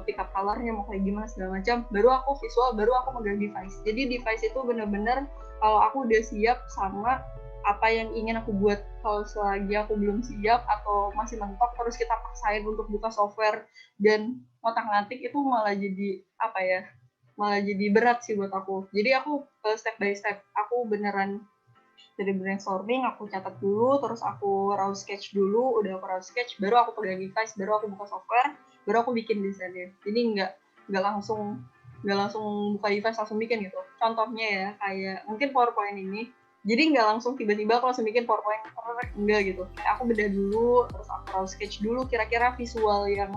Speaker 8: pick up color-nya mau kayak gimana segala macam, baru aku visual, baru aku megang device. Jadi device itu bener-bener kalau aku udah siap sama apa yang ingin aku buat. Kalau selagi aku belum siap atau masih mentok terus kita paksain untuk buka software dan ngotak-ngatik, itu malah jadi malah jadi berat sih buat aku. Jadi aku step by step, aku beneran dari brainstorming, aku catat dulu, terus aku raw sketch dulu, udah aku raw sketch, baru aku pegang device, baru aku buka software, baru aku bikin desainnya. Jadi nggak langsung buka device langsung bikin gitu. Contohnya ya kayak mungkin PowerPoint ini, jadi nggak langsung tiba-tiba aku langsung bikin PowerPoint, enggak gitu. Kayak aku bedah dulu, terus aku raw sketch dulu kira-kira visual yang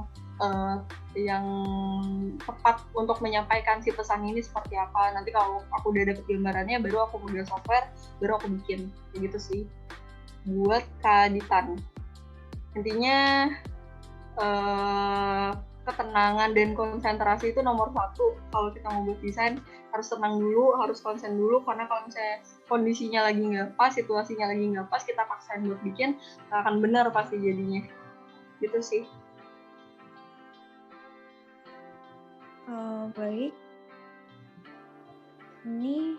Speaker 8: tepat untuk menyampaikan si pesan ini seperti apa. Nanti kalau aku udah dapet gambarannya, baru aku pegang software, baru aku bikin. Kayak gitu sih buat keeditan. Intinya ketenangan dan konsentrasi itu nomor 1. Kalau kita mau buat desain harus tenang dulu, harus konsen dulu, karena kalau misalnya kondisinya lagi nggak pas, situasinya lagi nggak pas, kita paksain buat bikin, nggak akan benar pasti jadinya. Gitu sih.
Speaker 5: Baik. Ini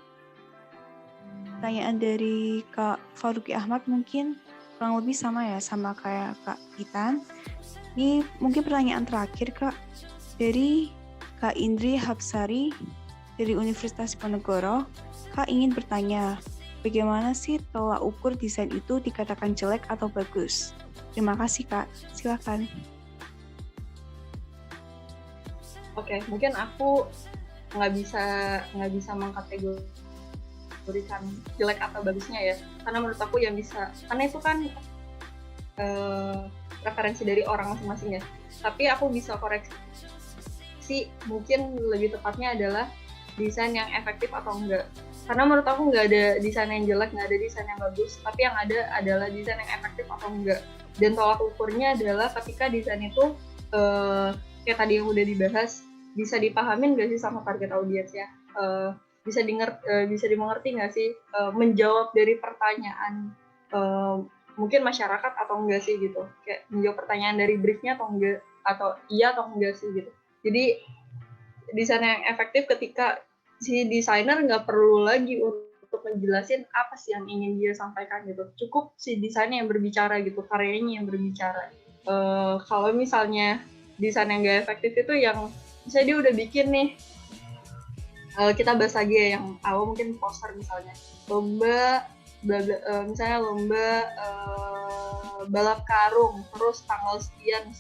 Speaker 5: pertanyaan dari Kak Faruqi Ahmad mungkin kurang lebih sama ya, sama kayak Kak Itan. Ini mungkin pertanyaan terakhir Kak, dari Kak Indri Hapsari dari Universitas Diponegoro. Kak ingin bertanya, bagaimana sih tolak ukur desain itu dikatakan jelek atau bagus? Terima kasih Kak, silakan.
Speaker 8: Oke, mungkin aku nggak bisa mengkategorikan jelek atau bagusnya ya, karena menurut aku yang bisa, karena itu kan referensi dari orang masing-masing ya. Tapi aku bisa koreksi, mungkin lebih tepatnya adalah desain yang efektif atau enggak. Karena menurut aku nggak ada desain yang jelek, nggak ada desain yang bagus, tapi yang ada adalah desain yang efektif atau enggak. Dan tolak ukurnya adalah ketika desain itu kayak tadi yang udah dibahas, bisa dipahamin nggak sih sama target audiens ya? Bisa dimengerti nggak sih? Menjawab dari pertanyaan mungkin masyarakat atau enggak sih gitu? Kayak menjawab pertanyaan dari briefnya atau enggak? Atau iya atau enggak sih gitu? Jadi desain yang efektif ketika si desainer nggak perlu lagi untuk menjelasin apa sih yang ingin dia sampaikan gitu. Cukup si desainer yang berbicara gitu, karyanya yang berbicara. Kalau misalnya desain yang nggak efektif itu yang misalnya dia udah bikin nih, kita bahas lagi ya yang awal mungkin poster misalnya, misalnya lomba balap karung, terus tanggal sekian,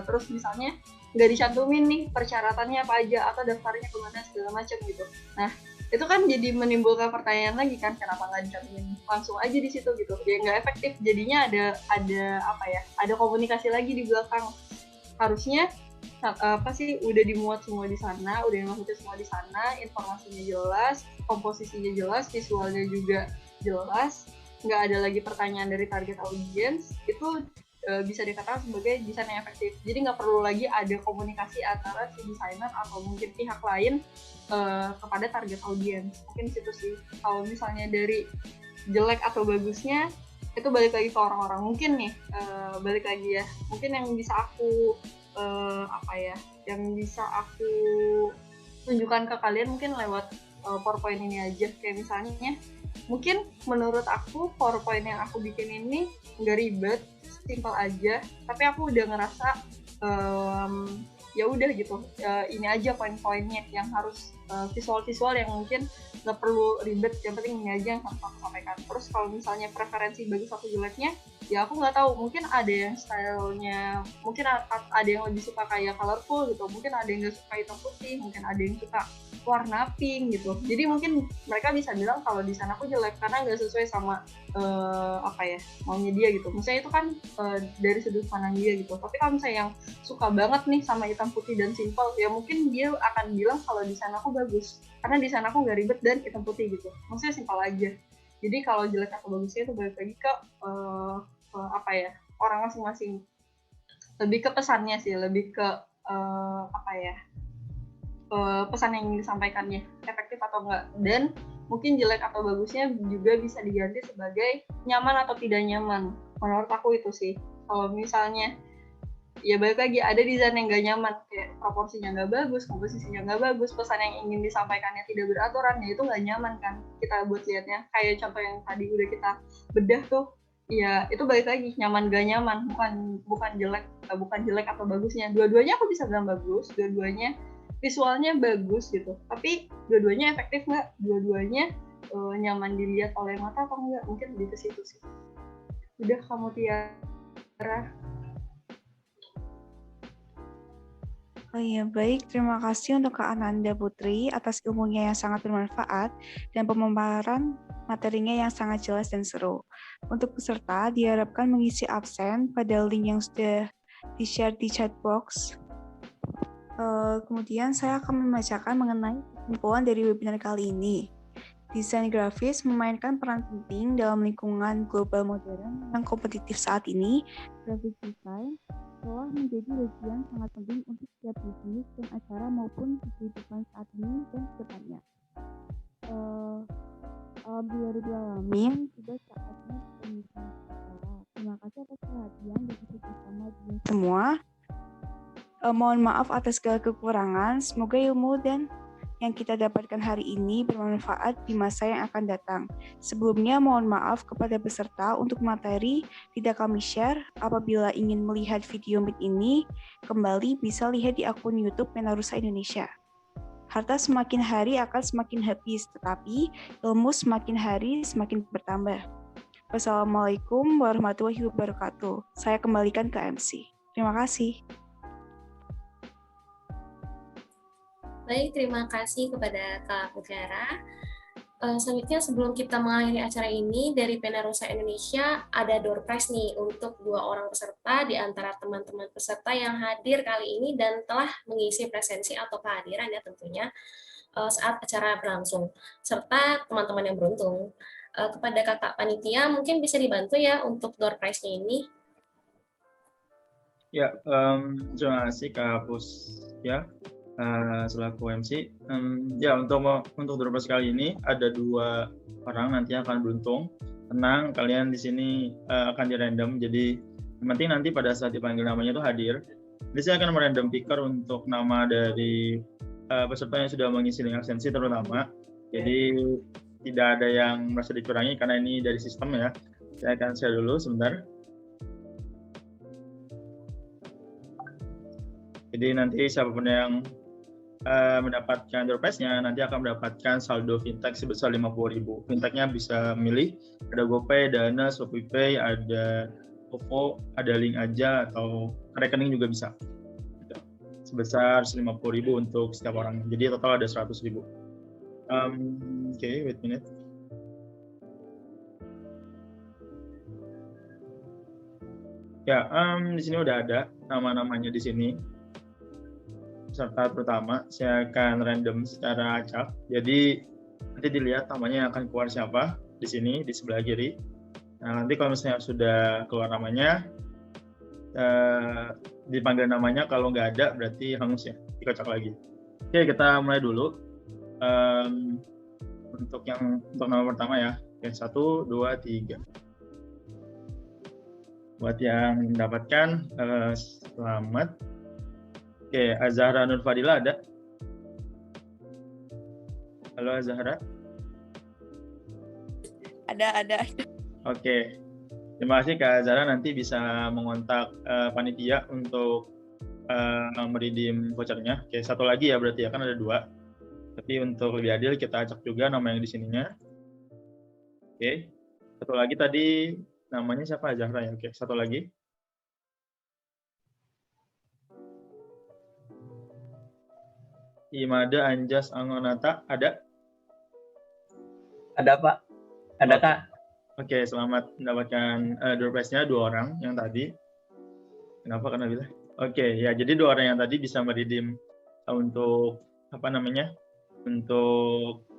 Speaker 8: terus misalnya nggak dicantumin nih persyaratannya apa aja atau daftarnya kemana segala macam gitu. Nah itu kan jadi menimbulkan pertanyaan lagi kan, kenapa nggak dicantumin langsung aja di situ gitu? Ya nggak efektif, jadinya ada komunikasi lagi di belakang. Harusnya udah dimuat semua di sana, udah dimasukin semua di sana, informasinya jelas, komposisinya jelas, visualnya juga jelas, nggak ada lagi pertanyaan dari target audience, itu bisa dikatakan sebagai desain yang efektif. Jadi nggak perlu lagi ada komunikasi antara si desainer atau mungkin pihak lain kepada target audience. Mungkin situ sih. Kalau misalnya dari jelek atau bagusnya, itu balik lagi ke orang-orang. Mungkin nih, balik lagi ya, mungkin yang bisa aku apa ya, yang bisa aku tunjukkan ke kalian mungkin lewat PowerPoint ini aja. Kayak misalnya, mungkin menurut aku PowerPoint yang aku bikin ini nggak ribet, simpel aja, tapi aku udah ngerasa ya udah gitu, ini aja poin-poinnya yang harus visual-visual yang mungkin nggak perlu ribet, yang penting ini aja yang harus aku sampaikan. Terus kalau misalnya preferensi bagus atau jeleknya, ya aku nggak tahu, mungkin ada yang stylenya, mungkin ada yang lebih suka kayak colorful gitu, mungkin ada yang nggak suka hitam putih, mungkin ada yang suka warna pink gitu. Jadi mungkin mereka bisa bilang kalau desain aku jelek karena nggak sesuai sama apa ya, maunya dia gitu. Misalnya itu kan dari sudut pandang dia gitu. Tapi kalau misalnya yang suka banget nih sama hitam putih dan simple, ya mungkin dia akan bilang kalau desain aku bagus karena desain aku nggak ribet dan hitam putih gitu. Maksudnya simpel aja. Jadi kalau jelek atau bagusnya itu balik lagi ke apa ya, orang masing-masing. Lebih ke pesannya sih, lebih ke apa ya, pesan yang ingin disampaikannya efektif atau enggak. Dan mungkin jelek atau bagusnya juga bisa diganti sebagai nyaman atau tidak nyaman. Menurut aku itu sih. Kalau misalnya ya balik lagi, ada desain yang nggak nyaman, kayak proporsinya nggak bagus, komposisinya nggak bagus, pesan yang ingin disampaikannya tidak beraturan, ya itu nggak nyaman kan kita buat lihatnya. Kayak contoh yang tadi udah kita bedah tuh, ya itu balik lagi nyaman gak nyaman, bukan jelek atau bagusnya. Dua-duanya aku bisa bilang bagus, dua-duanya visualnya bagus gitu, tapi dua-duanya efektif nggak, dua-duanya nyaman dilihat oleh mata atau enggak, mungkin lebih ke situ sih. Udah, kamu Tiara.
Speaker 5: Oh iya, baik. Terima kasih untuk Kak Ananda Putri atas ilmunya yang sangat bermanfaat dan pemaparan materinya yang sangat jelas dan seru. Untuk peserta, diharapkan mengisi absen pada link yang sudah di-share di chat box. Kemudian saya akan membacakan mengenai kesimpulan dari webinar kali ini. Desain grafis memainkan peran penting dalam lingkungan global modern yang kompetitif saat ini. Graphic design telah menjadi bagian sangat penting untuk setiap bisnis dan acara maupun kehidupan saat ini dan kedepannya. Alhamdulillah, sudah saatnya kita mengisi acara. Terima kasih atas perhatian dan bersama dengan semua. Mohon maaf atas segala kekurangan. Semoga ilmu dan yang kita dapatkan hari ini bermanfaat di masa yang akan datang. Sebelumnya mohon maaf kepada peserta untuk materi tidak kami share. Apabila ingin melihat video meet ini kembali, bisa lihat di akun YouTube Penarusa Indonesia. Harta semakin hari akan semakin habis, tetapi ilmu semakin hari semakin bertambah. Wassalamualaikum warahmatullahi wabarakatuh. Saya kembalikan ke MC. Terima kasih.
Speaker 1: Baik, terima kasih kepada Kak Tiara. Selanjutnya, sebelum kita mengakhiri acara ini, dari Penarusa Indonesia ada door prize nih untuk 2 orang peserta di antara teman-teman peserta yang hadir kali ini dan telah mengisi presensi atau kehadiran ya tentunya saat acara berlangsung, serta teman-teman yang beruntung. Kepada Kakak Panitia, mungkin bisa dibantu ya untuk door prize-nya ini.
Speaker 11: Ya, terima kasih Kak Pus ya. Selaku MC, ya untuk door prize kali ini ada 2 orang nanti akan beruntung. Tenang, kalian di sini akan di random, jadi yang penting nanti pada saat dipanggil namanya itu hadir. Jadi saya akan merandom picker untuk nama dari peserta yang sudah mengisi link absensi terutama. Jadi tidak ada yang merasa dicurangi karena ini dari sistem ya. Saya akan share dulu sebentar. Jadi nanti siapapun yang mendapatkan door prize-nya nanti akan mendapatkan saldo fintech sebesar 50.000. Fintech-nya bisa milih, ada GoPay, Dana, ShopeePay, ada OVO, ada link aja atau rekening juga bisa. Gitu. Sebesar 50.000 untuk setiap orang. Jadi total ada 100.000. Oke, wait a minute. Ya, di sini udah ada nama-namanya di sini. Peserta pertama, saya akan random secara acak. Jadi nanti dilihat namanya akan keluar siapa di sini di sebelah kiri. Nah, nanti kalau misalnya sudah keluar namanya, dipanggil namanya, kalau nggak ada berarti hangus ya, dikocok lagi. Oke, kita mulai dulu. Untuk nama pertama ya. Oke, 1, 2, 3. Buat yang mendapatkan selamat. Oke, Azahra Nur Fadila ada? Halo Azahra.
Speaker 17: Ada.
Speaker 11: Oke. Terima kasih Kak Azahra, nanti bisa mengontak panitia untuk meredeem vouchernya. Oke, satu lagi ya berarti ya, kan ada 2. Tapi untuk lebih adil kita acak juga nama yang di sininya. Oke. Satu lagi tadi namanya siapa? Azahra ya. Oke, satu lagi. Imada Anjas Angonata ada?
Speaker 9: Ada Pak. Ada Kak.
Speaker 11: Oke, selamat mendapatkan door prize-nya 2 orang yang tadi. Kenapa? Karena bilang. Oke, ya jadi 2 orang yang tadi bisa meredeem untuk apa namanya? Untuk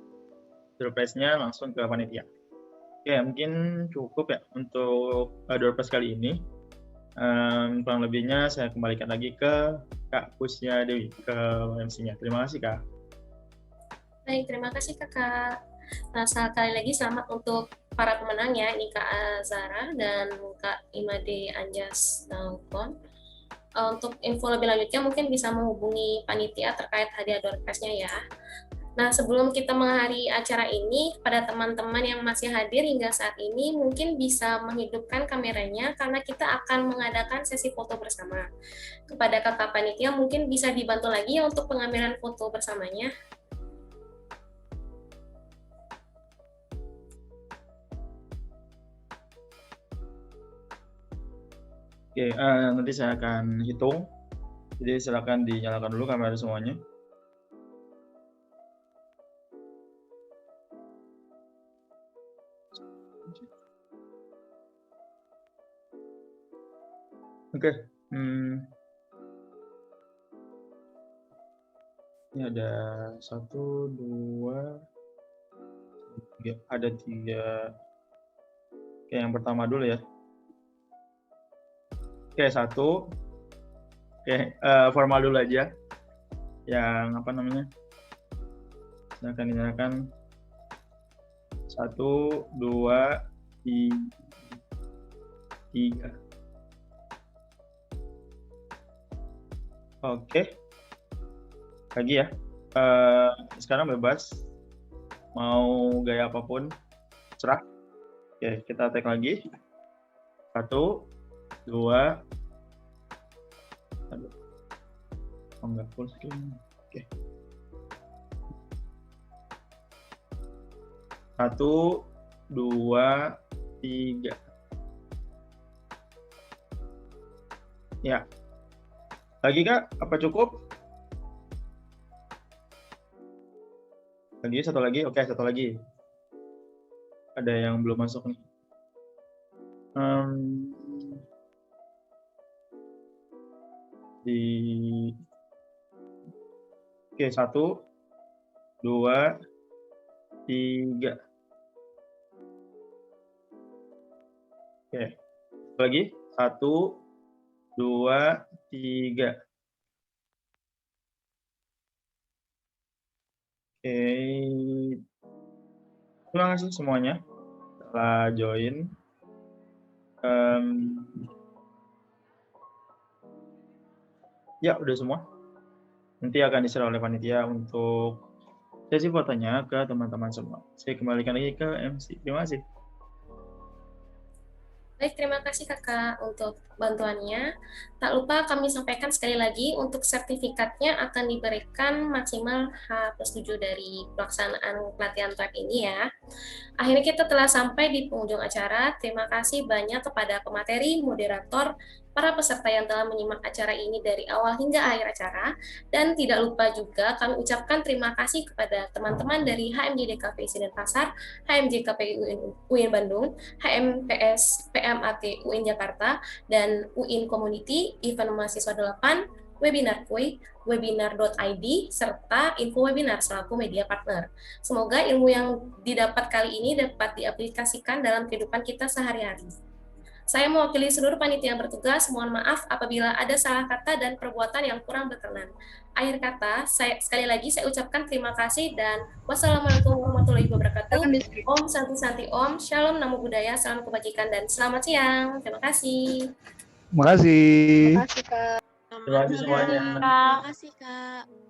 Speaker 11: door prize-nya langsung ke panitia. Oke, mungkin cukup ya untuk door prize kali ini. Kurang lebihnya saya kembalikan lagi ke Kak Pusya Dewi, ke MC-nya. Terima kasih Kak.
Speaker 1: Baik, terima kasih Kakak. Nah, sekali lagi selamat untuk para pemenangnya, ini Kak Azahra dan Kak Imade Anjas Dalkon. Untuk info lebih lanjutnya mungkin bisa menghubungi panitia terkait hadiah door prize-nya ya. Nah, sebelum kita mengakhiri acara ini, kepada teman-teman yang masih hadir hingga saat ini, mungkin bisa menghidupkan kameranya karena kita akan mengadakan sesi foto bersama. Kepada kakak panitia, mungkin bisa dibantu lagi ya untuk pengambilan foto bersamanya.
Speaker 11: Oke, nanti saya akan hitung. Jadi silakan dinyalakan dulu kamera semuanya. Oke, ini ada 1, 2, 3, ada 3. Oke, yang pertama dulu ya. Oke, 1. Oke, formal dulu aja. Yang apa namanya? Silakan dinyalakan. 1, 2, 3. Oke, lagi ya. Sekarang bebas, mau gaya apapun, cerah. Oke, kita take lagi. 1, 2, aduh, enggak full screen. Oke. 1, 2, 3. Ya. Lagi Kak, apa cukup? Lagi, satu lagi. Oke, satu lagi. Ada yang belum masuk nih. Oke, 1, 2, 3. Oke, satu lagi. 1, 2, 3. Oke, terima kasih semuanya telah join. Ya, udah semua. Nanti akan diserah oleh panitia untuk sesi fotonya ke teman-teman semua. Saya kembalikan lagi ke MC. Terima kasih.
Speaker 1: Baik, terima kasih Kakak untuk bantuannya. Tak lupa kami sampaikan sekali lagi untuk sertifikatnya akan diberikan maksimal H+7 dari pelaksanaan pelatihan TWEP ini ya. Akhirnya kita telah sampai di penghujung acara. Terima kasih banyak kepada pemateri, moderator, para peserta yang telah menyimak acara ini dari awal hingga akhir acara. Dan tidak lupa juga kami ucapkan terima kasih kepada teman-teman dari HMJ DKV Denpasar, HMJ KPI UIN Bandung, HMPS PMAT UIN Jakarta, dan UIN Community, Event Mahasiswa 8, Webinar Kui, webinar.id, serta info webinar selaku media partner. Semoga ilmu yang didapat kali ini dapat diaplikasikan dalam kehidupan kita sehari-hari. Saya mewakili seluruh panitia yang bertugas, mohon maaf apabila ada salah kata dan perbuatan yang kurang berkenan. Akhir kata, sekali lagi saya ucapkan terima kasih dan wassalamualaikum warahmatullahi wabarakatuh. Om Santi Santi Om, Shalom Namo Buddhaya, salam kebajikan dan selamat siang. Terima kasih.
Speaker 13: Terima kasih.
Speaker 10: Terima kasih Kak.
Speaker 11: Terima kasih semuanya.
Speaker 1: Terima kasih, Kak.